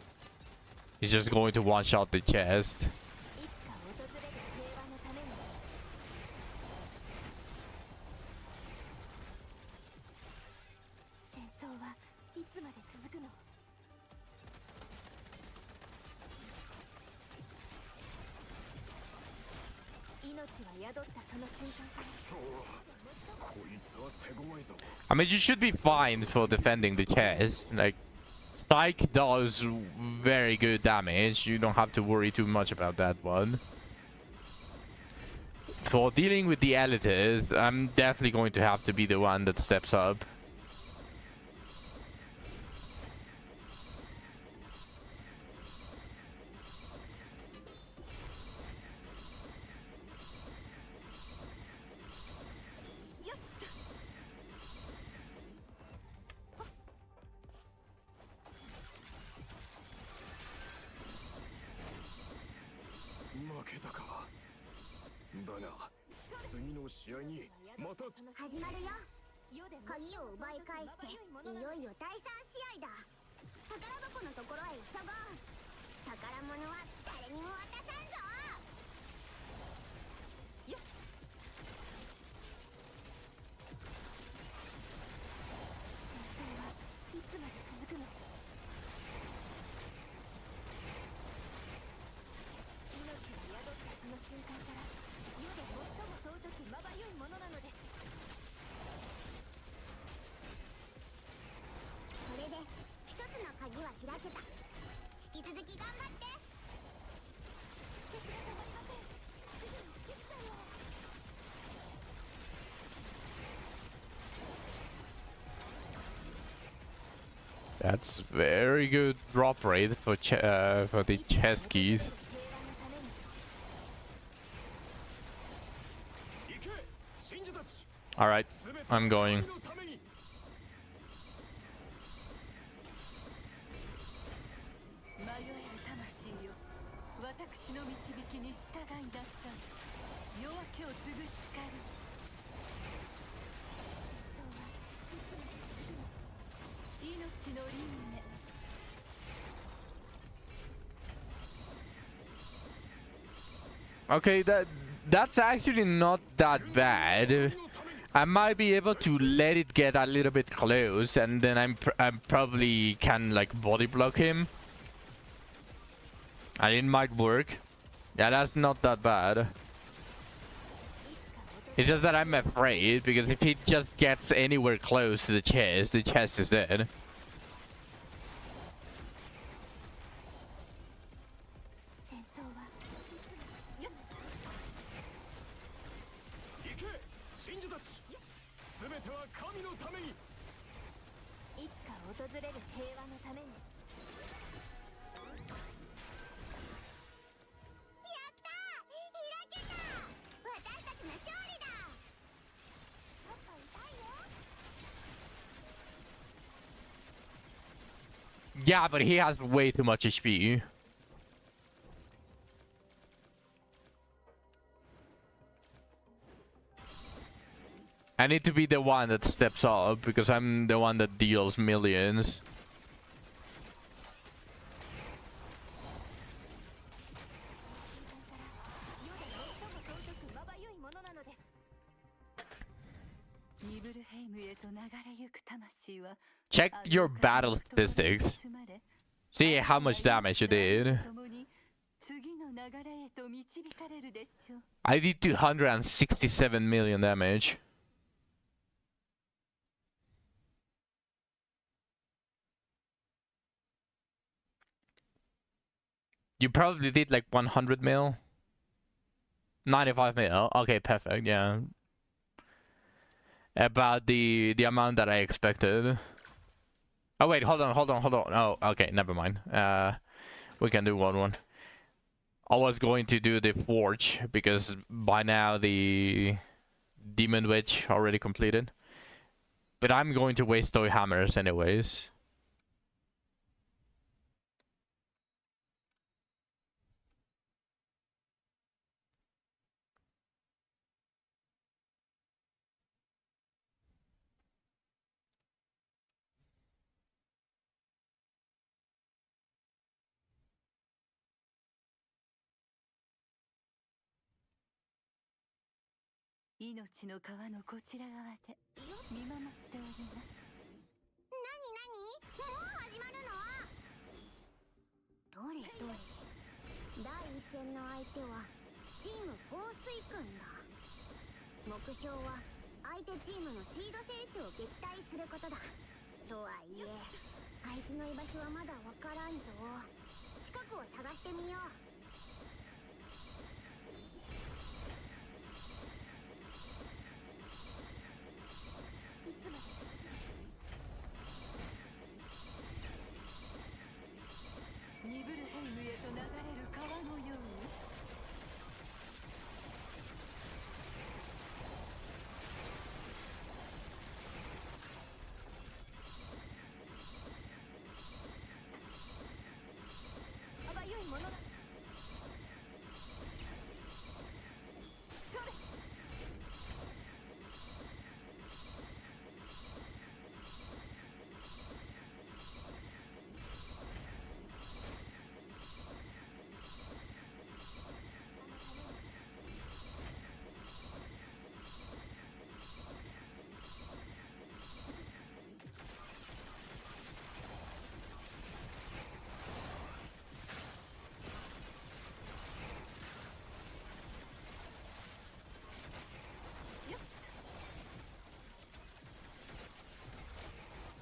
It's just going to one-shot the chest. いつか訪れる平和のために。戦争はいつまで続くの？ I mean, you should be fine for defending the chest. Like, Psych does very good damage. You don't have to worry too much about that one. For dealing with the elites, I'm definitely going to have to be the one that steps up.始まるよ。鍵を奪い返していよいよ第3試合だ。宝箱のところへ急ごう。宝物は誰にも渡さんぞ。よっ。戦争はいつまで続くの？命が宿ったその瞬間から世で最も尊くまばゆいものなのです。これで一つの鍵は開けた。引き続き頑張って。敵が止まりません。すぐに指揮官を。 That's very good drop rate for the chest keys. All right, I'm going. Okay, that's actually not that bad. I might be able to let it get a little bit close, and then I probably can like body block him, and it might work. Yeah, that's not that bad. It's just that I'm afraid, because if he just gets anywhere close to the chest is dead. ては神のために。いつか訪れる平和のために。やったー、開けた。私たちの勝利だ。ちょっと痛いよ。 Yeah, but he has way too much HP. I need to be the one that steps up because I'm the one that deals millions. Check your battle statistics. See how much damage you did. I did 267 million damage. You probably did like 100 mil. 95 mil. Okay, perfect. Yeah. About the amount that I expected. Oh wait, hold on. Oh, okay, never mind. We can do one. I was going to do the forge because by now the demon wedge already completed. But I'm going to waste toy hammers anyways. What? 命の川のこちら側で見守っております。何もう始まるの？どれ第一戦の相手はチーム放水君だ。目標は相手チームのシード選手を撃退することだ。とはいえあいつの居場所はまだわからんぞ。近くを探してみよう。ニブルヘイムへと流れる川のように。あばゆいものだ。それ。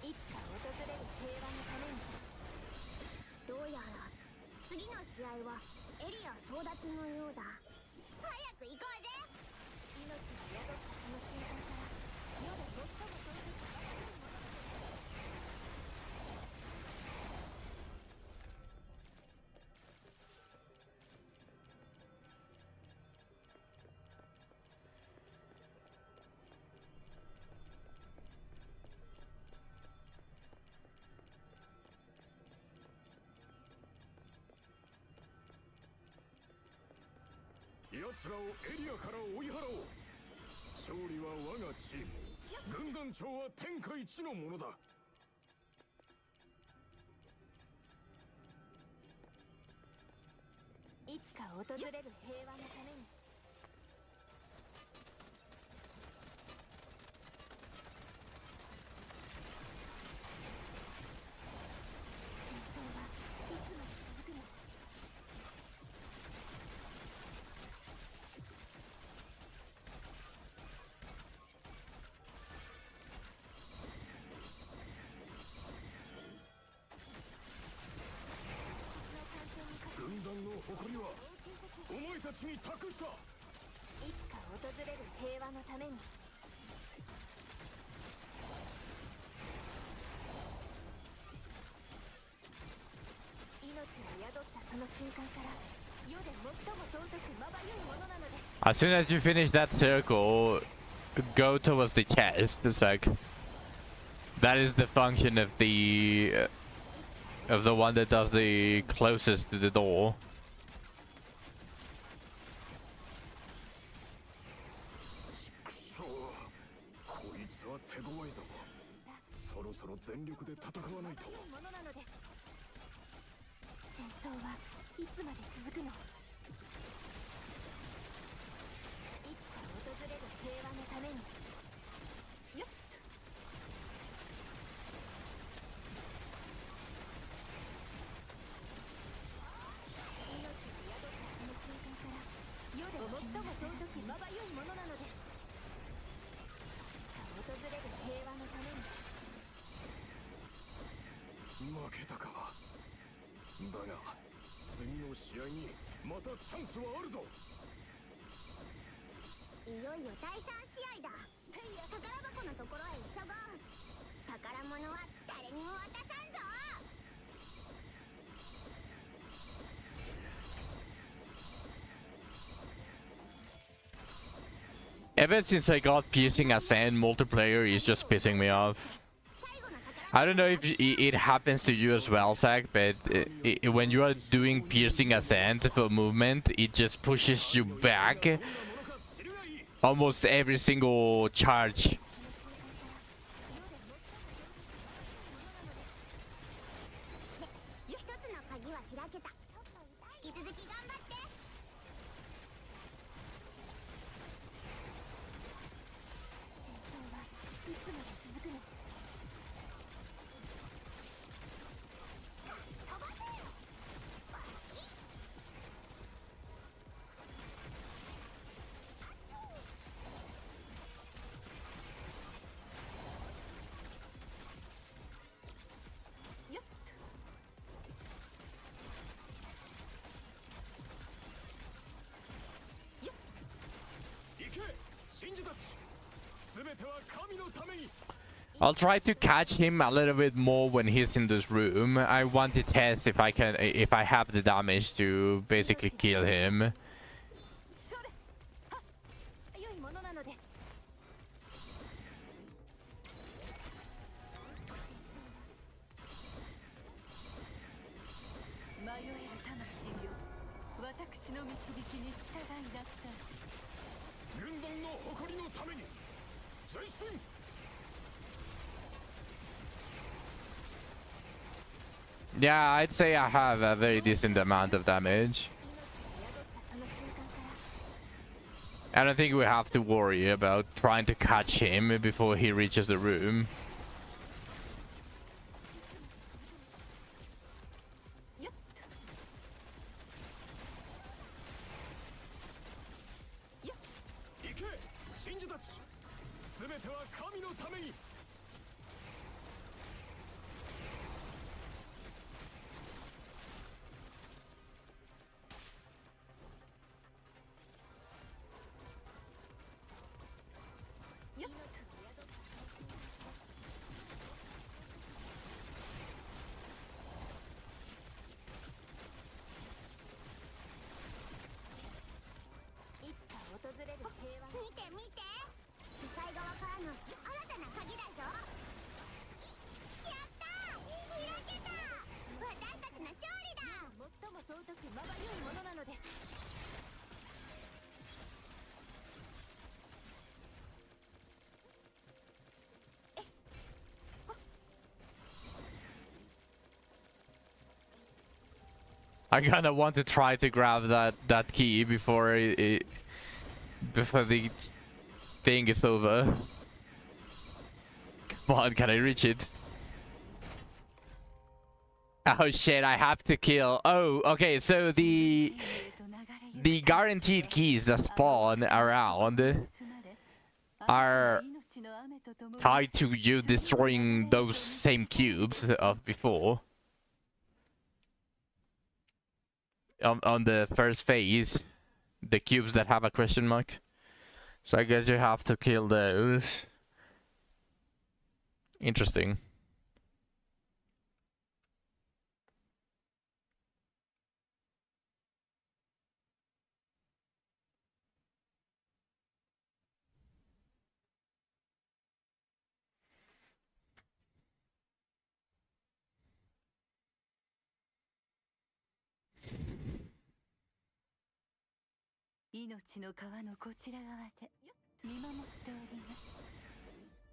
いつか訪れる平和のために。どうやら次の試合はエリア争奪のようだ。早く行こうぜ。命が宿ったその瞬間から世で最も遠く離れるものだ。奴らをエリアから追い払おう。勝利は我がチーム、軍団長は天下一のものだ。いつか訪れる平和のために。戦争はいつまで続くの？軍団の誇りはお前たちに託した。いつか訪れる平和のために。As soon as you finish that circle, go towards the chest. It's like that is the function of the one that does the closest to the door. くそこいつは手強いぞ。そろそろ全力で戦わないと。戦争はいつまで続くの？いつか訪れる平和のために。よっ。命が宿ったその瞬間から世で最も尊きまばゆいものなのです。いつか訪れる平和のために。負けたか。だが次の試合にまたチャンスはあるぞ。いよいよ第3試合だ。宝箱のところへ急ごう。宝物は誰にも渡さんぞ。 Ever since I got piercing ascent, multiplayer is just pissing me off. I don't know if it happens to you as well, Zach, but when you are doing piercing ascent for movement, it just pushes you back almost every single charge. 真珠たち、すべては神のために。 I'll try to catch him a little bit more when he's in this room. I want to test if I have the damage to basically kill him. 軍団の誇りのために前進。 Yeah, I'd say I have a very decent amount of damage. I don't think we have to worry about trying to catch him before he reaches the room. I kinda want to try to grab that key before before the thing is over. Come on, can I reach it? Oh shit, I have to kill. Oh, okay, so the guaranteed keys that spawn around are tied to you destroying those same cubes of before. On the first phase, the cubes that have a question mark. So I guess you have to kill those. Interesting. 命の川のこちら側で見守っております。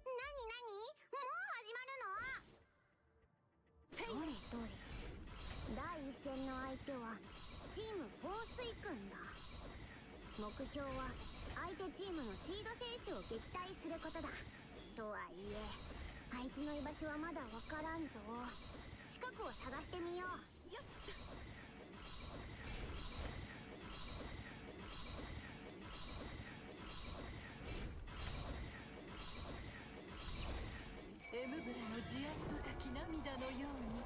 なになに、もう始まるの？どれどれ、第一戦の相手はチーム放水君だ。目標は相手チームのシード選手を撃退することだ。とはいえあいつの居場所はまだわからんぞ。近くを探してみよう。よっ。エムブラの慈愛深き涙のように。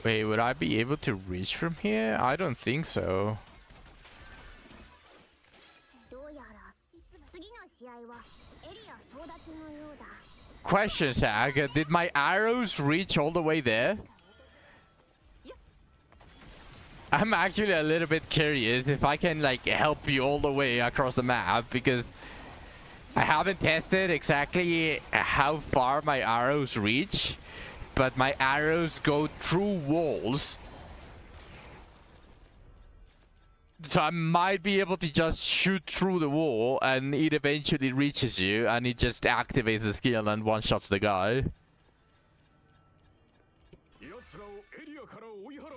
Wait, would I be able to reach from here? I don't think so. どうやら次の試合はエリア争奪のようだ。 Question, Saga. Did my arrows reach all the way there? I'm actually a little bit curious if I can like help you all the way across the map, because I haven't tested exactly how far my arrows reach, but my arrows go through walls. So I might be able to just shoot through the wall and it eventually reaches you and it just activates the skill and one-shots the guy. 奴らをエリアから追い払おう。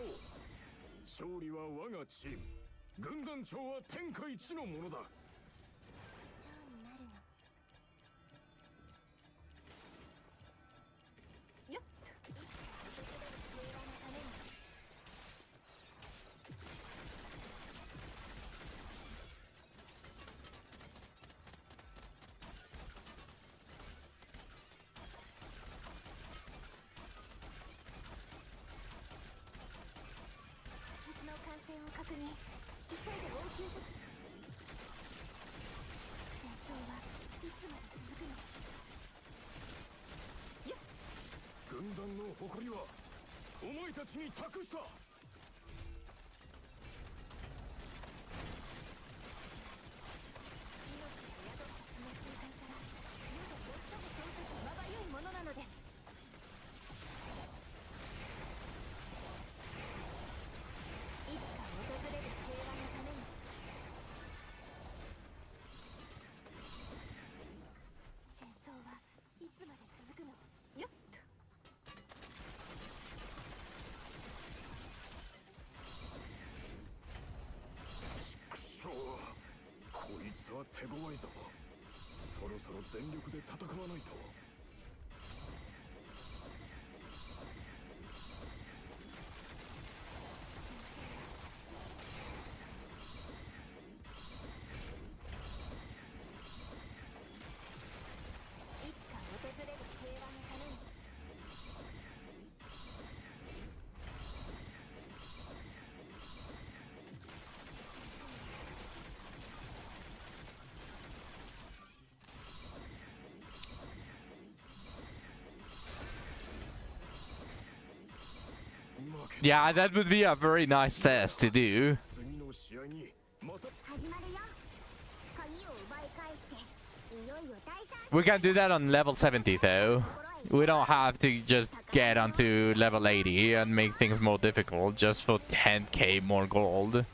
勝利は我がチーム。軍団長は天下一のものだ。確認。急いで応急処置。戦争はいつまで続くの？軍団の誇りはお前たちに託した。こいつは手強いぞ。そろそろ全力で戦わないと。いつか訪れる平和のために。Yeah, that would be a very nice test to do. 次の試合にまた。始まるよ。鍵を奪い返して、いよいよ第三。 We can do that on level 70 though. We don't have to just get onto level 80 and make things more difficult just for 10k more gold.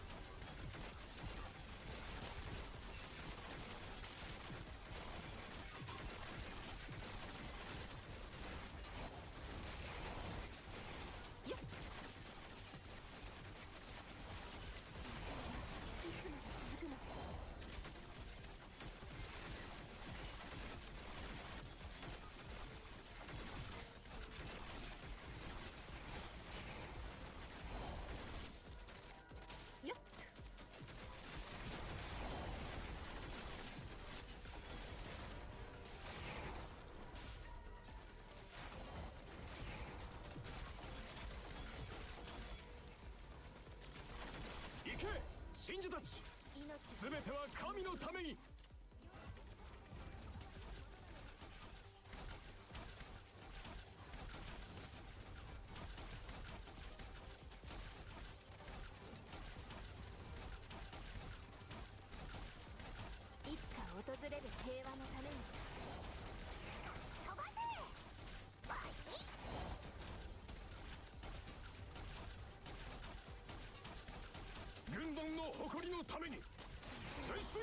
たち全ては神のために。いつか訪れる平和のために。飛ばせバイ軍団の誇りのために前進。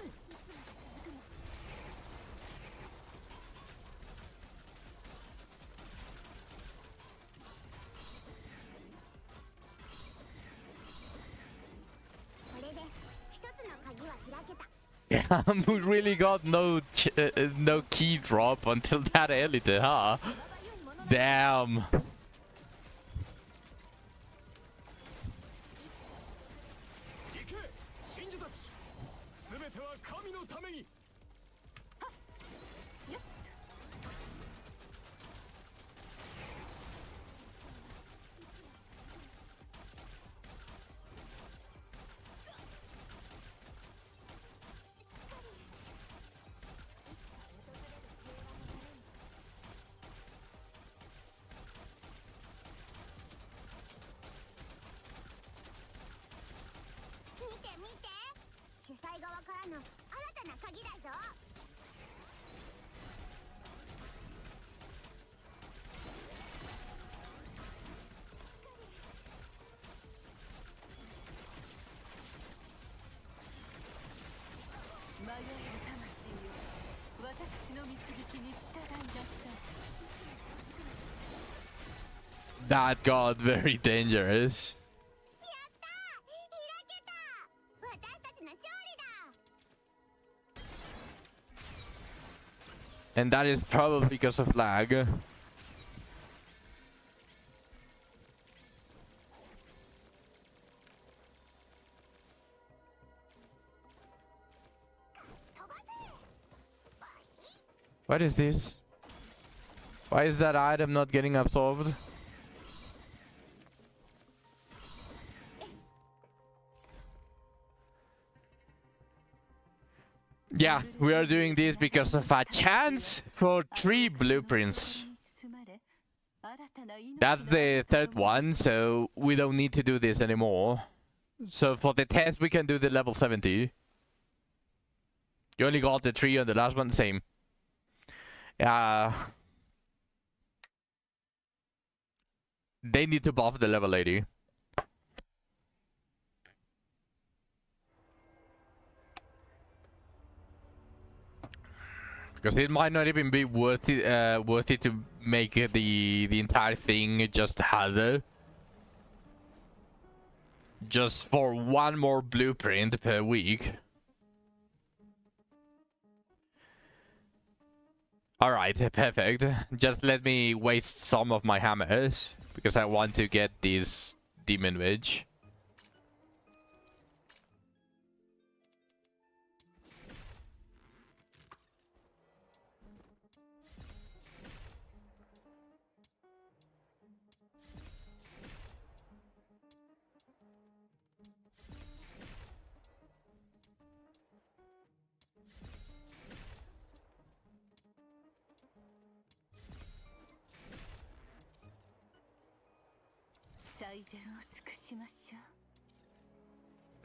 これで一つの鍵は開けた。 Yeah, we really got no key drop until that elite, huh? Damn. 行け信者たち全ては神のために。見て見て、主催側からの新たな鍵だぞ。迷える魂よ、私の導きに従いなさい。 That got very dangerous. やった開けた。私たちの勝利だ。 And that is probably because of lag. 飛ばせバイ What is this? Why is that item not getting absorbed? Yeah, we are doing this because of a chance for 3 blueprints. That's the third one, so we don't need to do this anymore. So for the test, we can do the level 70. You only got the 3 on the last one, same. They need to buff the level 80. Because it might not even be worth it to make the entire thing just harder. Just for one more blueprint per week. Alright, perfect. Just let me waste some of my hammers. Because I want to get this demon wedge.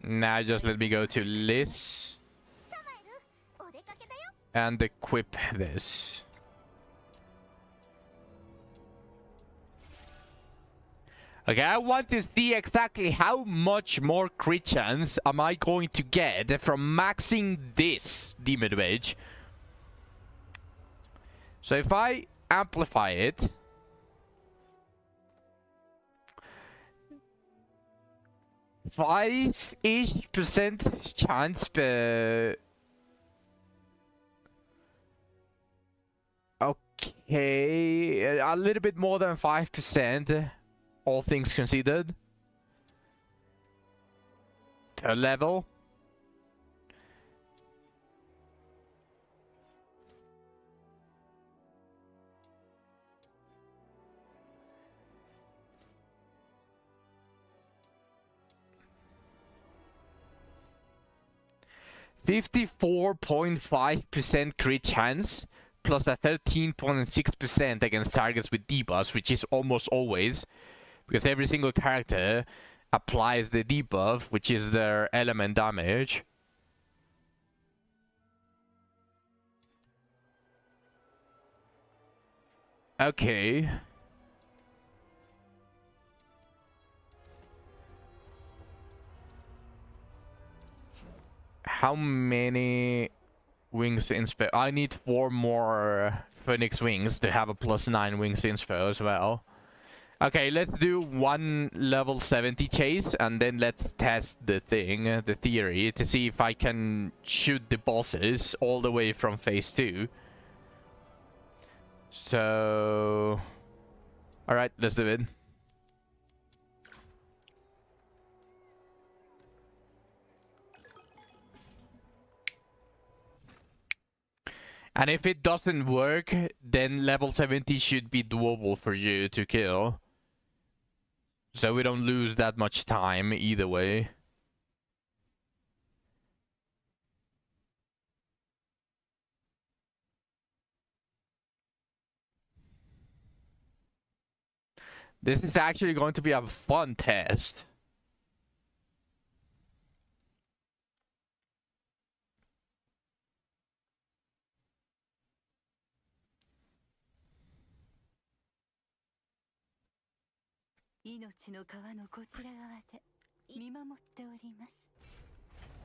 Now just let me go to this サマエル、お出かけだよ。 and equip this. Okay, I want to see exactly how much more crit chance am I going to get from maxing this demon wedge. So if I amplify it, 5-ish% chance per... Okay, a little bit more than 5%, all things considered. Per level. 54.5% crit chance, plus a 13.6% against targets with debuffs, which is almost always, because every single character applies the debuff, which is their element damage. Okay. How many wings inspo? I need 4 more Phoenix wings to have a +9 wings inspo as well. Okay, let's do one level 70 chase and then let's test the thing, the theory, to see if I can shoot the bosses all the way from phase 2. So... Alright, let's do it. And if it doesn't work, then level 70 should be doable for you to kill. So we don't lose that much time either way. This is actually going to be a fun test.命の川のこちら側で見守っております。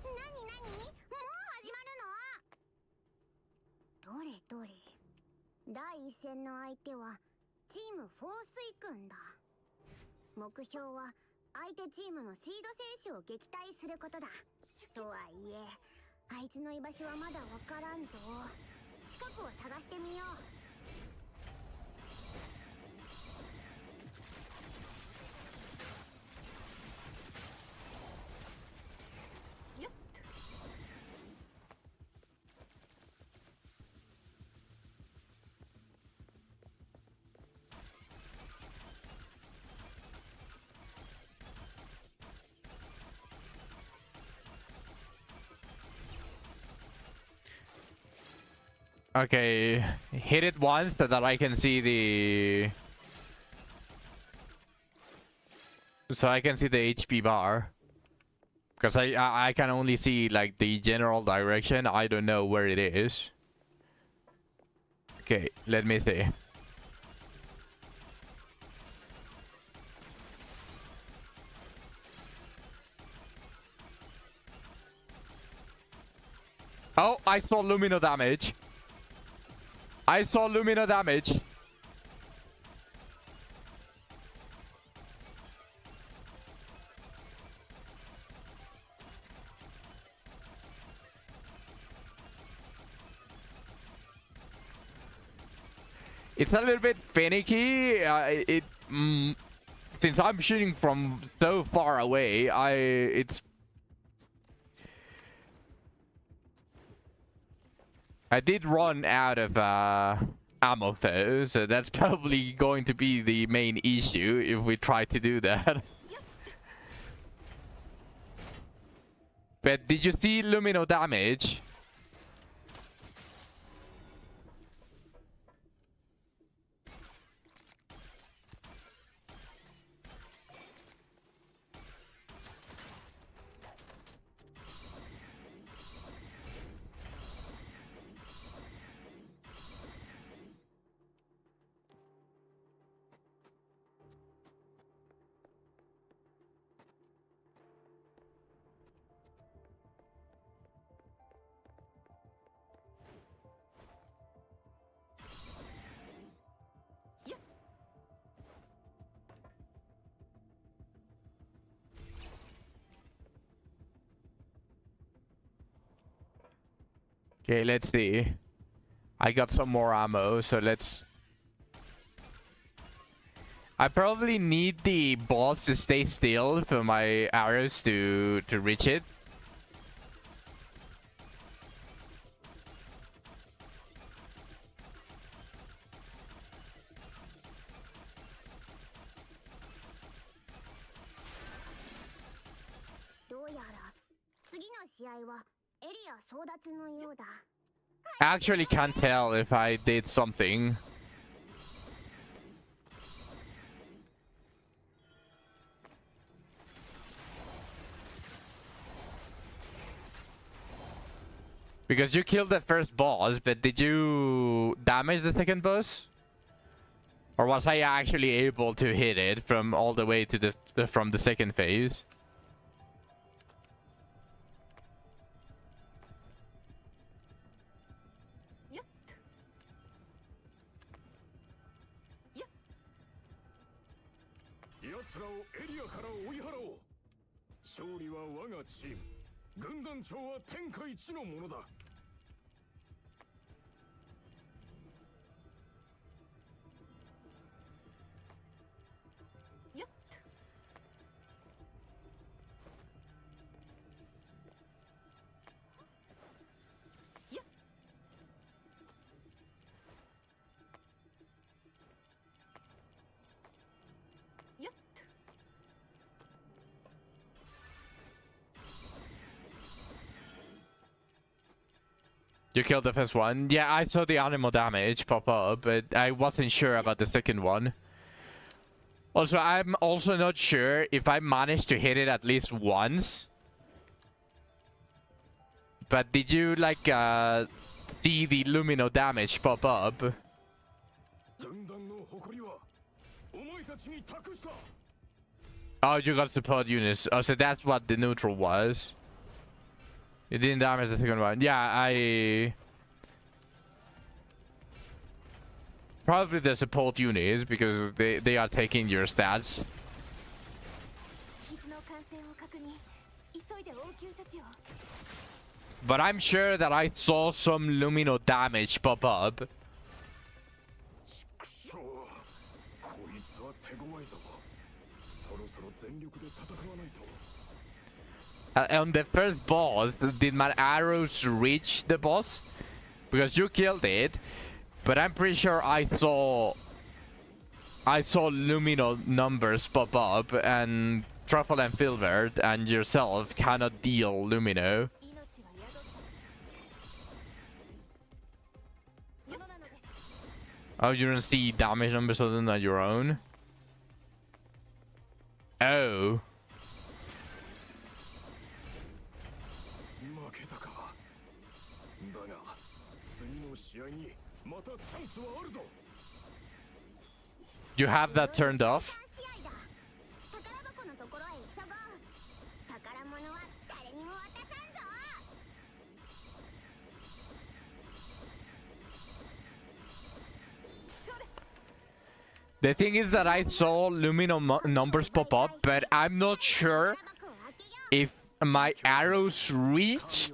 なになに？もう始まるの？どれどれ。第一戦の相手はチームフォースイ君だ。目標は相手チームのシード選手を撃退することだ。とはいえ、あいつの居場所はまだわからんぞ。近くを探してみよう。Okay, hit it once so that I can see the... So I can see the HP bar. Because I can only see like the general direction. I don't know where it is. Okay, let me see. Oh, I saw Lumino damage. I saw Lumino damage. It's a little bit finicky. Since I'm shooting from so far away, I did run out of ammo though, so that's probably going to be the main issue if we try to do that. But did you see Lumino damage? Okay, let's see. I got some more ammo, so let's... I probably need the boss to stay still for my arrows to reach it. エリア争奪のようだ。 I actually can't tell if I did something. Because you killed the first boss, but did you damage the second boss? Or was I actually able to hit it from all the way to from the second phase? Yep. Yep. 奴らをエリアから追い払おう。勝利は我がチーム。軍団長は天下一のものだ。Yep. Yep. Yep. You killed the first one? Yeah, I saw the animal damage pop up, but I wasn't sure about the second one. Also, I'm also not sure if I managed to hit it at least once. But did you, like, see the lumino damage pop up? 軍団の誇りはお前たちに託した。 Oh, you got support units. Oh, so that's what the neutral was. It didn't damage the second one. Yeah, I... Probably the support units, because they are taking your stats. 傷の感染を確認。急いで応急処置を。 But I'm sure that I saw some lumino damage pop up. くそ。こいつは手強いぞ。そろそろ全力で戦わないと。 On the first boss, did my arrows reach the boss? Because you killed it, but I'm pretty sure I saw lumino numbers pop up, and Truffle and Filbert and yourself cannot deal lumino. 命は宿ったものなのです。 Oh, you don't see damage numbers other than your own? Oh. 負けたか。だが次の試合にまたチャンスはあるぞ。 You have that turned off? 試合だ。宝箱のところへ急ごう。宝物は誰にも渡さんぞ。 The thing is that I saw lumino numbers pop up, but I'm not sure 宝箱を開けよう。 if my arrows reached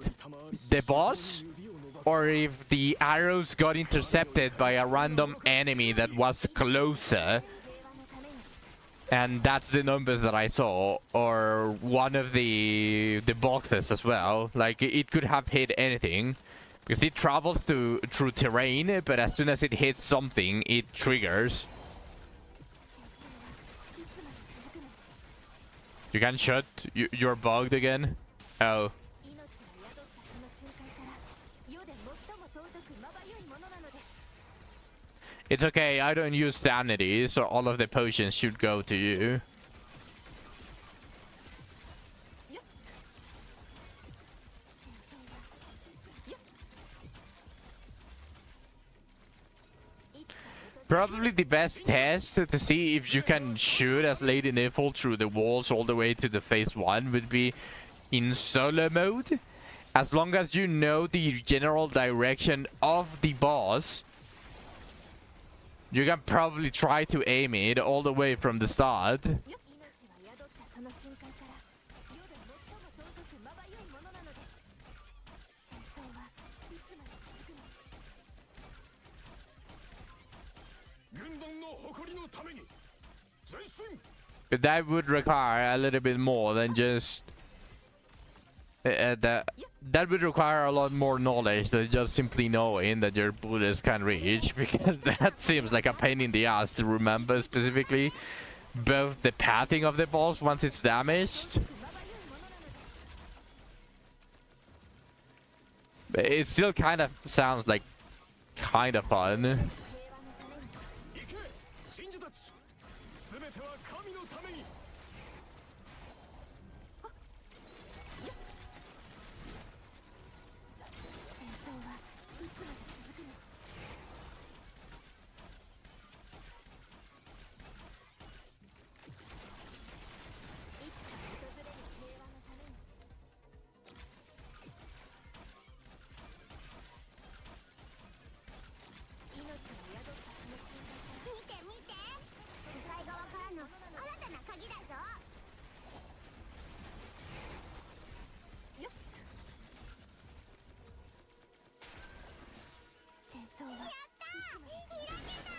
the boss or if the arrows got intercepted by a random enemy that was closer. 平和のために。 And that's the numbers that I saw, or one of the boxes as well. Like it could have hit anything, because it travels through terrain, but as soon as it hits something, it triggers. You can shut. You're bugged again. Oh. 命が宿ったその瞬間から世で最も尊くまばゆいものなのです。 It's okay, I don't use sanity, so all of the potions should go to you. Probably the best test to see if you can shoot as Lady Nifl through the walls all the way to the phase 1 would be in solo mode. As long as you know the general direction of the boss, you can probably try to aim it all the way from the start. 命は宿ったその瞬間から世で最も尊くまばゆいものなのです。戦争はいつまで続くの。軍団の誇りのために前進。 But that would require a little bit more than just... that would require a lot more knowledge than just simply knowing that your bullets can reach, because that seems like a pain in the ass to remember specifically both the pathing of the boss once it's damaged, It still kind of sounds like kind of fun. 行け信者たち全ては神のために 見て見て、主催側からの新たな鍵だぞ。戦争はやったー、開けた。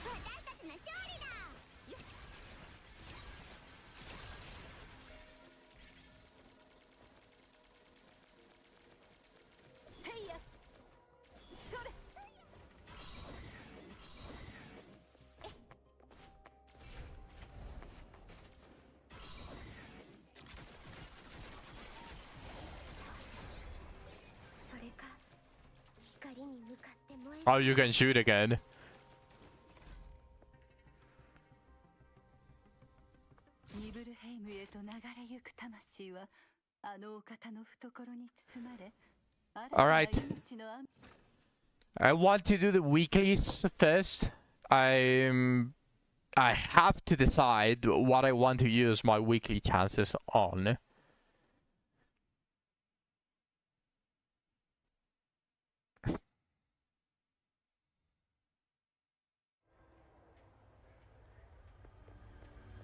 私たちの勝利だ。ていやそれそれか、光に向かって燃え Oh, you can shoot again. ニブルヘイムへと流れゆく魂はあのお方の懐に包まれ Alright. I want to do the weeklies first. I have to decide what I want to use my weekly chances on.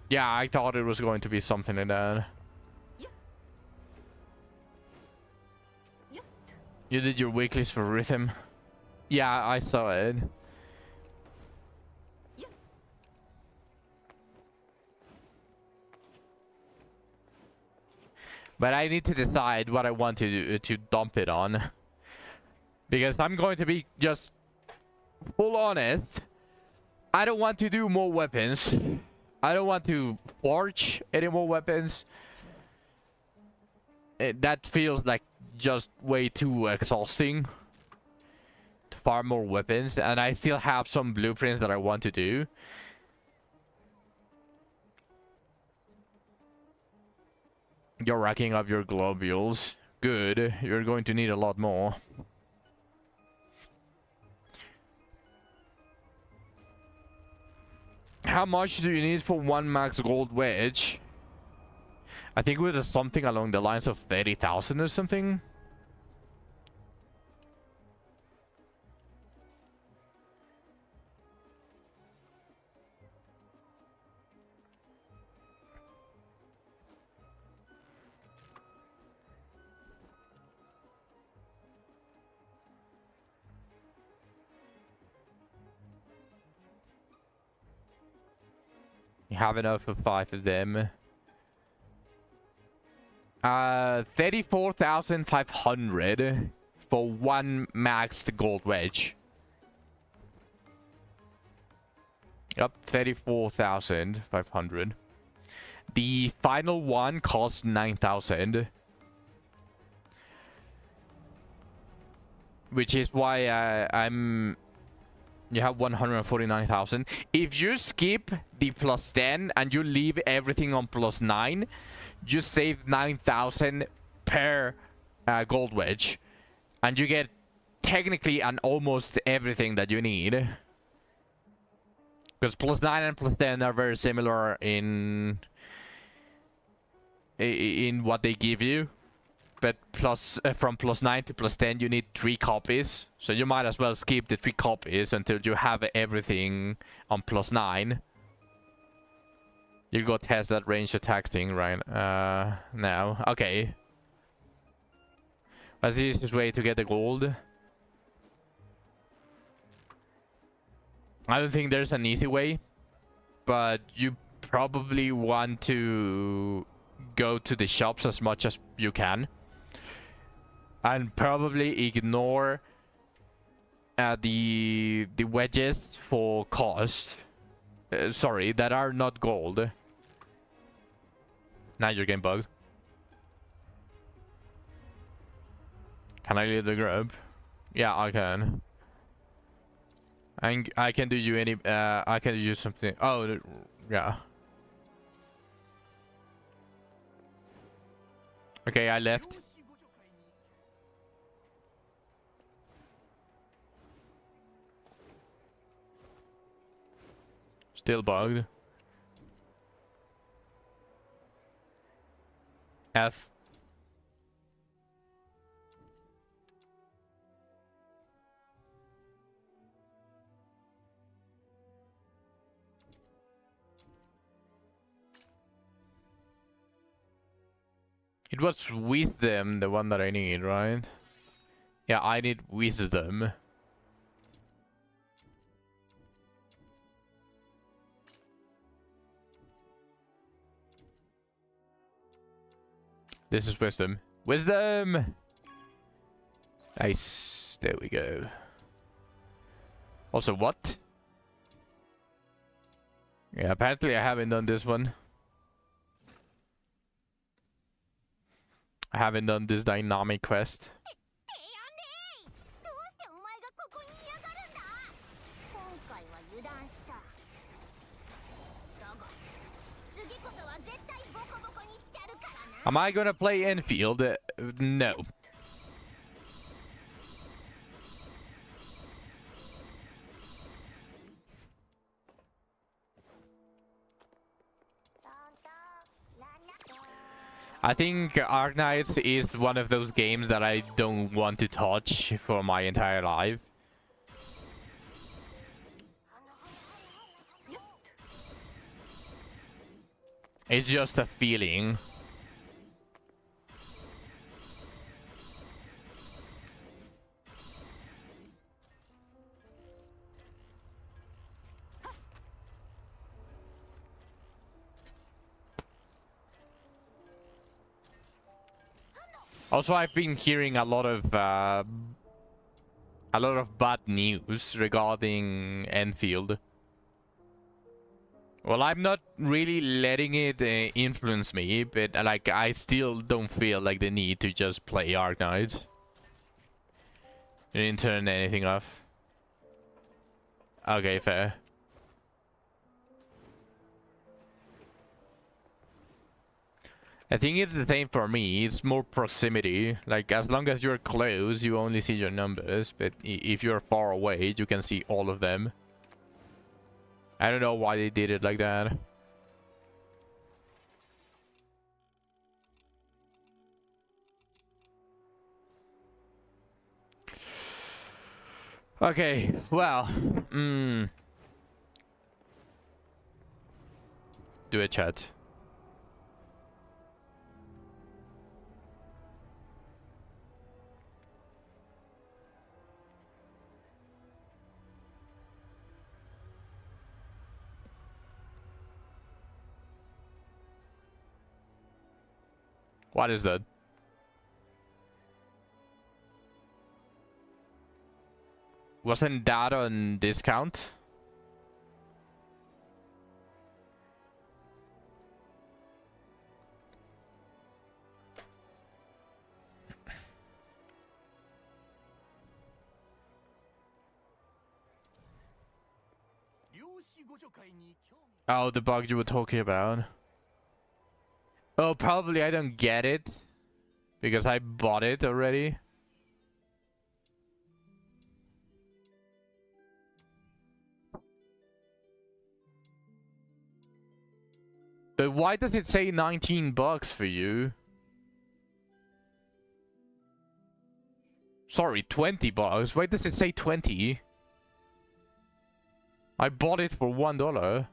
Yeah, I thought it was going to be something like that. You did your weeklies for rhythm. Yeah, I saw it. But I need to decide what I want to do, to dump it on. Because I'm going to be just full honest. I don't want to do more weapons. I don't want to forge any more weapons. That feels like just way too exhausting to farm more weapons, and I still have some blueprints that I want to do. You're racking up your globules. Good. You're going to need a lot more. How much do you need for one max gold wedge? I think it was something along the lines of 30,000 or something. You have enough for 5 of them. 34,500 for one maxed gold wedge. Yep, 34,500. The final one costs 9,000. Which is why I'm... You have 149,000. If you skip the +10 and you leave everything on +9, you save 9,000 per gold wedge. And you get technically an almost everything that you need. Because +9 and +10 are very similar in what they give you. But from +9 to +10 you need 3 copies. So you might as well skip the 3 copies until you have everything on +9. You go test that range attack thing right now. Okay. What's the easiest way to get the gold? I don't think there's an easy way. But you probably want to go to the shops as much as you can. And probably ignore the wedges for cost. Sorry, that are not gold. Now you're getting bugged. Can I leave the group? Yeah, I can. I can do you any. I can do you something. Oh, yeah. Okay, I left. Still bugged. F. It was with them, the one that I need, right? Yeah, I need with them. This is wisdom. Wisdom! Nice. There we go. Also, what? Yeah, apparently I haven't done this one. I haven't done this dynamic quest. どうしてお前がここにいやがるんだ。今回は油断した。だが次こそは絶対ボコボコにしちゃるからな。 Am I gonna play infield? No. I think Arknights is one of those games that I don't want to touch for my entire life. It's just a feeling. Also, I've been hearing a lot of bad news regarding Enfield. Well, I'm not really letting it influence me, but like I still don't feel like the need to just play Arknights. You didn't turn anything off. Okay, fair. I think it's the same for me. It's more proximity. Like, as long as you're close, you only see your numbers. But if you're far away, you can see all of them. I don't know why they did it like that. Okay, well. Do a chat. What is that? Wasn't that on discount? Oh, the bug you were talking about. Oh, probably I don't get it because I bought it already. But why does it say 19 bucks for you? Sorry, 20 bucks. Why does it say 20? I bought it for $1.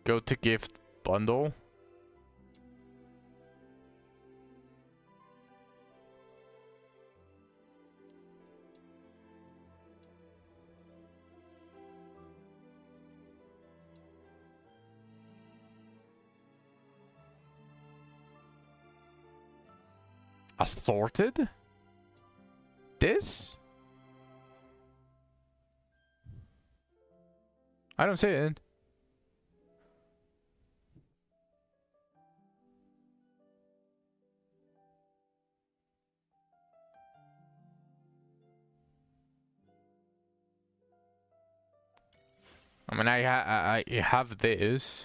Go to gift bundle. Assorted? This? I don't see it. I mean, I have this.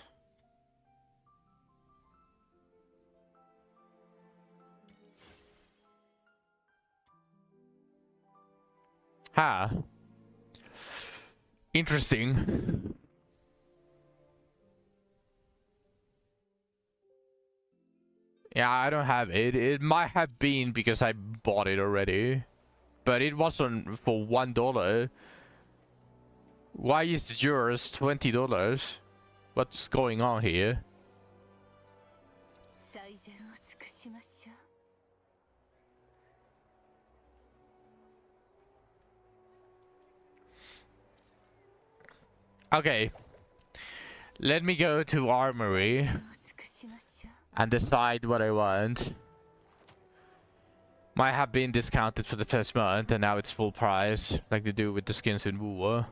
Ha. Interesting. Yeah, I don't have it. It might have been because I bought it already. But it wasn't for $1. Why is yours $20? What's going on here? 最善を尽くしましょう。 Okay. Let me go to Armory 尽くしましょう。 and decide what I want. Might have been discounted for the first month and now it's full price, like they do with the skins in War.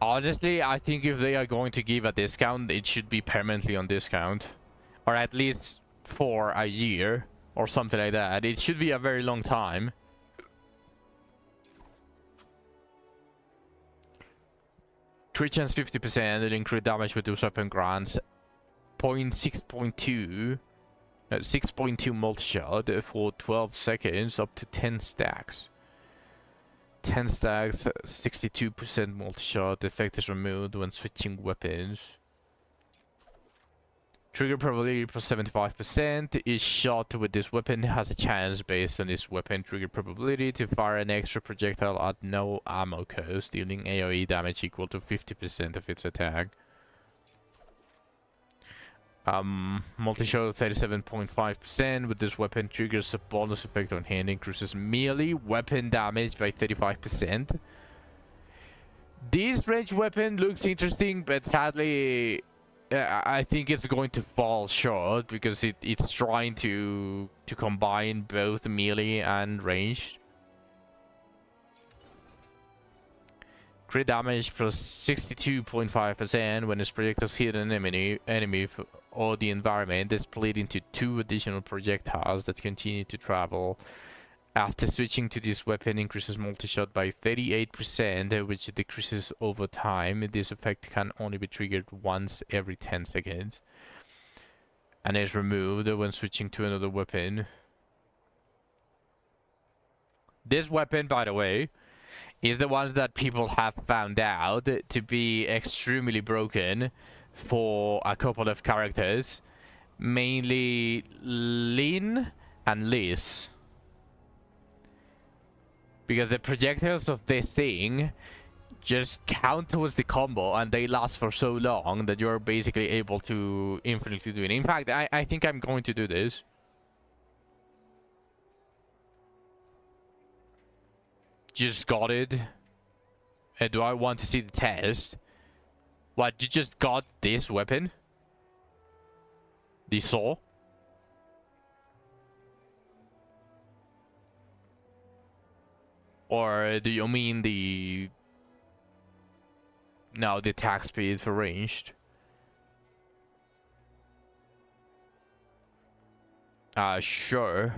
Honestly, I think if they are going to give a discount, it should be permanently on discount. Or at least for a year, or something like that. It should be a very long time. Crit chance 50%, it increase damage with those weapon grants. 6.2 multi-shot for 12 seconds, up to 10 stacks. 10 stacks, 62% multi-shot. Effect is removed when switching weapons. Trigger probability plus 75%. Each shot with this weapon has a chance based on this weapon trigger probability to fire an extra projectile at no ammo cost, dealing AoE damage equal to 50% of its attack. Multi-shot 37.5%. With this weapon triggers a bonus effect on hand, increases melee weapon damage by 35%. This range weapon looks interesting, but sadly I think it's going to fall short because it's trying to combine both melee and ranged. Crit damage plus 62.5% when its projectiles hit an enemy or the environment is split into 2 additional projectiles that continue to travel. After switching to this weapon, increases multi-shot by 38%, which decreases over time. This effect can only be triggered once every 10 seconds. And is removed when switching to another weapon. This weapon, by the way, is the one that people have found out to be extremely broken for a couple of characters. Mainly Lin and Liz. Because the projectiles of this thing just count towards the combo and they last for so long that you're basically able to infinitely do it. In fact, I think I'm going to do this. Just got it. And do I want to see the test? What, you just got this weapon? The saw? Or do you mean the... No, the attack speed for ranged? Sure.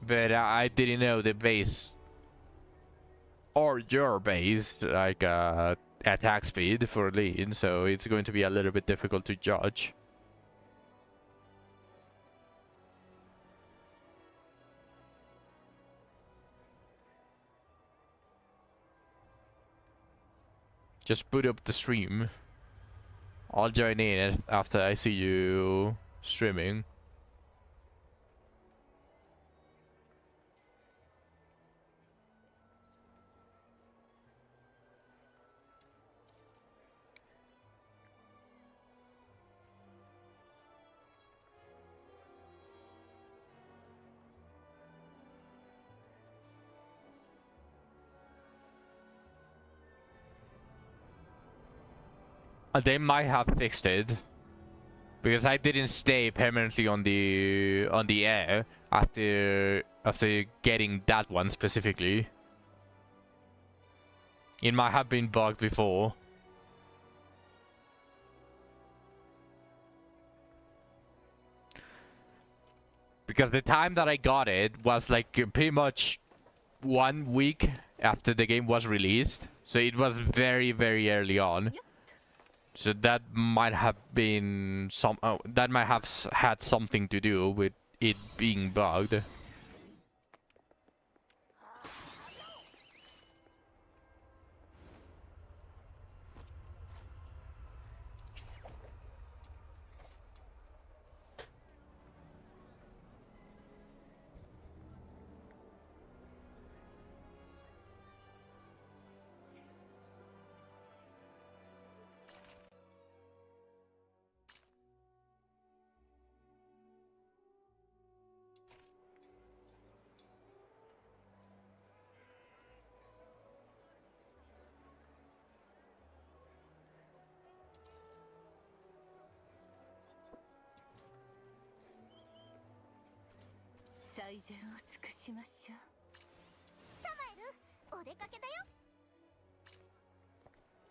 But I didn't know the base... Or your base, like, attack speed for lead, so it's going to be a little bit difficult to judge. Just put up the stream. I'll join in after I see you streaming. They might have fixed it. Because I didn't stay permanently on the air after getting that one specifically. It might have been bugged before. Because the time that I got it was like pretty much 1 week after the game was released. So it was very, very early on. So that might have been that might have had something to do with it being bugged.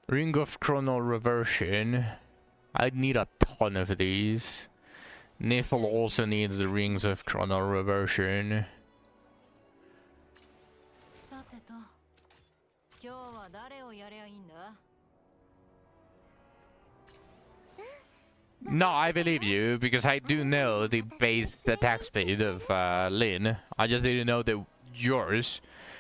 Ring of Chrono Reversion. I need a ton of these. Nifl also needs the rings of Chrono Reversion. No, I believe you, because I do know the base attack speed of Lin. I just didn't know that yours.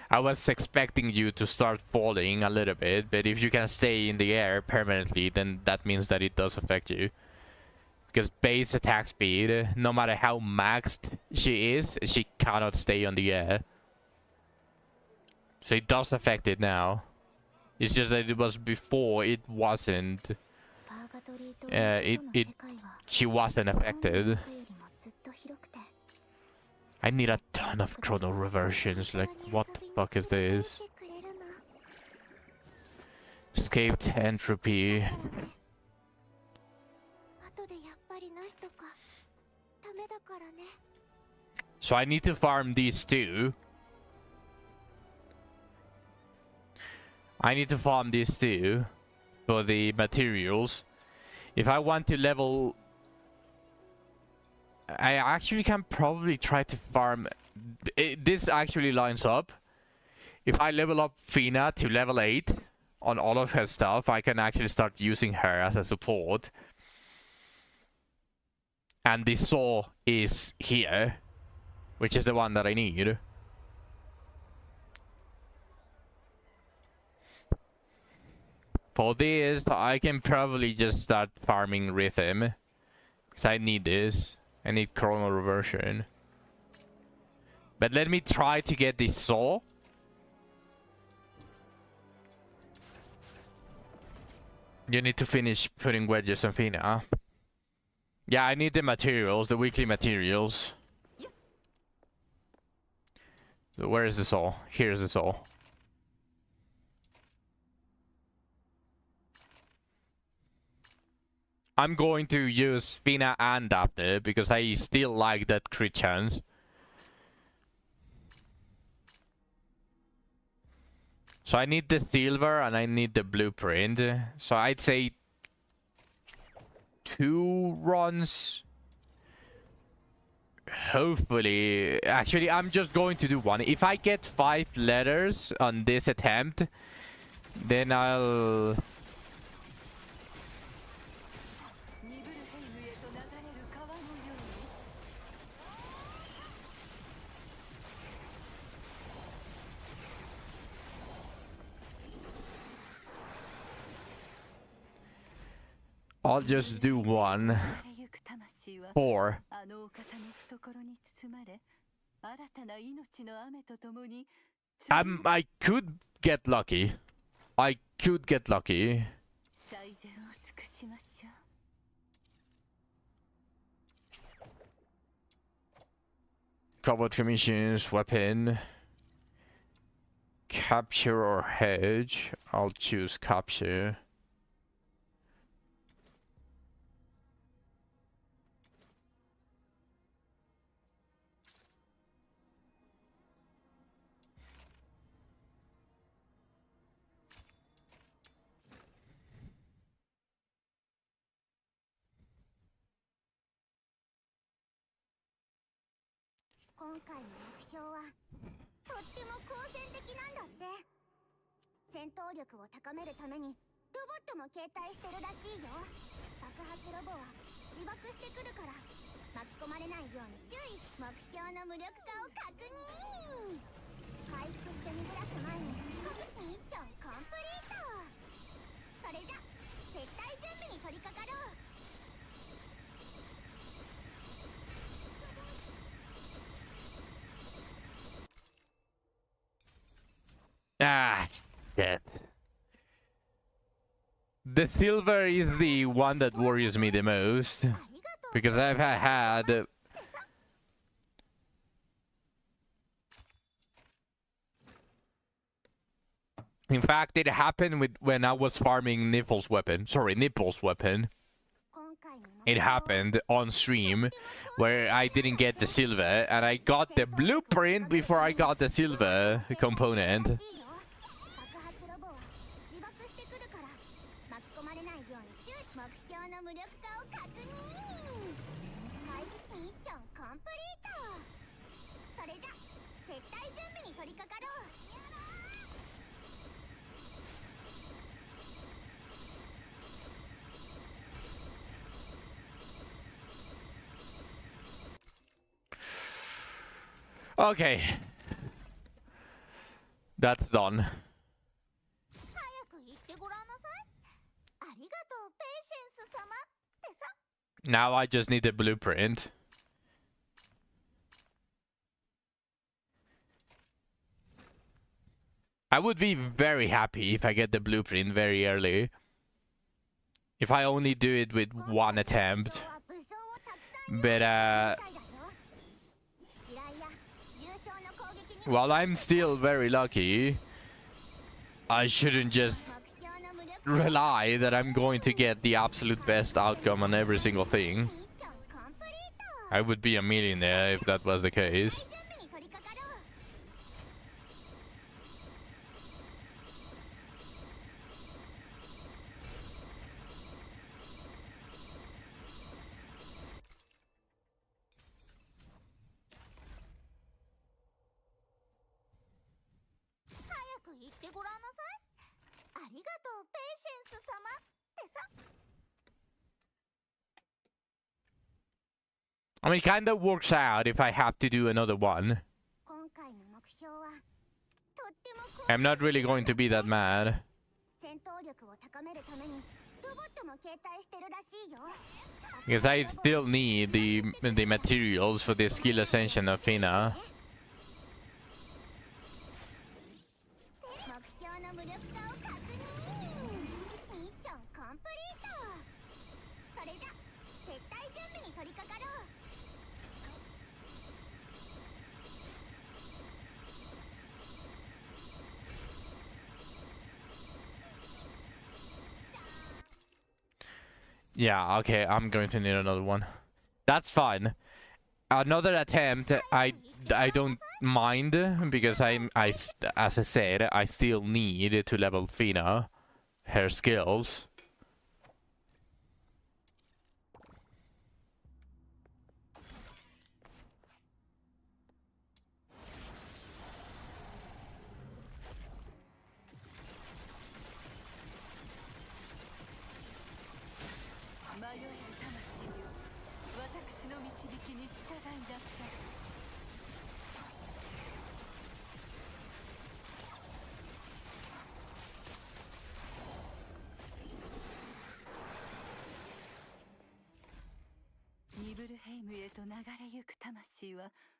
I was expecting you to start falling a little bit, but if you can stay in the air permanently, then that means that it does affect you. Because base attack speed, no matter how maxed she is, she cannot stay on the air. So it does affect it now. It's just that it was before, it wasn't. She wasn't affected. I need a ton of chrono reversions. Like, what the fuck is this? Escaped entropy. So I need to farm these two. I need to farm these two for the materials. If I want to level... I actually can probably try to farm... This actually lines up. If I level up Fina to level 8 on all of her stuff, I can actually start using her as a support. And the saw is here, which is the one that I need. For this, I can probably just start farming rhythm. Because I need this. I need chrono reversion. But let me try to get this saw. You need to finish putting wedges on Fina. Yeah, I need the materials, the weekly materials. So where is the saw? Here's the saw. I'm going to use Fina and Daphne because I still like that crit chance. So I need the silver and I need the blueprint. So I'd say 2 runs. Hopefully. Actually, I'm just going to do 1. If I get 5 letters on this attempt, then I'll... I'll just do 1. 4. I could get lucky. I could get lucky. Covered commissions, weapon. Capture or hedge. I'll choose capture. 今回の目標はとっても好戦的なんだって。戦闘力を高めるためにロボットも携帯してるらしいよ。爆発ロボは自爆してくるから巻き込まれないように注意。目標の無力化を確認。回復して逃げ出す前にミッションコンプリート。それじゃ撤退準備に取り掛かろう。Ah, shit. The silver is the one that worries me the most. Because I've had... In fact, it happened when I was farming Nipple's weapon. Sorry, Nipple's weapon. It happened on stream where I didn't get the silver and I got the blueprint before I got the silver component. Okay. That's done. Now I just need the blueprint. I would be very happy if I get the blueprint very early. If I only do it with one attempt. But while I'm still very lucky, I shouldn't just rely that I'm going to get the absolute best outcome on every single thing. I would be a millionaire if that was the case. I mean, it kind of works out if I have to do another one. I'm not really going to be that mad. Because I still need the materials for the skill ascension of Fina. Yeah, okay, I'm going to need another one. That's fine. Another attempt, I don't mind because as I said, I still need to level Fina, her skills.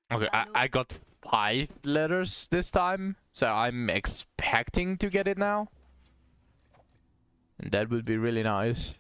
Okay, I got 5 letters this time, so I'm expecting to get it now. And that would be really nice.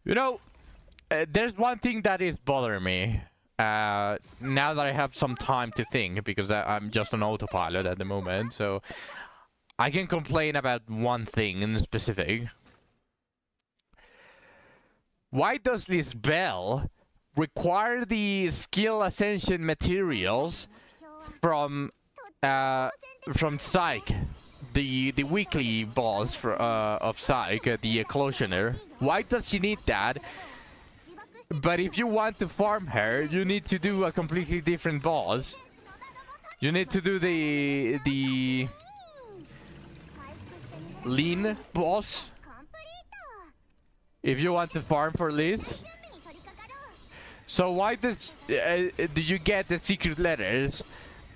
You know, there's one thing that is bothering me. Now that I have some time to think, because I'm just on autopilot at the moment, so I can complain about one thing in specific. Why does this bell require the skill ascension materials from Psyche, the weekly boss for, of Psyche, the Eclosioner? Why does she need that? But if you want to farm her, you need to do a completely different boss. You need to do the lean boss if you want to farm for Liz. So why does do you get the secret letters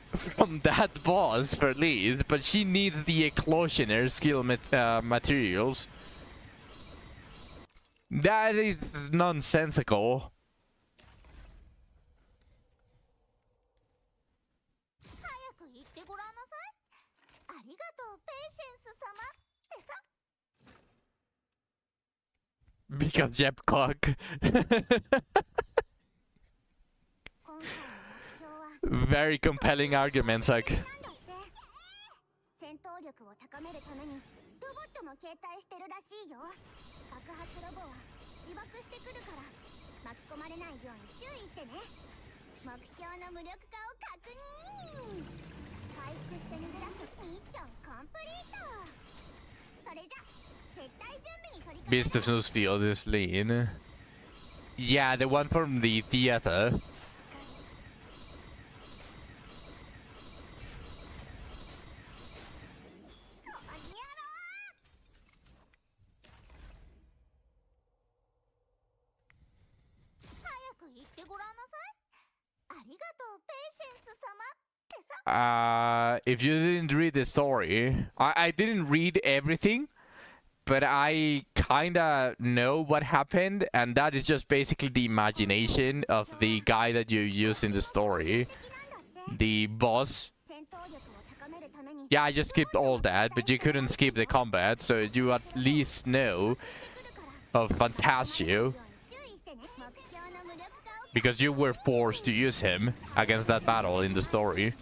from that boss for Liz, but she needs the Eclosioner skill materials? That is nonsensical. 早く言ってごらんなさい。ありがとう、ペイシェンス様ってさ。 Because Jeb cock. Very compelling arguments, like. 戦闘力を高めるためにロボットも携帯してるらしいよ。爆発ロボは自爆してくるから巻き込まれないように注意してね。目標の無力化を確認。回復して逃げ出すミッションコンプリート。それじゃ撤退準備に取り掛か Beast of Snowfield is lean. Yeah, the one from the theater. 言ってごらんなさい。ありがとう、ペイシェンス様ってさ。If you didn't read the story, I didn't read everything, but I kinda know what happened, and that is just basically the imagination of the guy that you use in the story, the boss. Yeah, I just skipped all that, but you couldn't skip the combat, so you at least know of Fantasio. Because you were forced to use him against that battle in the story.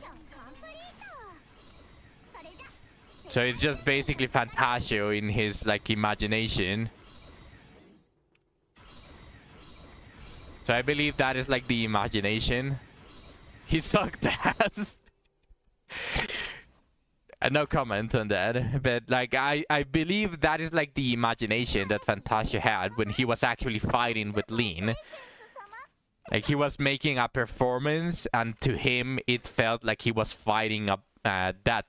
So it's just basically Fantasio in his, like, imagination. So I believe that is, like, the imagination. He sucked ass. No comment on that. But, like, I believe that is, like, the imagination that Fantasio had when he was actually fighting with Lean. Like, he was making a performance, and to him, it felt like he was fighting up that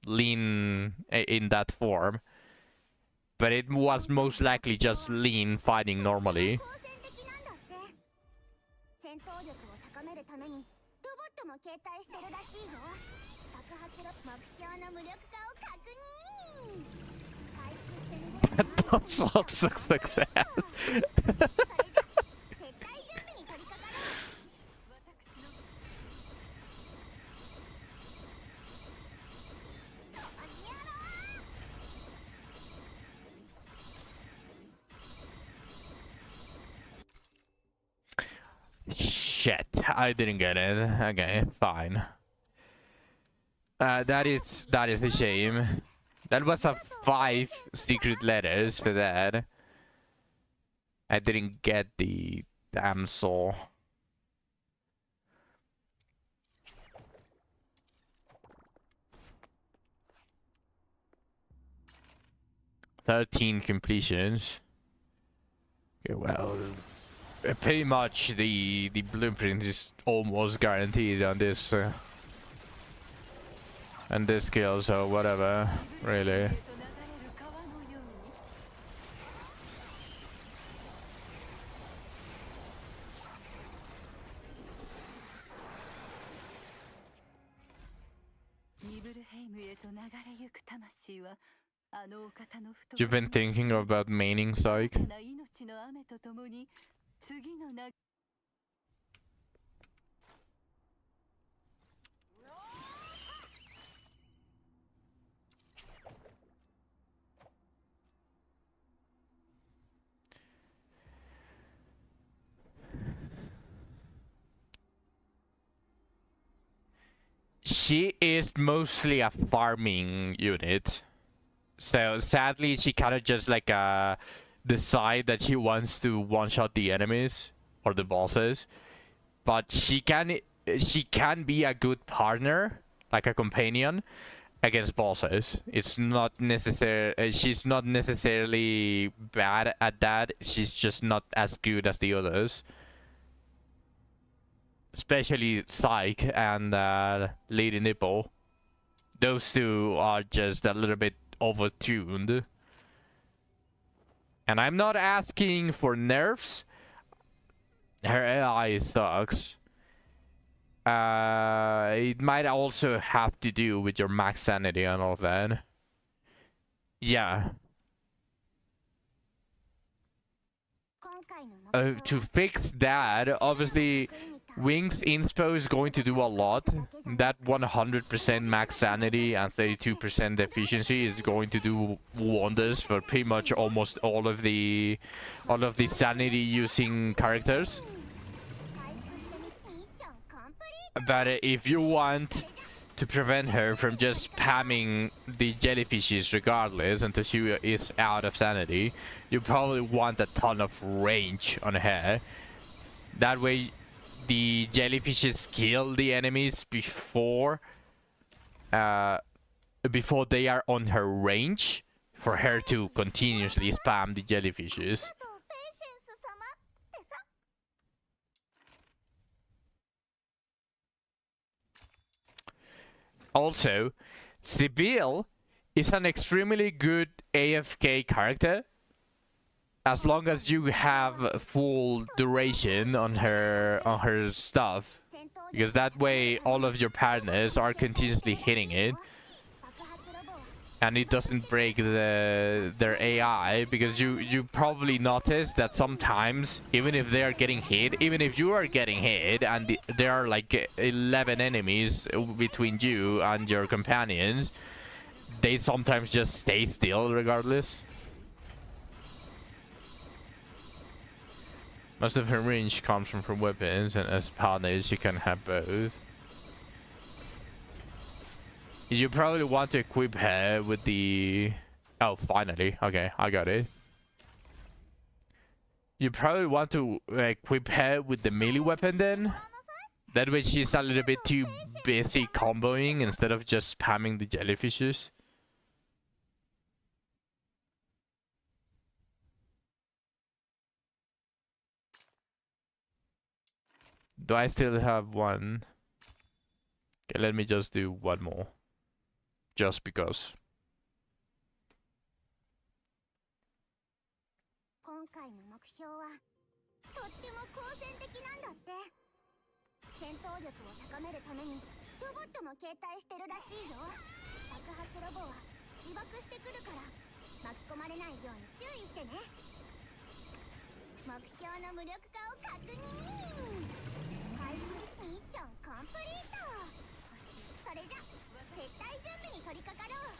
Lean in that form. But it was most likely just Lean fighting normally. Success. Shit, I didn't get it. Okay, fine. That is a shame. That was a 5 secret letters for that. I didn't get the damn soul. "13 completions." Okay, well, pretty much the blueprint is almost guaranteed on this and this skill, so whatever, really. You've been thinking about maining Psyche? she is mostly a farming unit. So sadly, she kind of just like decide that she wants to one-shot the enemies or the bosses. But she can be a good partner, like a companion, against bosses. It's not necessary. She's not necessarily bad at that. She's just not as good as the others. Especially Psych and Lady Nipple. Those two are just a little bit overtuned. And I'm not asking for nerfs. Her AI sucks. It might also have to do with your max sanity and all of that. Yeah. To fix that, obviously, Wings Inspo is going to do a lot. That 100% max sanity and 32% efficiency is going to do wonders for pretty much almost all of the sanity using characters. But if you want to prevent her from just spamming the jellyfishes regardless until she is out of sanity, you probably want a ton of range on her. That way the jellyfishes kill the enemies before they are on her range, for her to continuously spam the jellyfishes. Also, Sibyl is an extremely good AFK character as long as you have full duration on her stuff, because that way all of your partners are continuously hitting it and it doesn't break their AI, because you probably notice that sometimes, even if they are getting hit, even if you are getting hit and there are like 11 enemies between you and your companions, they sometimes just stay still regardless. Most of her range comes from her weapons, and as partners you can have both. You probably want to equip her with the... Oh, finally. Okay, I got it. You probably want to equip her with the melee weapon then. That way she's a little bit too busy comboing instead of just spamming the jellyfishes. Do I still have one? Okay, let me just do one more. Just because. 今回の目標はとっても好戦的なんだって。戦闘力を高めるためにロボットも携帯してるらしいよ。爆発ロボは自爆してくるから巻き込まれないように注意してね。目標の無力化を確認。回復ミッションコンプリート。それじゃ撤退準備に取り掛かろう。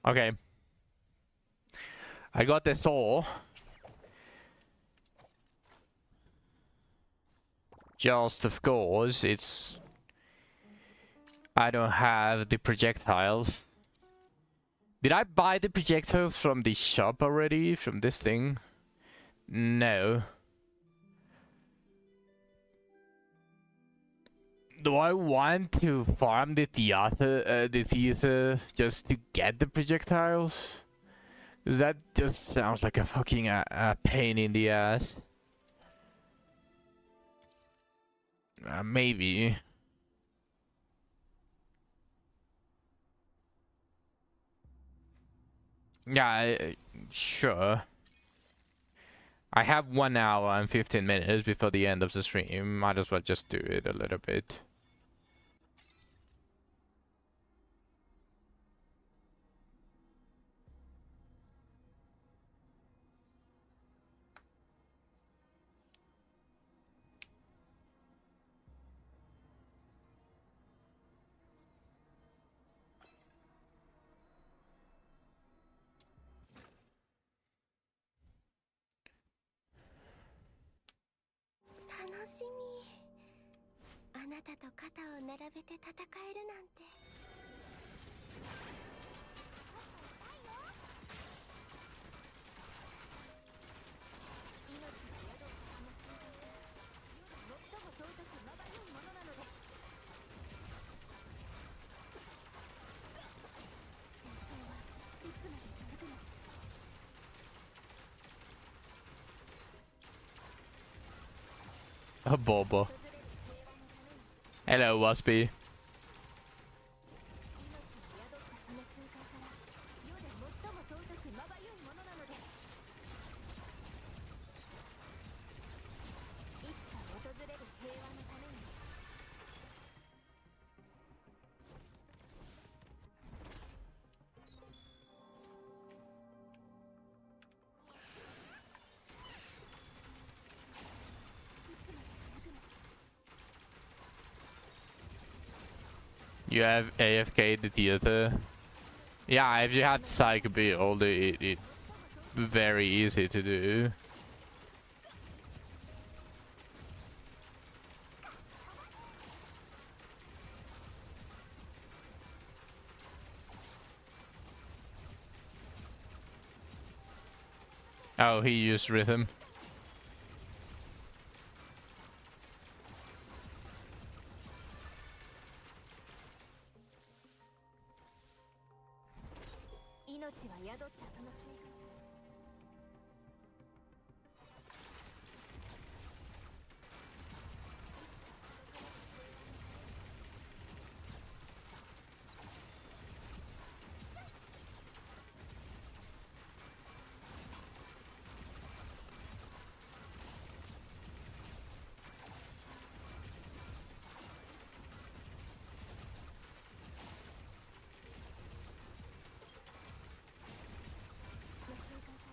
Okay. I got the saw. Just of course, I don't have the projectiles. Did I buy the projectiles from the shop already? From this thing? No. Do I want to farm the theater just to get the projectiles? That just sounds like a fucking a pain in the ass. Maybe. Yeah, sure. I have 1 hour and 15 minutes before the end of the stream. Might as well just do it a little bit. 肩と肩を並べて戦えるなんて。命が宿ったその瞬間から最も尊くまばゆいものなのです。戦争はいつまで続くの。A Bobo. Hello, Waspy. You have AFK the theater. Yeah, if you had Psych build, it very easy to do. Oh, he used rhythm.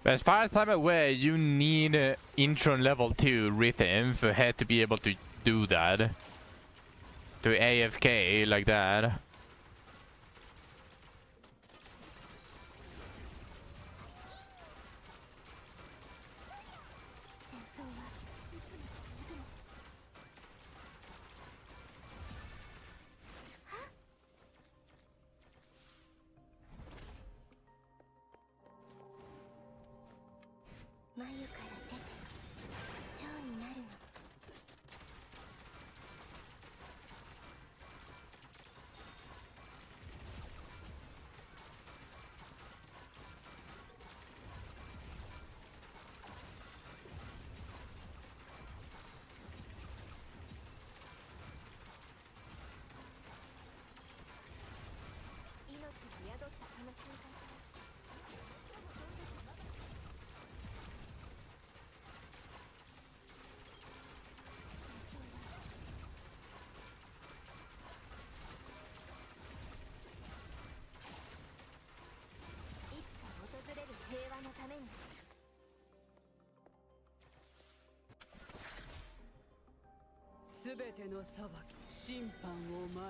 But as far as I'm aware, you need Intron level 2 rhythm for her to be able to do that. To AFK like that.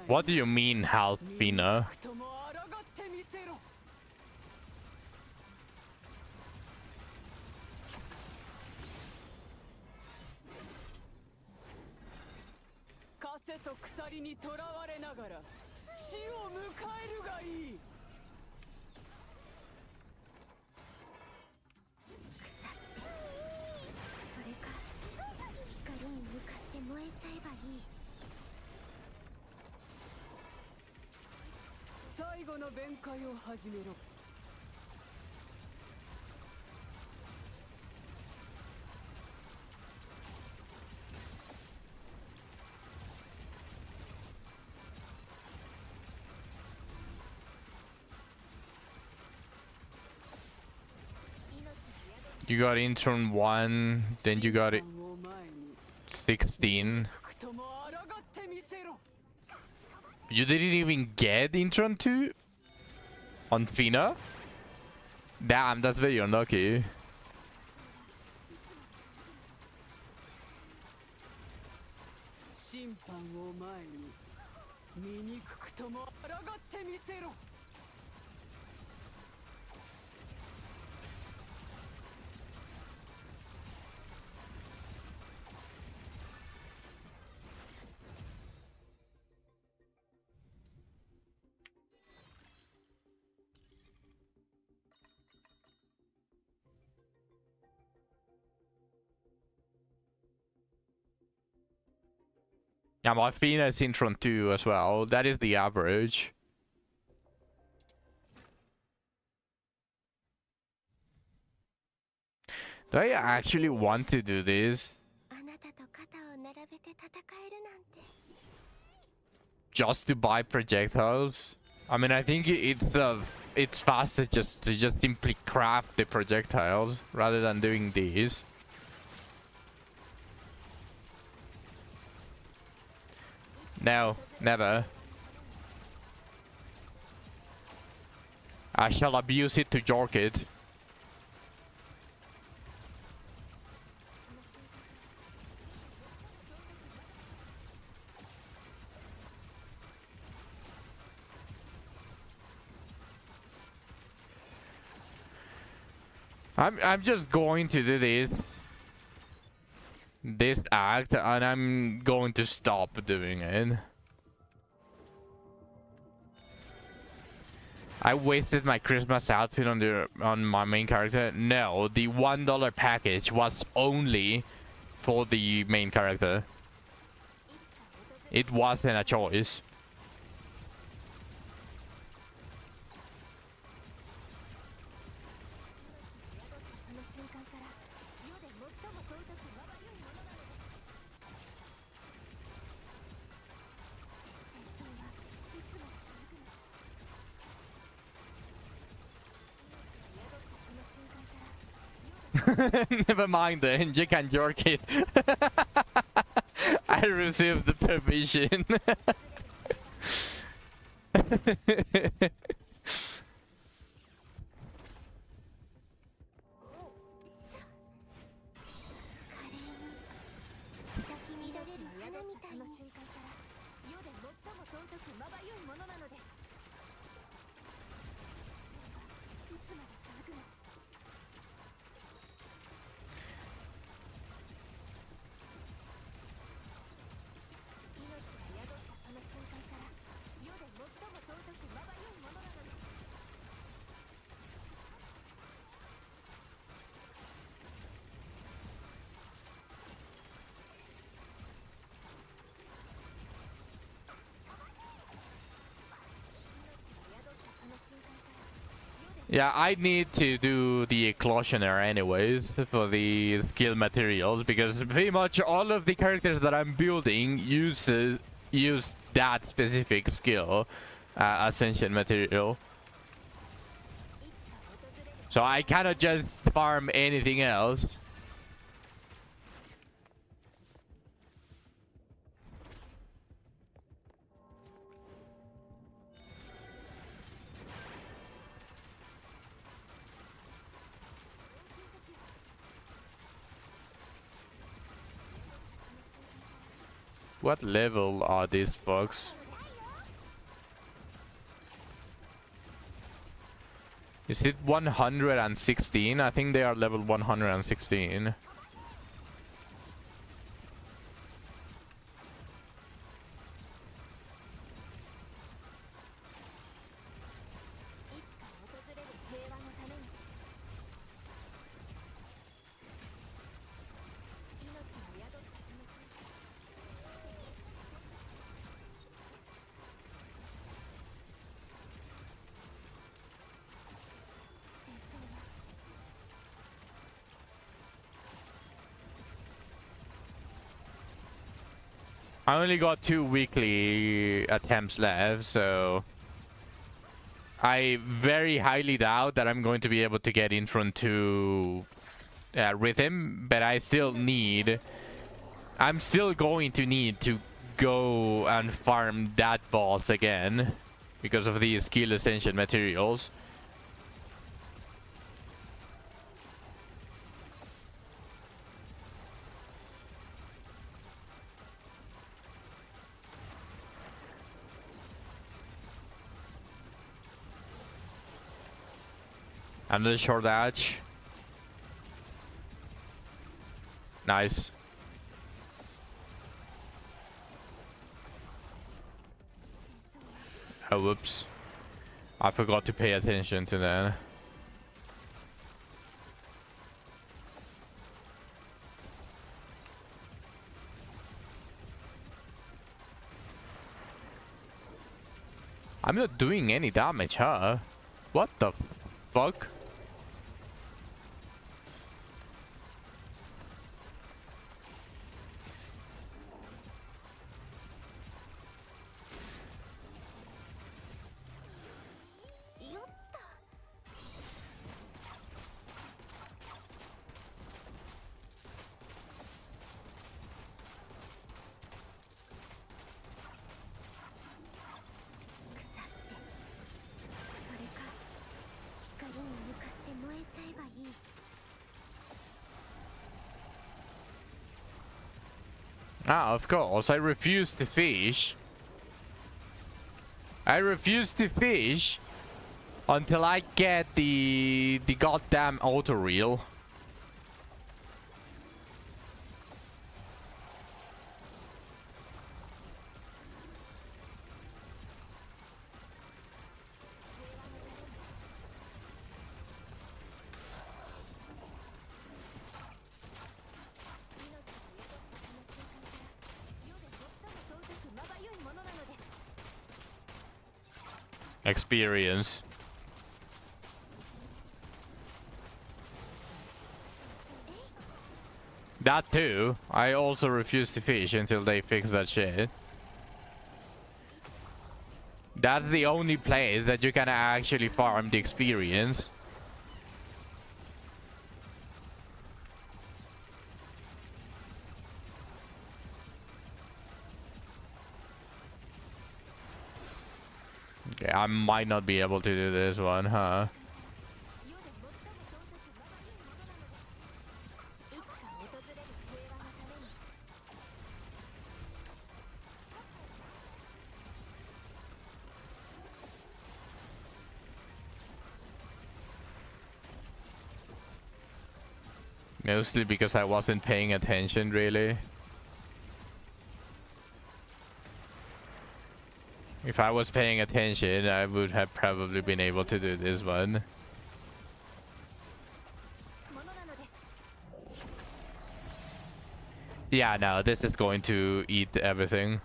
What do you mean, Halfina? You got Intron 1, then you got it 16. You didn't even get Intron 2? On Fina? Damn, that's very unlucky. Yeah, my Fina is Intron 2 as well. That is the average. Do I actually want to do this? あなたと肩を並べて戦えるなんて。 Just to buy projectiles? I mean, I think it's faster just to simply craft the projectiles rather than doing these. No, never. I shall abuse it to jork it. I'm just going to do this act, and I'm going to stop doing it. I wasted my Christmas outfit on my main character. No, the $1 package was only for the main character. It wasn't a choice. Never mind then, you can jerk it. I received the permission. Yeah, I need to do the Eclosioner anyways for the skill materials, because pretty much all of the characters that I'm building use that specific skill, Ascension material. So I cannot just farm anything else. What level are these bugs? Is it 116? I think they are level 116. I only got 2 weekly attempts left, so I very highly doubt that I'm going to be able to get in front to Rhythm, but I'm still going to need to go and farm that boss again because of the skill ascension materials. Another short edge. Nice. Oh, whoops. I forgot to pay attention to that. I'm not doing any damage, huh? What the fuck? Ah, of course, I refuse to fish. I refuse to fish until I get the goddamn auto reel. Experience. That too. I also refuse to fish until they fix that shit. That's the only place that you can actually farm the experience. Okay, I might not be able to do this one, huh? Mostly because I wasn't paying attention, really. If I was paying attention, I would have probably been able to do this one. Yeah, no, this is going to eat everything.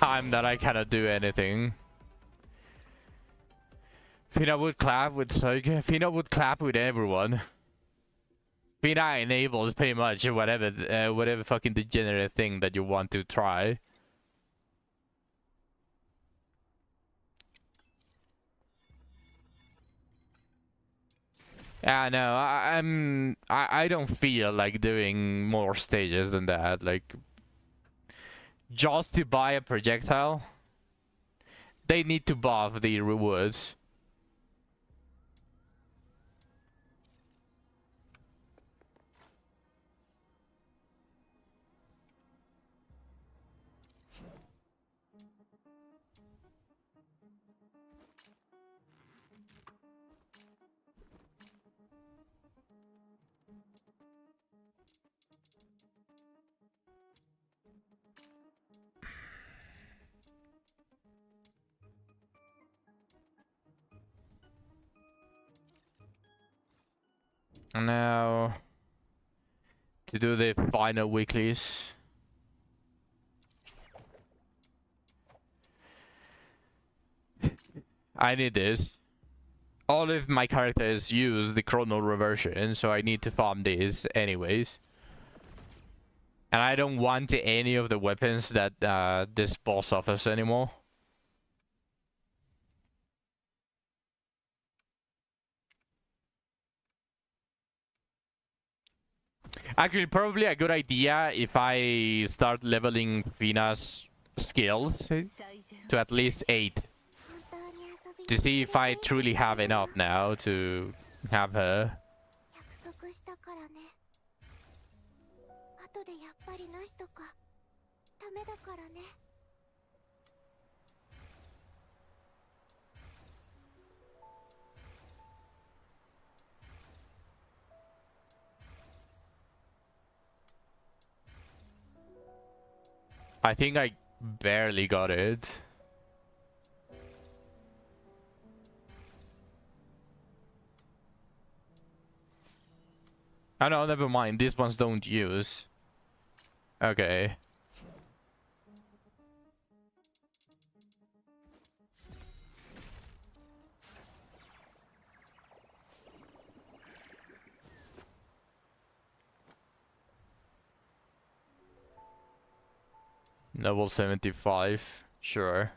Time that I cannot do anything. Fina would clap with Soike. Fina would clap with everyone. Fina enables pretty much whatever fucking degenerate thing that you want to try. Yeah, no, I don't feel like doing more stages than that. Like, just to buy a projectile, they need to buff the rewards. Now, to do the final weeklies. I need this. All of my characters use the chrono reversion, so I need to farm this anyways. And I don't want any of the weapons that this boss offers anymore. Actually, probably a good idea if I start leveling Fina's skills to at least 8. To see if I truly have enough now to have her. I think I barely got it. Oh no, never mind. These ones don't use. Okay. Level 75. Sure.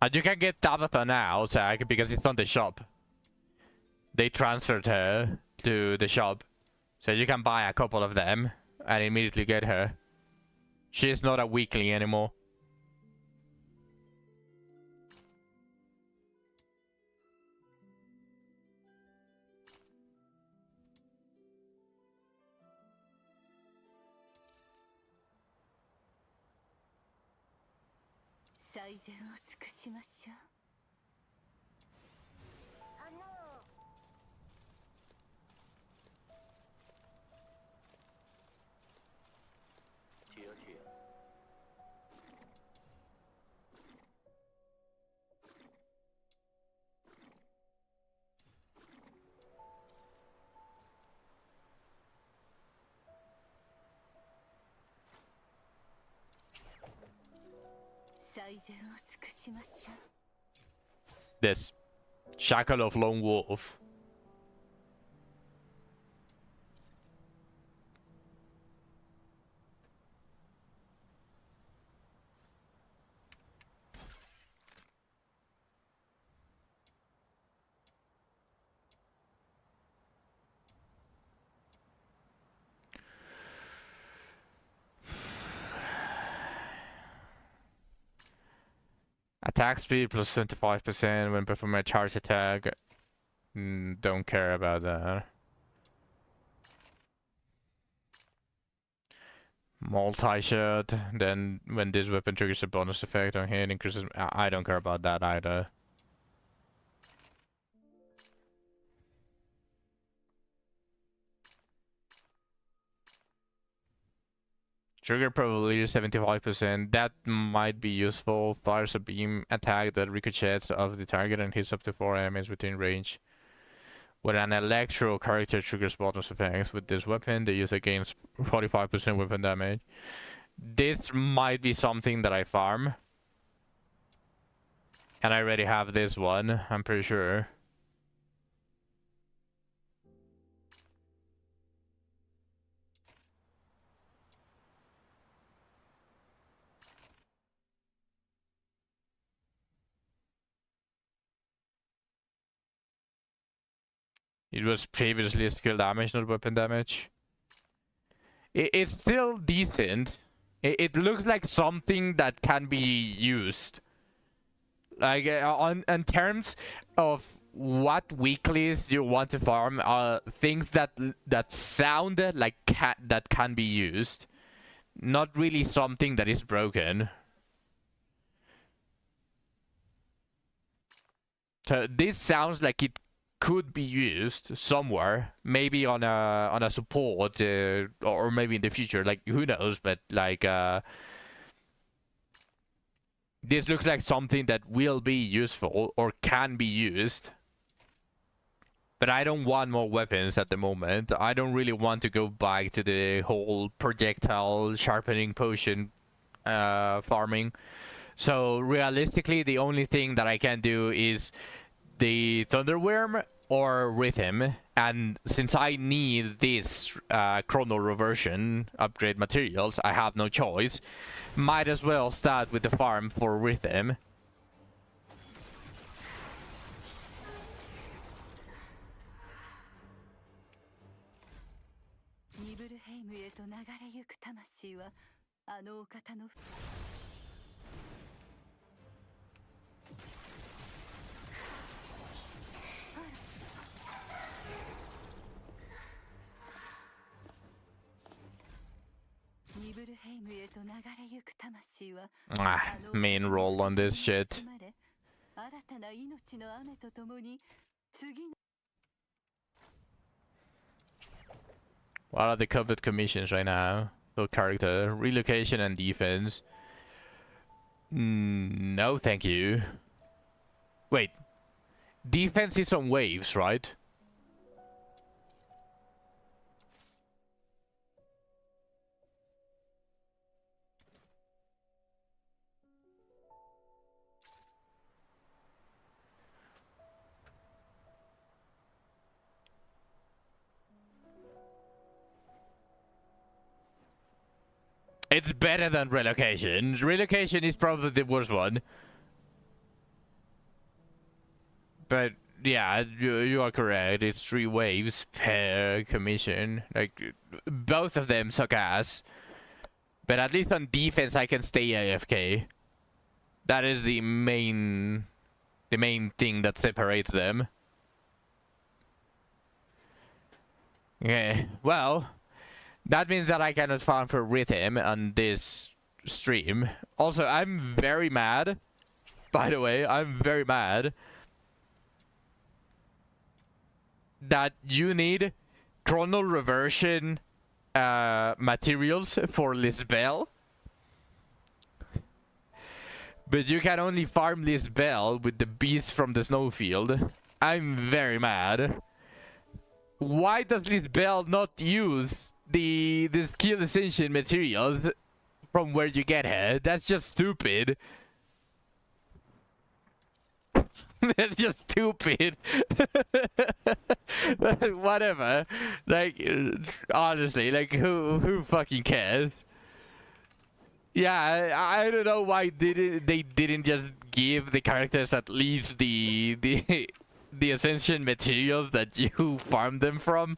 And you can get Tabitha now, Zach, because it's on the shop. They transferred her to the shop. So you can buy a couple of them and immediately get her. She's not a weekly anymore. This. Shackle of Lone Wolf. Attack speed plus 25% when performing a charge attack. Don't care about that. Multi-shot, then when this weapon triggers a bonus effect on hit, increases... I don't care about that either. Trigger probability 75%. That might be useful. Fires a beam attack that ricochets off the target and hits up to 4 enemies within range. When an electro character triggers bonus effects with this weapon, the user gains 45% weapon damage. This might be something that I farm. And I already have this one, I'm pretty sure. It was previously skill damage, not weapon damage. It's still decent. It looks like something that can be used. Like, in terms of what weeklies you want to farm, things that sound like that can be used. Not really something that is broken. So this sounds like it could be used somewhere, maybe on a support, or maybe in the future. Like, who knows? But like, this looks like something that will be useful or can be used. But I don't want more weapons at the moment. I don't really want to go back to the whole projectile sharpening potion farming. So realistically, the only thing that I can do is the Thunderworm or Rhythm. And since I need this Chrono Reversion upgrade materials, I have no choice. Might as well start with the farm for Rhythm. Main roll on this shit. 新たな命の雨とともに次の What are the covered commissions right now? For character, relocation and defense. No, thank you. Wait. Defense is on waves, right? It's better than relocation. Relocation is probably the worst one. But yeah, you are correct. It's 3 waves per commission. Like, both of them suck ass. But at least on defense, I can stay AFK. That is the main thing that separates them. Okay, well, that means that I cannot farm for rhythm on this stream. Also, I'm very mad. By the way, I'm very mad that you need chronal reversion materials for Lisbel. But you can only farm Lisbel with the beast from the snowfield. I'm very mad. Why does Lisbel not use the skill ascension materials from where you get her? That's just stupid. That's just stupid. Whatever. Like, honestly, like, who fucking cares? Yeah, I don't know why they didn't just give the characters at least the ascension materials that you farm them from.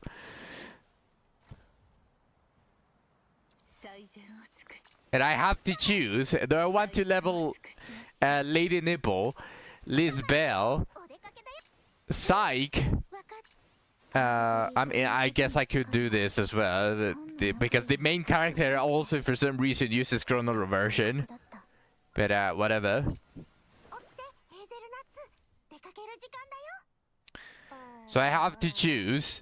And I have to choose. Do I want to level Lady Nipple, Lisbel, Psyche? I mean, I guess I could do this as well, because the main character also for some reason uses chronal reversion. But whatever. So I have to choose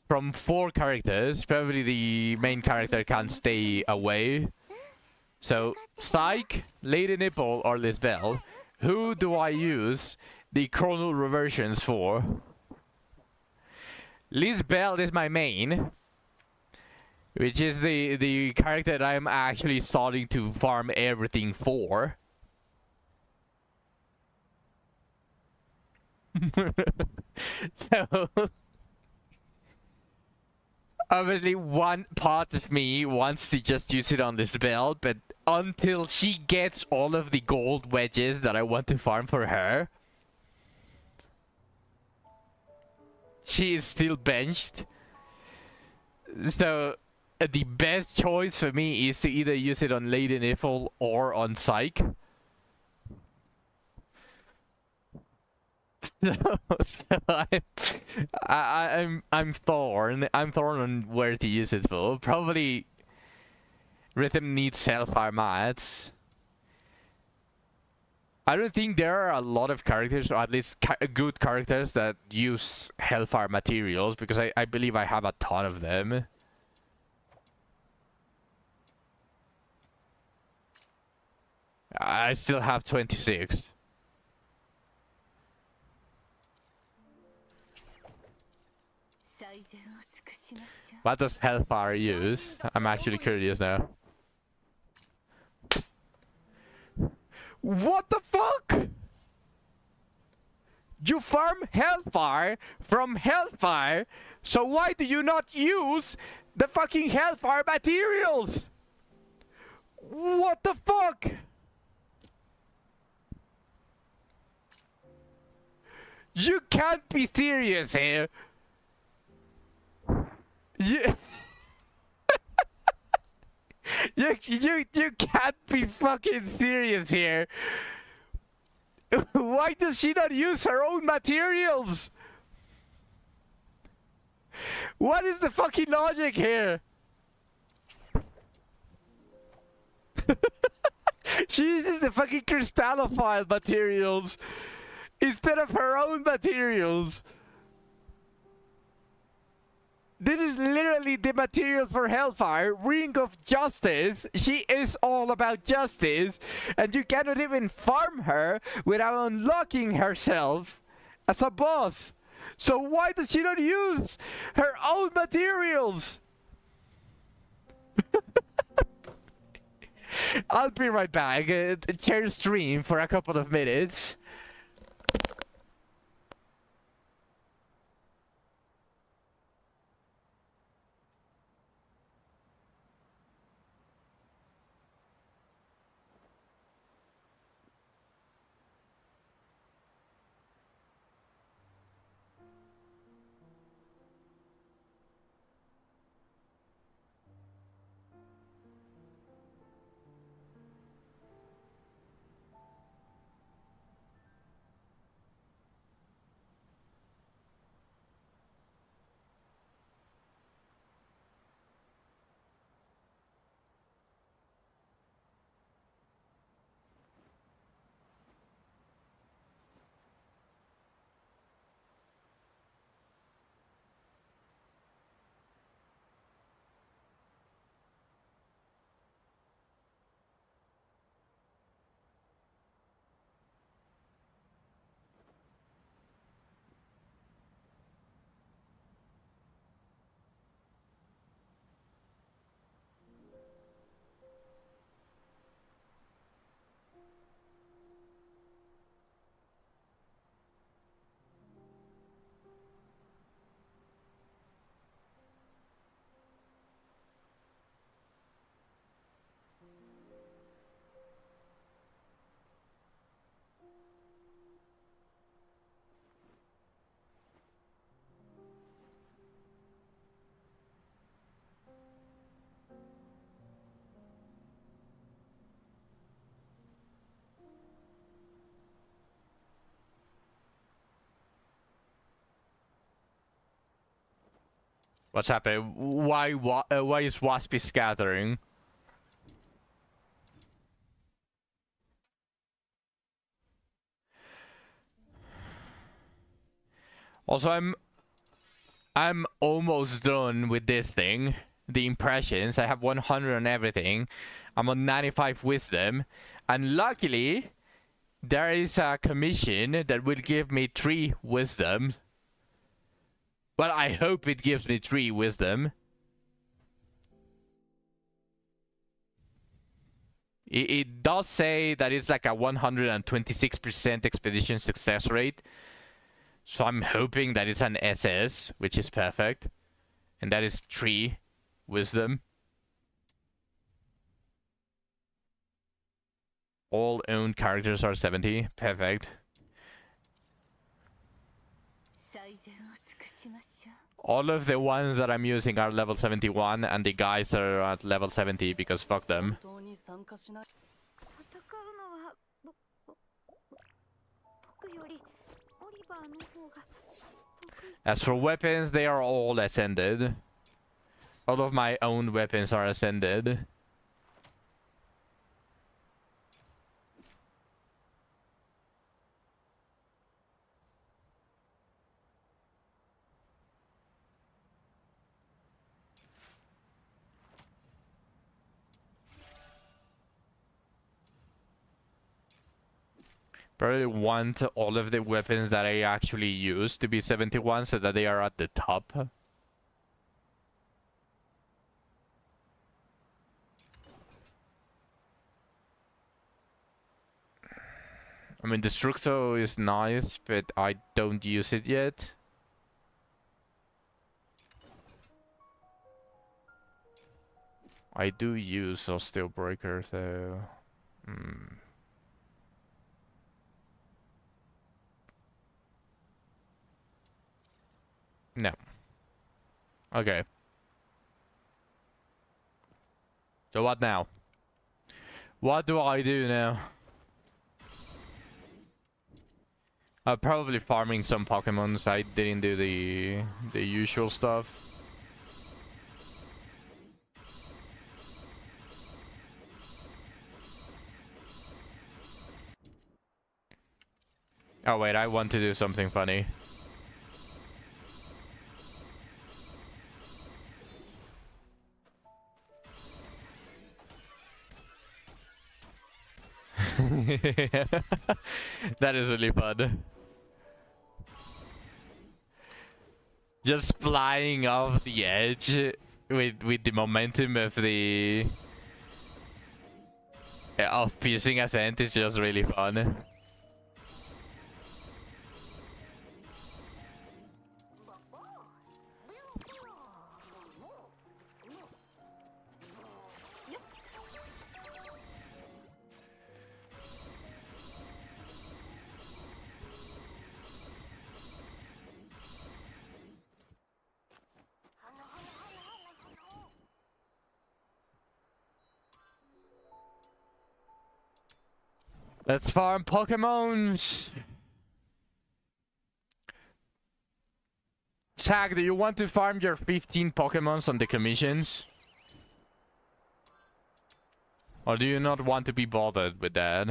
from 4 characters. Probably the main character can stay away. So, Psyche, Lady Nipple, or Lisbel. Who do I use the chronal reversions for? Lisbel is my main, which is the character that I'm actually starting to farm everything for. So, obviously one part of me wants to just use it on Lisbel, but until she gets all of the gold wedges that I want to farm for her, she is still benched. So the best choice for me is to either use it on Lady Nipple or on Psyche. So I'm torn. I'm torn on where to use it for. Probably Rhythm needs Hellfire mats. I don't think there are a lot of characters, or at least good characters, that use Hellfire materials, because I believe I have a ton of them. I still have 26. What does Hellfire use? I'm actually curious now. What the fuck? You farm Hellfire from Hellfire, so why do you not use the fucking Hellfire materials? What the fuck? You can't be serious here. You can't be fucking serious here. Why does she not use her own materials? What is the fucking logic here? She uses the fucking crystallophile materials. instead of her own materials. This is literally the material for Hellfire, Ring of Justice. She is all about justice, and you cannot even farm her without unlocking herself as a boss. So why does she not use her own materials? I'll be right back. Share stream for a couple of minutes. What's happening? Why is Waspy scattering? Also, I'm almost done with this thing. The impressions. I have 100 on everything. I'm on 95 wisdom, and luckily there is a commission that will give me 3 wisdom. Well, I hope it gives me 3 wisdom. It does say that it's like a 126% expedition success rate. So I'm hoping that it's an SS, which is perfect. And that is 3 wisdom. All owned characters are 70. Perfect. All of the ones that I'm using are level 71, and the guys are at level 70 because fuck them. As for weapons, they are all ascended. All of my own weapons are ascended. Probably want all of the weapons that I actually use to be 71 so that they are at the top. I mean, Destructo is nice, but I don't use it yet. I do use Osteobreaker, though. No. Okay. So what now? What do I do now? Probably farming some Pokemons. I didn't do the usual stuff. Oh wait, I want to do something funny. That is really fun. Just flying off the edge with the momentum of the of piercing ascent is just really fun. Let's farm Pokemons! Tag, do you want to farm your 15 Pokemons on the commissions? Or do you not want to be bothered with that?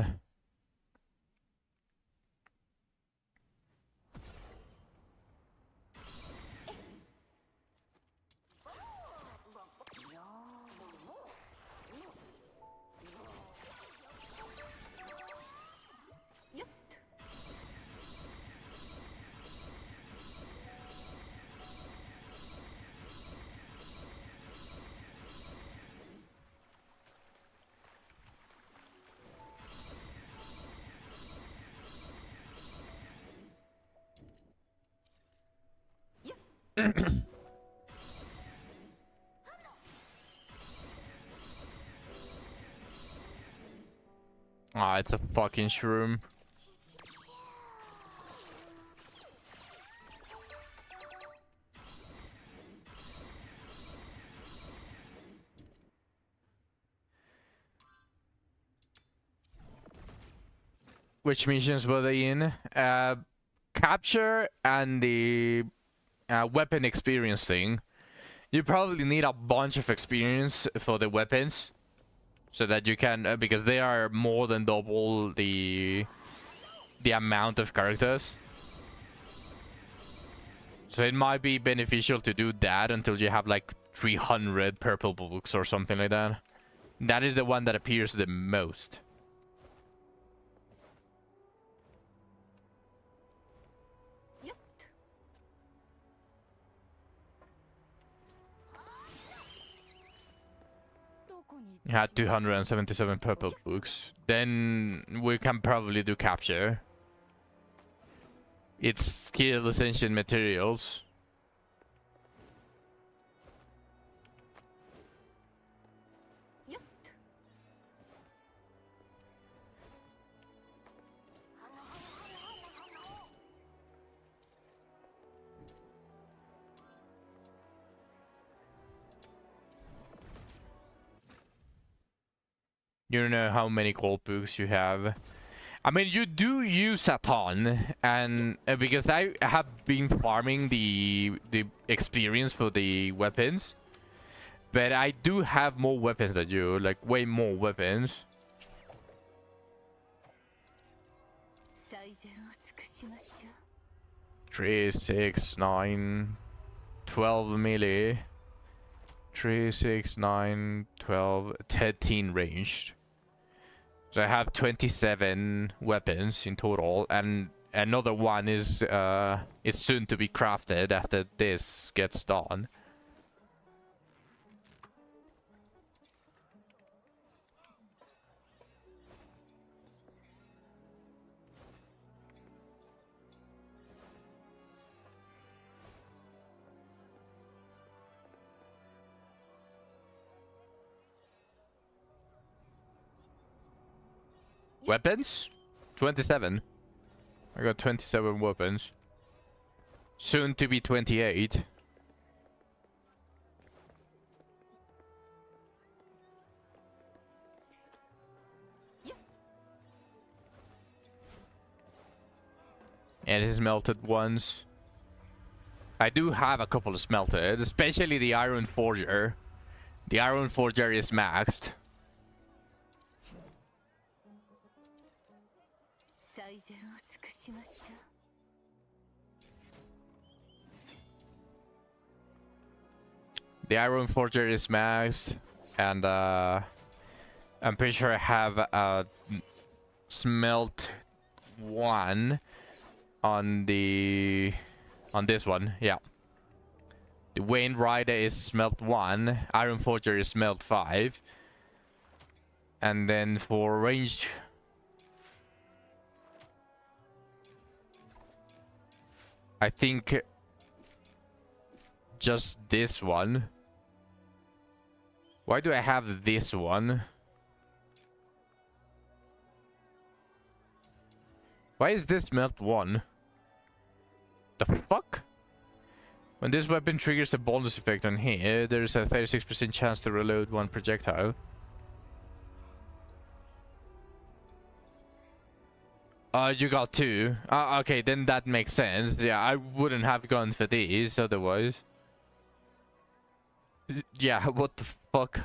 Ah, it's a fucking shroom. Which missions were they in? Capture and the weapon experience thing. You probably need a bunch of experience for the weapons, so that you can because they are more than double the amount of characters. So it might be beneficial to do that until you have like 300 purple books or something like that. That is the one that appears the most. You had 277 purple books. Then we can probably do capture. It's skill ascension materials. You don't know how many gold books you have. I mean, you do use a ton, and because I have been farming the experience for the weapons, but I do have more weapons than you, like way more weapons. 3, 6, 9, 12 melee. 3, 6, 9, 12, 13 ranged. So I have 27 weapons in total, and another one is soon to be crafted after this gets done. Weapons? 27. I got 27 weapons. Soon to be 28. And it is melted ones. I do have a couple of smelted, especially the Iron Forger. The Iron Forger is maxed. The Iron Forger is maxed, and I'm pretty sure I have smelt 1 on this one. Yeah. The Wayne Rider is smelt 1. Iron Forger is smelt 5. And then for ranged, I think just this one. Why do I have this one? Why is this smelt 1? The fuck? When this weapon triggers a bonus effect on here, there's a 36% chance to reload 1 projectile. You got 2. Okay, then that makes sense. Yeah, I wouldn't have gone for these otherwise. Yeah, what the fuck?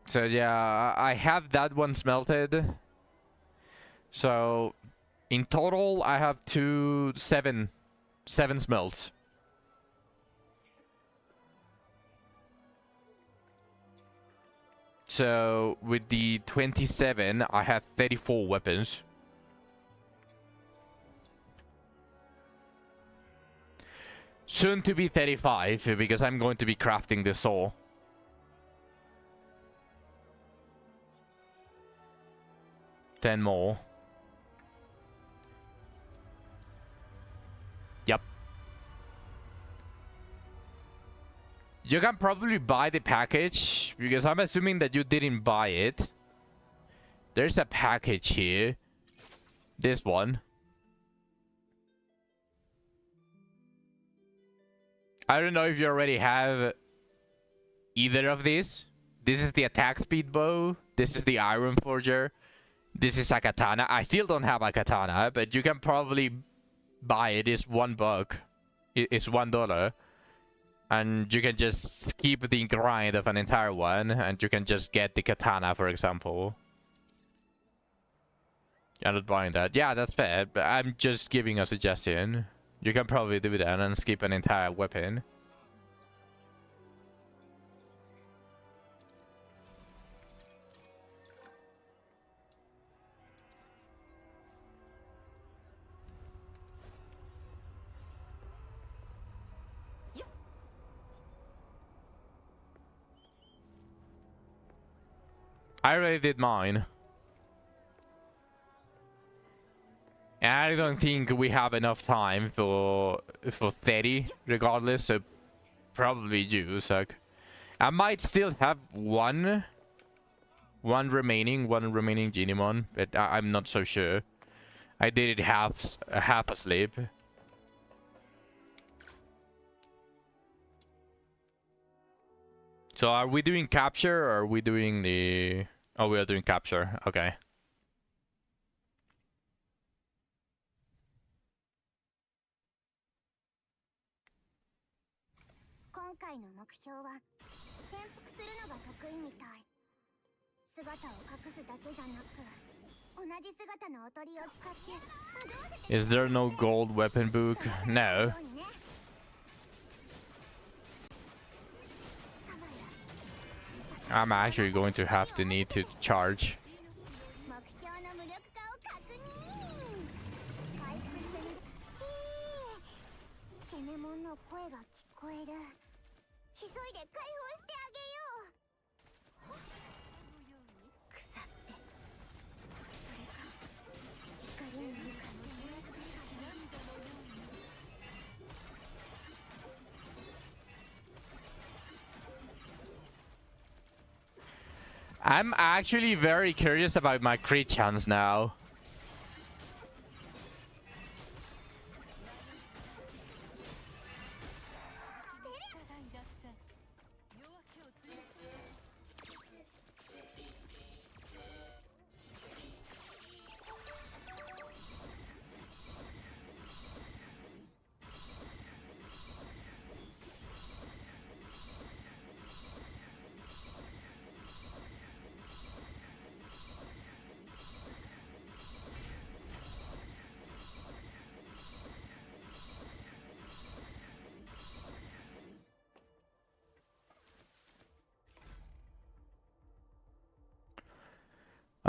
So yeah, I have that one smelted. So in total, I have 7 smelts. So with the 27, I have 34 weapons. Soon to be 35, because I'm going to be crafting this saw. Ten more. Yep. You can probably buy the package, because I'm assuming that you didn't buy it. There's a package here. This one. I don't know if you already have either of these. This is the attack speed bow. This is the Iron Forger. This is a katana. I still don't have a katana, but you can probably buy it. It's $1. It's $1. And you can just skip the grind of an entire one, and you can just get the katana, for example. I'm not buying that. Yeah, that's fair, but I'm just giving a suggestion. You can probably do that and skip an entire weapon. I already did mine. And I don't think we have enough time for 30 regardless, so probably you, Zach. I might still have one remaining Genimon, but I'm not so sure. I did it half asleep. So are we doing capture or are we doing the... Oh, we are doing capture. Okay. Is there no gold weapon book? No. I'm actually going to have to need to charge. I'm actually very curious about my crit chance now.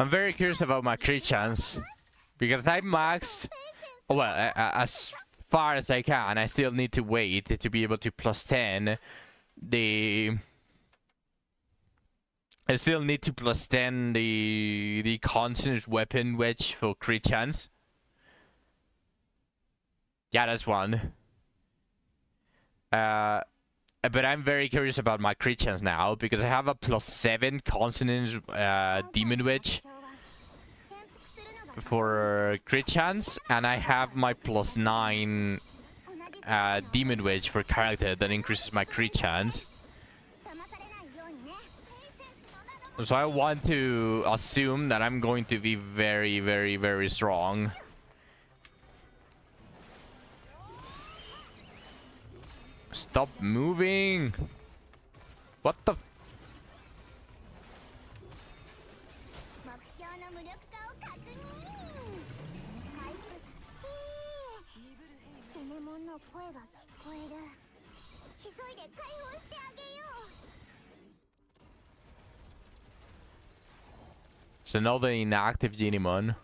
I'm very curious about my crit chance because I maxed, well, as far as I can. I still need to wait to be able to plus 10 the. I still need to plus 10 the constant weapon wedge for crit chance. Yeah, that's one. But I'm very curious about my crit chance now because I have a plus 7 consonant demon wedge for crit chance, and I have my plus 9 demon wedge for character that increases my crit chance. So I want to assume that I'm going to be very, very, very strong. Stop moving! What the? It's another inactive Genimon.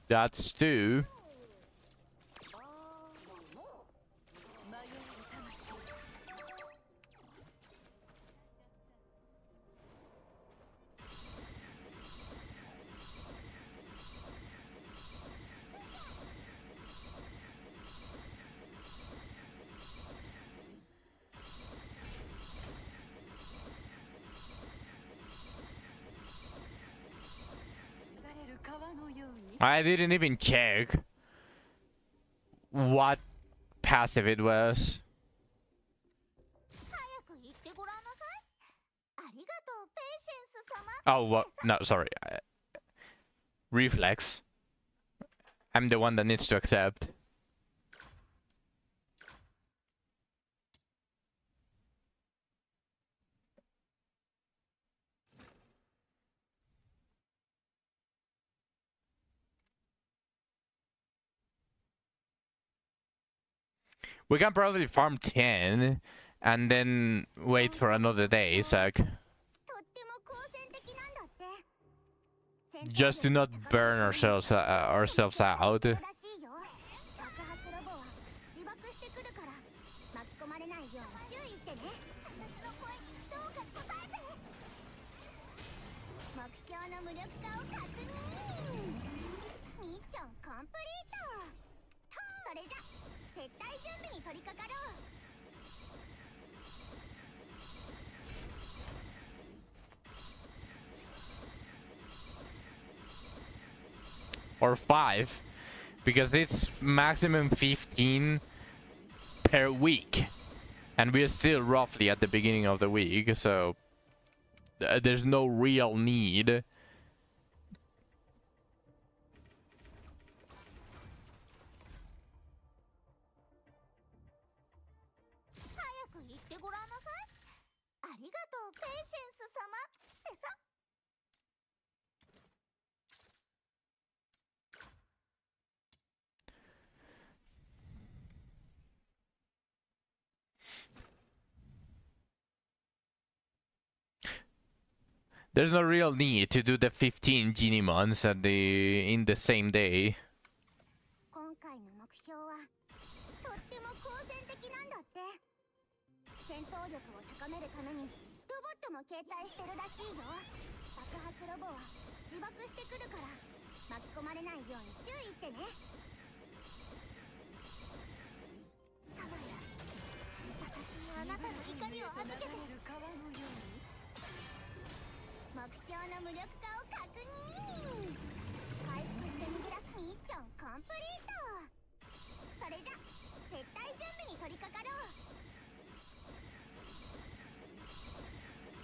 That's two. I didn't even check what passive it was. Oh, what? No, sorry. Reflex. I'm the one that needs to accept. We can probably farm 10 and then wait for another day, Zach. Just to not burn ourselves out. Or 5, because it's maximum 15 per week, and we're still roughly at the beginning of the week, so there's no real need. There's no real need to do the 15 Genimons in the same day.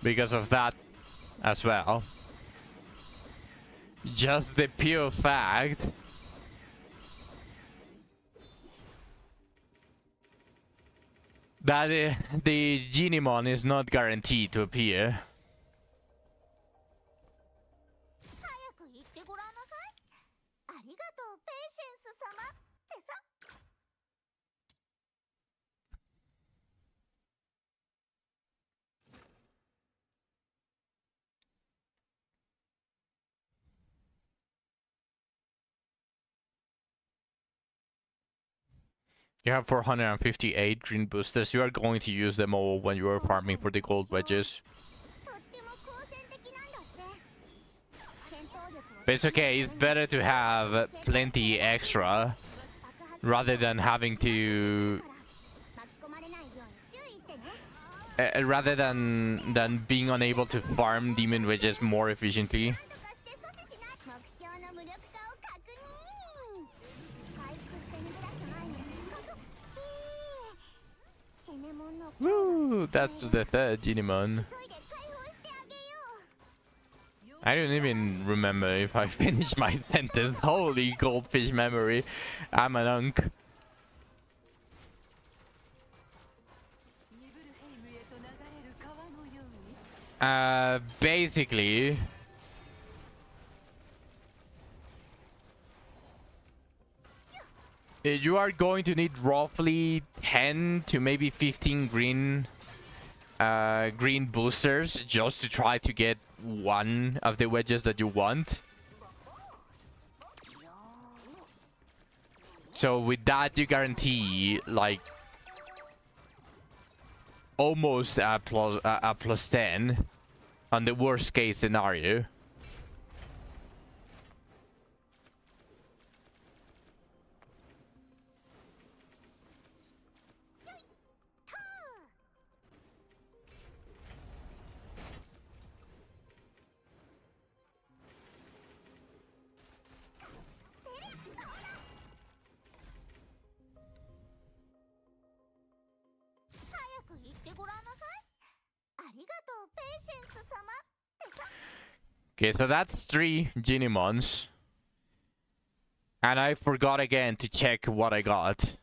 because of that as well. Just the pure fact that the Genimon is not guaranteed to appear. 早く言ってごらんなさい。ありがとうペイシェンス様ってさ。 You have 458 green boosters. You are going to use them all when you are farming for the gold wedges. とっても好戦的なんだって。戦闘力を But it's okay, it's better to have plenty extra 爆発 rather than having to 巻き込まれないように注意してね。 rather than being unable to farm demon wedges more efficiently. なんとかして阻止しない。目標の無力化を確認。回復して逃げ出す前に確シネモンの声が Woo! That's the third Genimon. 急いで解放してあげよう。 I don't even remember if I finished my sentence. Holy goldfish memory. I'm an unk. ニブルヘイムへと流れる川のように Basically, you are going to need roughly 10 to maybe 15 green boosters just to try to get one of the wedges that you want. So with that, you guarantee like almost a plus 10 on the worst case scenario. Okay, so that's 3 Genimons. And I forgot again to check what I got.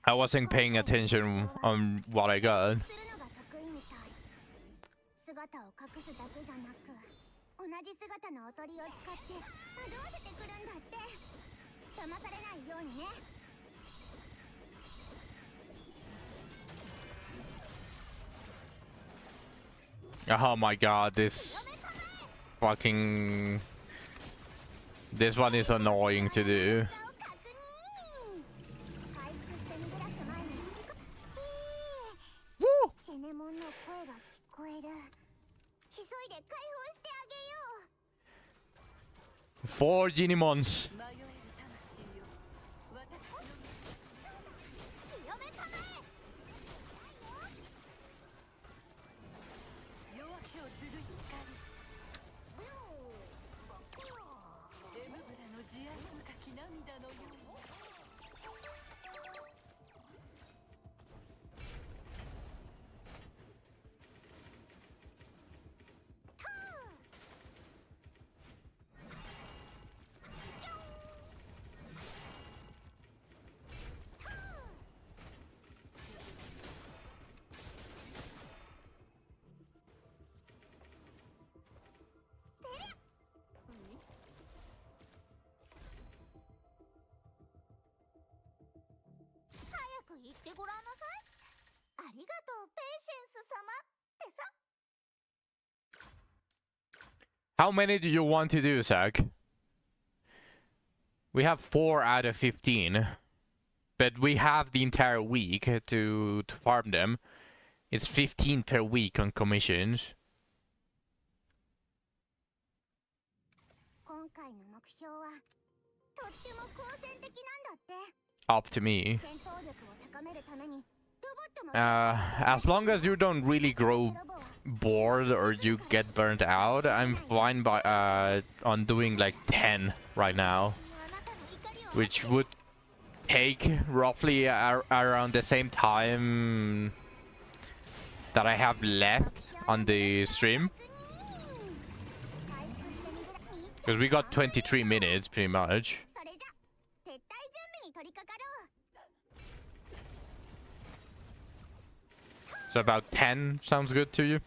I wasn't paying attention on what I got. するのが得意みたい。姿を隠すだけじゃなく、同じ姿のおとりを使って惑わせてくるんだって。騙されないようにね。 Oh my god, this fucking... This one is annoying to do. 回復して逃げ出す前にシネモンの声が聞こえる。急いで解放してあげよう。 4 Genimons. 迷える魂よ私の清めたま夜明けを継ぐ光エムブラの慈愛深き涙のように 早く言ってごらんなさい。ありがとうペイシェンス様ってさ。 How many do you want to do, Zach? We have 4 out of 15. But we have the entire week to farm them. It's 15 per week on commissions. 今回の目標はとっても好戦的なんだって。 Up to me. 戦闘力を高めるためにロボットも As long as you don't really grow ロボは bored or you get burnt out, I'm fine by on doing like 10. right now, which would take roughly around the same time that I have left on the stream. Because we got 23 minutes, pretty much. それじゃ撤退準備に取り掛かろう。 So about 10 sounds good to you?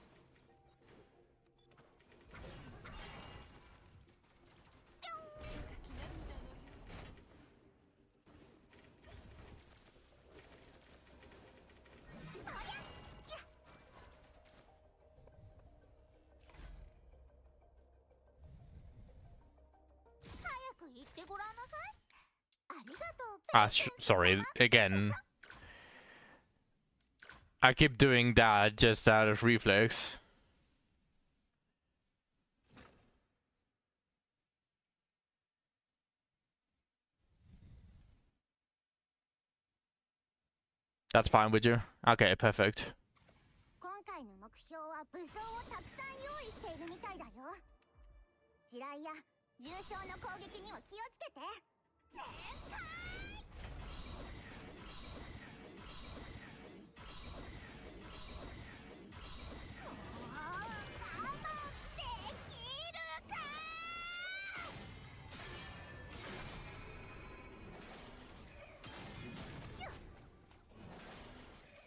早く言ってごらんなさい。ありがとう。 Sorry, again. I keep doing that just out of reflex. That's fine with you? Okay, perfect. 今回の目標は武装をたくさん用意しているみたいだよ。地雷や重傷の攻撃には気をつけて。全開。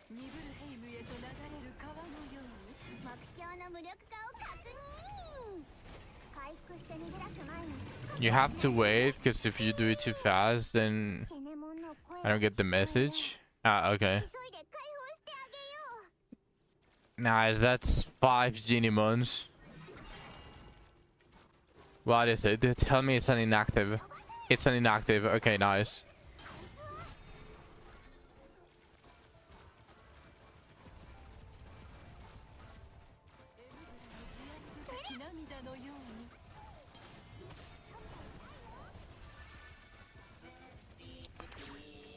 ニブルヘイムへと流れる川のように。目標の無力化を確認。回復して逃げ出す前に。 You have to wait, because if you do it too fast, then シェネモンの声 I don't get the message. Ah, okay. 急いで解放してあげよう。 Nice, that's 5 Genimons. What is it? Tell me it's an inactive. It's an inactive. Okay, nice. 涙のように。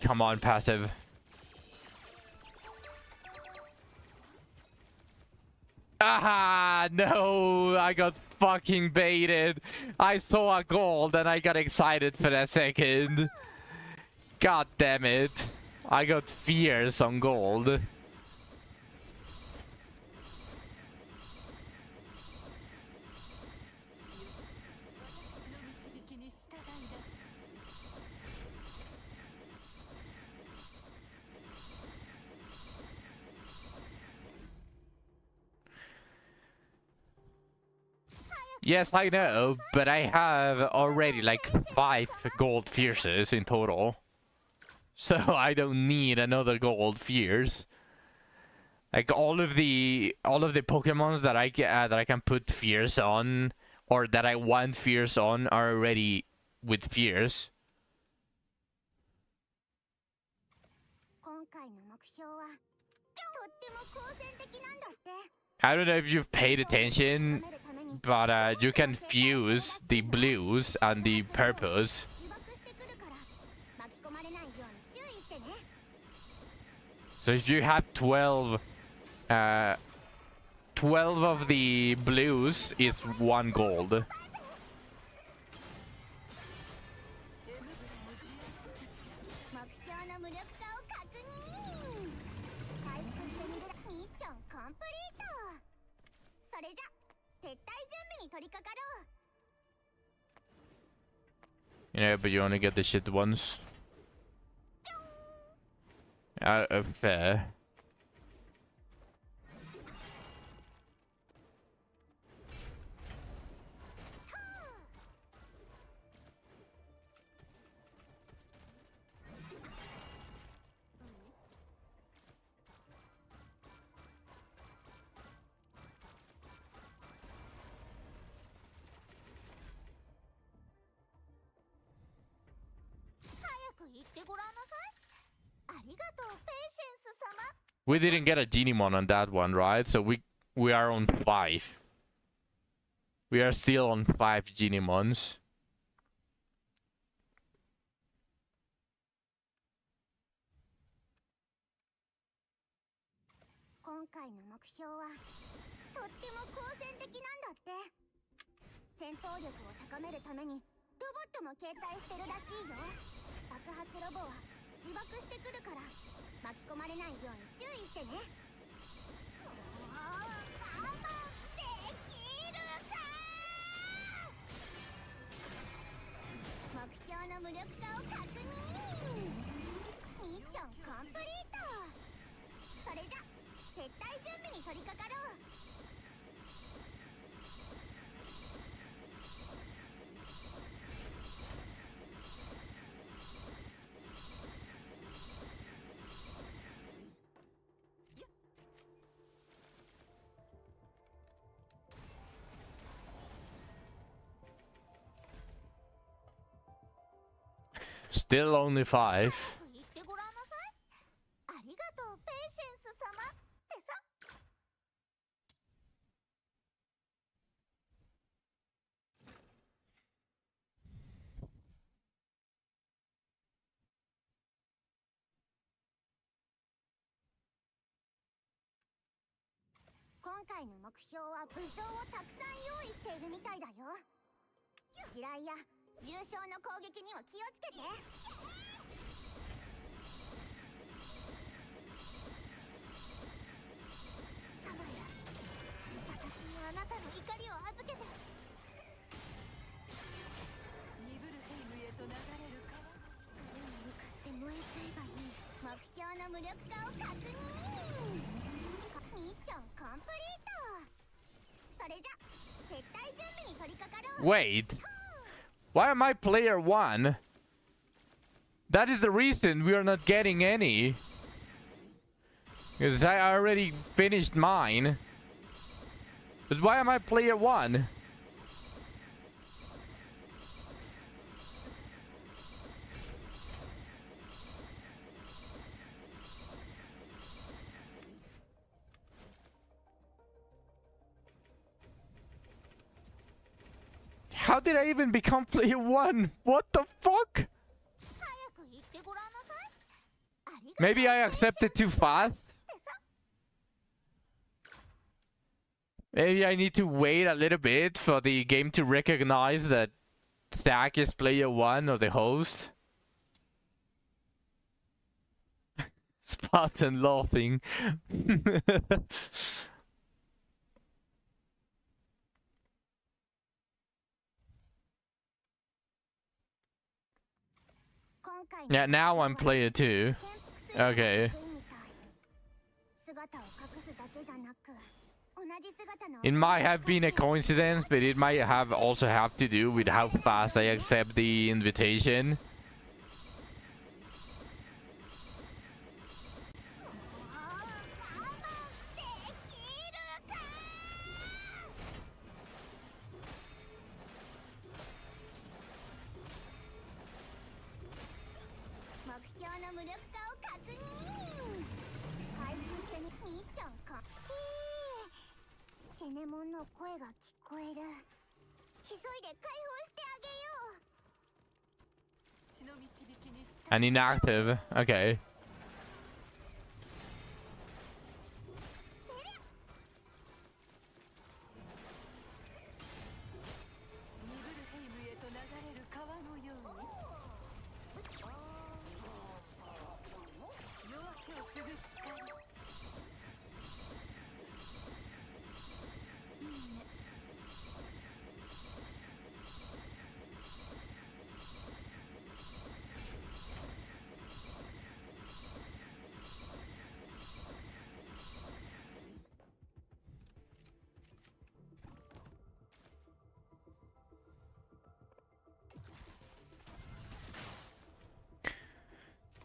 Come on, passive. Ah, no, I got fucking baited. I saw a gold and I got excited for a second. God damn it. I got fierce on gold. Yes, I know, but I have already like 5 gold fierces in total. So I don't need another gold fierce. Like all of the Pokemons that I can put fierce on, or that I want fierce on, are already with fierce. 今回の目標はとっても好戦的なんだって。 I don't know if you've paid attention, but you can fuse the blues and the purples. 自爆してくるから巻き込まれないように注意してね。 So if you have 12 of the blues is 1 gold. 目標の無力化を確認。回復して逃げらミッションコンプリート。それじゃ撤退準備に取り掛かろう。 Yeah, but you only get the shit once. Fair. We didn't get a Genimon on that one, right? So we are on 5. We are still on 5 Genimons. ロボットも携帯してるらしいよ。爆発ロボは自爆してくるから巻き込まれないように注意してね。我慢できるか。目標の無力化を確認。ミッションコンプリート。それじゃ撤退準備に取り掛かろう。Still only 5. 言ってごらんなさい。ありがとうペイシェンス様ってさ。今回の目標は武装をたくさん用意しているみたいだよ。地雷や重傷の攻撃には気をつけて。サマヤ、私にあなたの怒りを預けて。ニブルヘイムへと流れる川。上に向かって燃えちゃえばいい。目標の無力化を確認。ミッションコンプリート。それじゃ撤退準備に取り掛かろう。 Wait. Why am I player 1? That is the reason we are not getting any. Because I already finished mine. But why am I player 1? How did I even become player 1? What the fuck? 早く言ってごらんなさい。ありがとう。 Maybe I accepted too fast? Maybe I need to wait a little bit for the game to recognize that Zack is player 1 or the host. Spartan laughing. Yeah, now I'm player 2. Okay. It might have been a coincidence, but it might have also have to do with how fast I accept the invitation. And inactive. Okay.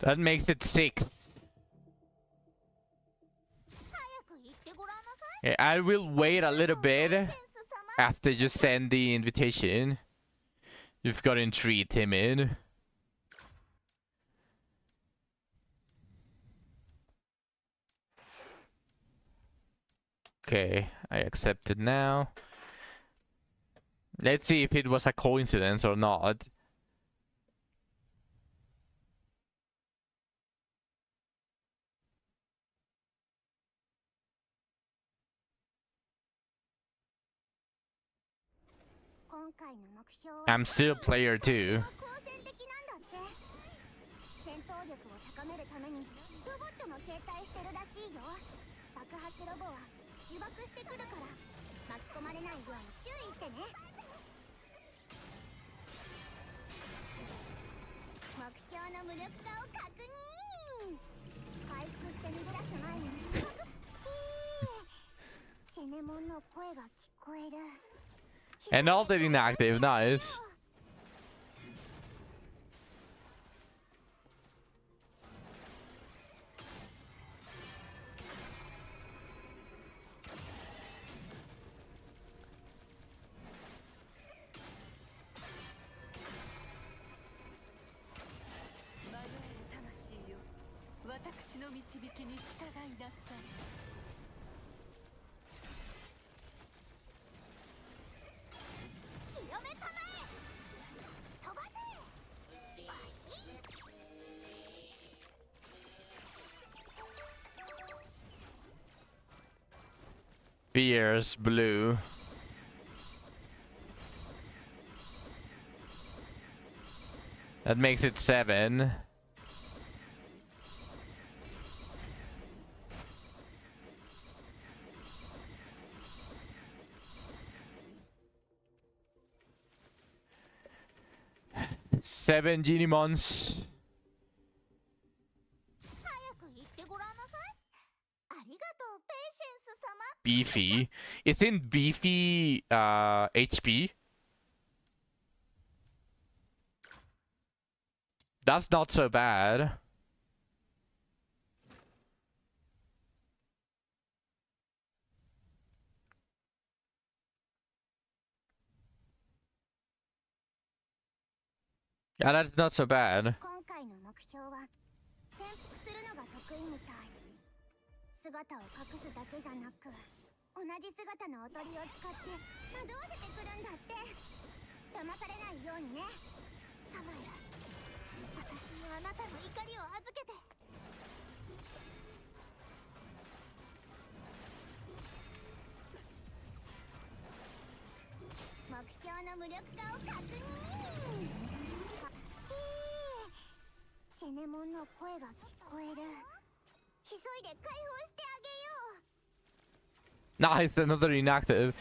That makes it 6. Okay, I will wait a little bit after you send the invitation. You've gotten 3 timid. Okay, I accept it now. Let's see if it was a coincidence or not. 今回の目標は I'm still player 2. 好戦的なんだって。戦闘力を高めるためにロボットも携帯してるらしいよ。爆発ロボは自爆してくるから巻き込まれないように注意してね。目標の無力化を確認。回復して逃げ出す前にシェネモンの声が聞こえる。 And all that inactive, nice. Fierce blue. That makes it 7. Seven Genimons. 早く言ってごらんなさい。ありがとう、ペイシェンス様。 Beefy. Isn't beefy HP? That's not so bad. Yeah, that's not so bad. 今回の目標は潜伏するのが得意みたい。姿を隠すだけじゃなく、同じ姿のおとりを使って惑わせてくるんだって。騙されないようにね。サマエル、私にあなたの怒りを預けて。目標の無力化を確認。シェネモンの声が聞こえる。急いで解放してあげよう。 Nice, another inactive.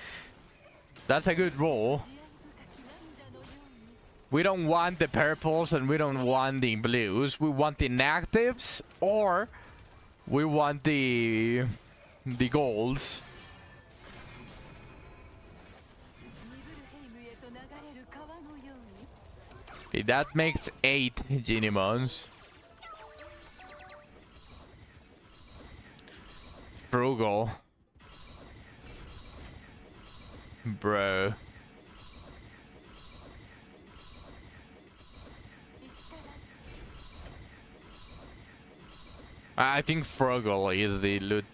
That's a good roll. We don't want the purples and we don't want the blues. We want the inactives or we want the golds. Okay, that makes 8 Genimons. Frugal. Bro. I think Frugal is the loot,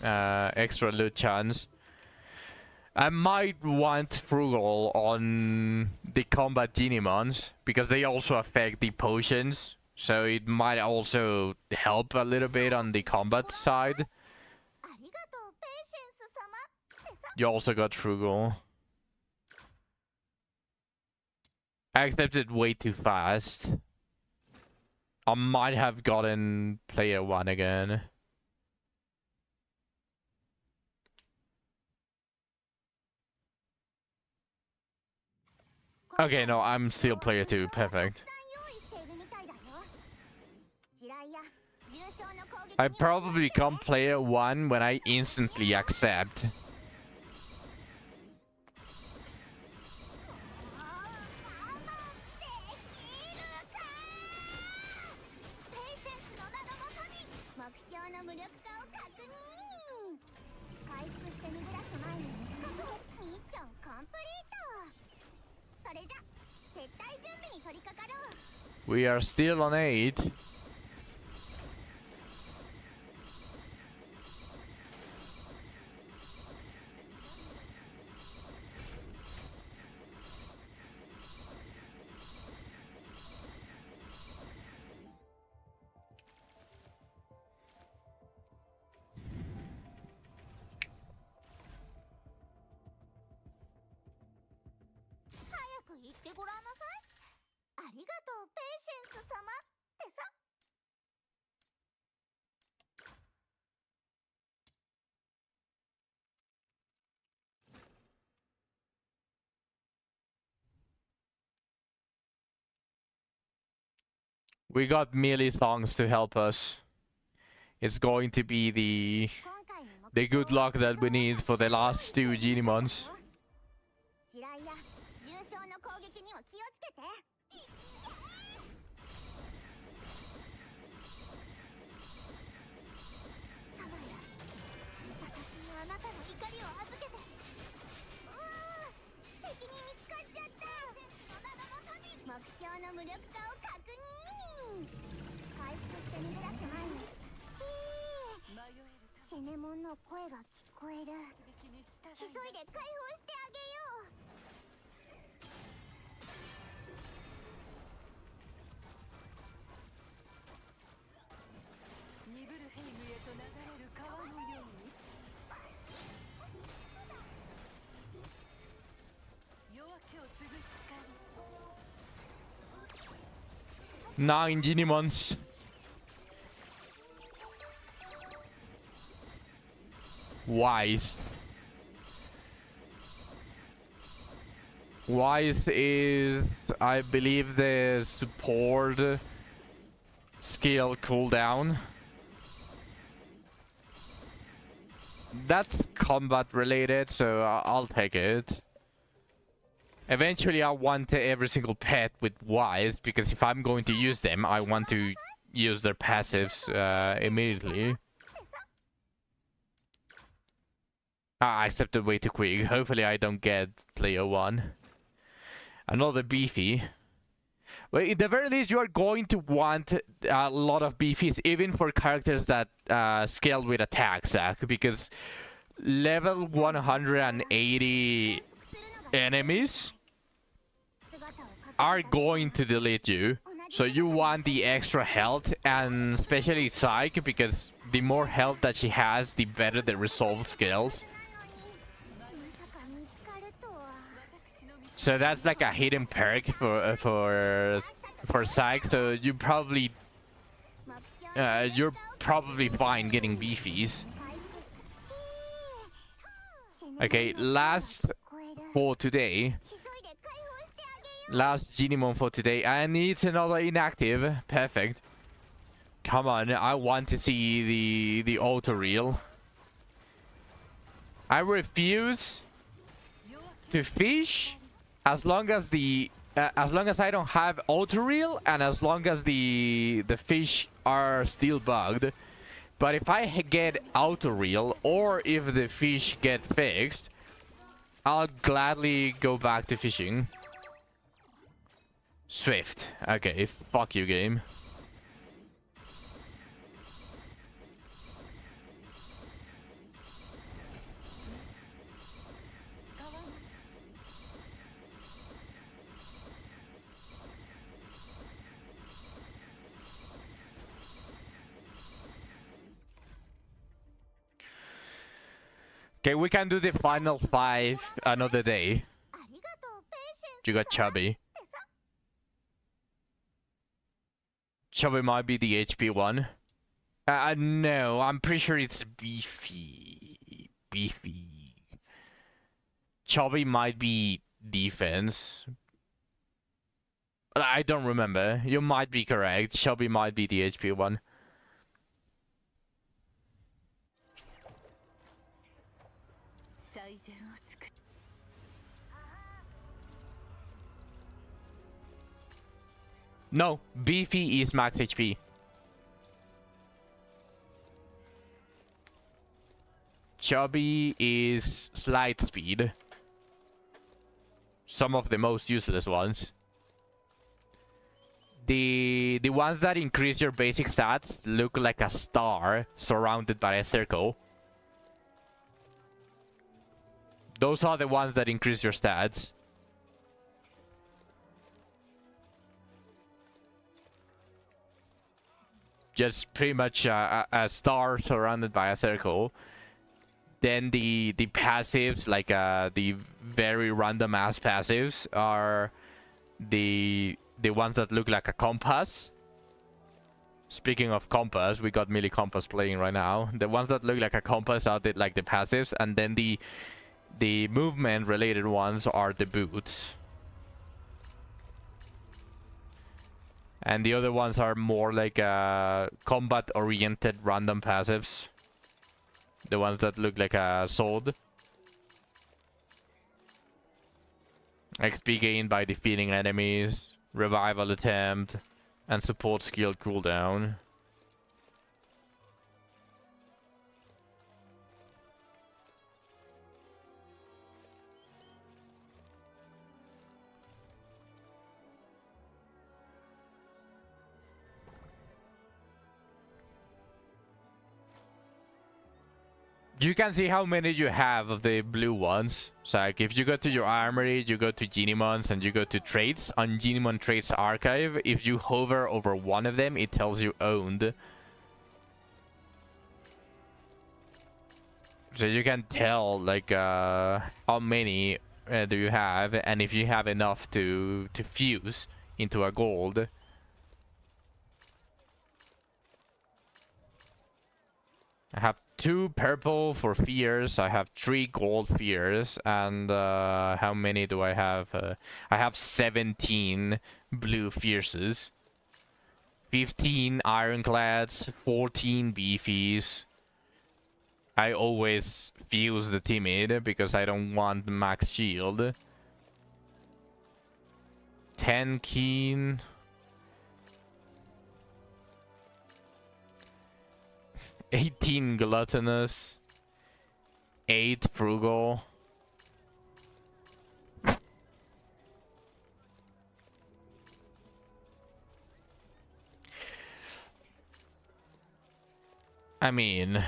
extra loot chance. I might want Frugal on the combat Genimons because they also affect the potions, so it might also help a little bit on the combat side. You also got Frugal. I accepted way too fast. I might have gotten player 1 again. Okay, no, I'm still player 2. Perfect. I probably become player 1 when I instantly accept. We are still on 8. 言ってごらんなさい。ありがとうペイシェンス様ってさ。We got melee songs to help us. It's going to be the good luck that we need for the last 2 Genimons. 地雷や重傷の攻撃には気をつけて。サマヤ、私にあなたの怒りを預けて。敵に見つかっちゃった。目標の無力化を確認。回復して逃げ出す前にシェネモンの声が聞こえる。急いで解放してあげよう。ニブルヘイムへと流れる川のように夜明けを継ぐ9 Genimons. Wise. Wise is, I believe, the support skill cooldown. That's combat related, so I'll take it. Eventually I want every single pet with Wise, because if I'm going to use them, I want to use their passives immediately. I accepted way too quick. Hopefully I don't get player 1. Another beefy. Well, at the very least, you are going to want a lot of beefies, even for characters that scale with attack, Zach, because level 180 enemies are going to delete you. So you want the extra health, and especially Psyche, because the more health that she has, the better the resolve skills. So that's like a hidden perk for Psyche. So you probably you're probably fine getting beefies. Okay, last for today. Last Genimon for today, and it's another inactive. Perfect. Come on, I want to see the auto reel. I refuse to fish as long as I don't have auto reel, and as long as the fish are still bugged. But if I get auto reel, or if the fish get fixed, I'll gladly go back to fishing. Swift. Okay, fuck you, game. Okay, we can do the final 5 another day. You got Chubby. Chubby might be the HP one. No, I'm pretty sure it's Beefy. Beefy. Chubby might be defense. I don't remember. You might be correct. Chubby might be the HP one. No, Beefy is max HP. Chubby is slide speed. Some of the most useless ones. The ones that increase your basic stats look like a star surrounded by a circle. Those are the ones that increase your stats. Just pretty much a star surrounded by a circle. Then the passives, like the very random ass passives, are the ones that look like a compass. Speaking of compass, we got melee compass playing right now. The ones that look like a compass are like the passives, and then the movement related ones are the boots. And the other ones are more like combat oriented random passives. The ones that look like a sword. XP gained by defeating enemies, revival attempt, and support skill cooldown. You can see how many you have of the blue ones. So like if you go to your armory, you go to Genimons, and you go to traits, on Genimon traits archive, if you hover over one of them, it tells you owned. So you can tell like how many do you have, and if you have enough to fuse into a gold. I have 2 purple for fears. I have 3 gold fears, and how many do I have? I have 17 blue fierces, 15 ironclads, 14 beefies. I always fuse the timid because I don't want max shield. 10 keen. 18 gluttonous, 8 frugal. I mean,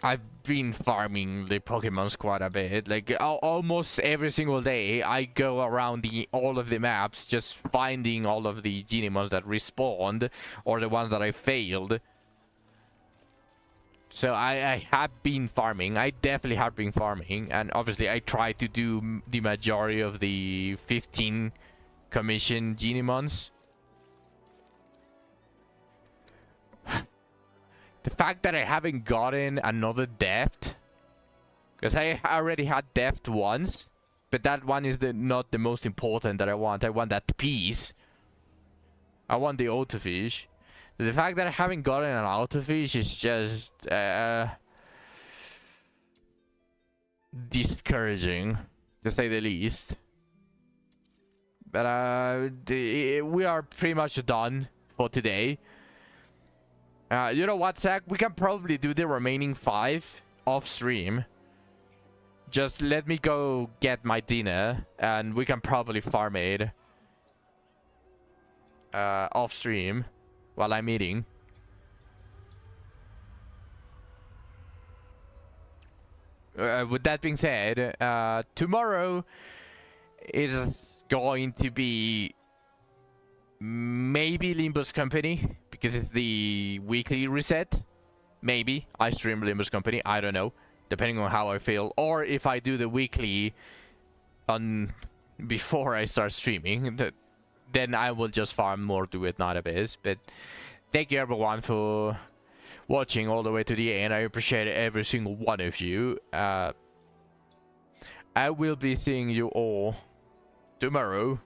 I've been farming the Pokemons quite a bit. Like almost every single day, I go around all of the maps, just finding all of the Genimons that respawned or the ones that I failed. So I have been farming. I definitely have been farming, and obviously I try to do the majority of the 15 commission Genimons. The fact that I haven't gotten another deft, because I already had deft once, but that one is not the most important that I want. I want that piece. I want the autofish. The fact that I haven't gotten an autofish is just discouraging, to say the least. But we are pretty much done for today. You know what, Zach? We can probably do the remaining 5 off stream. Just let me go get my dinner, and we can probably farm it off stream while I'm eating. With that being said, tomorrow is going to be maybe Limbo's Company, because it's the weekly reset. Maybe I stream Limbo's Company, I don't know, depending on how I feel, or if I do the weekly on before I start streaming, then I will just farm more to it, Night Abyss. But thank you everyone for watching all the way to the end. I appreciate every single one of you. I will be seeing you all tomorrow.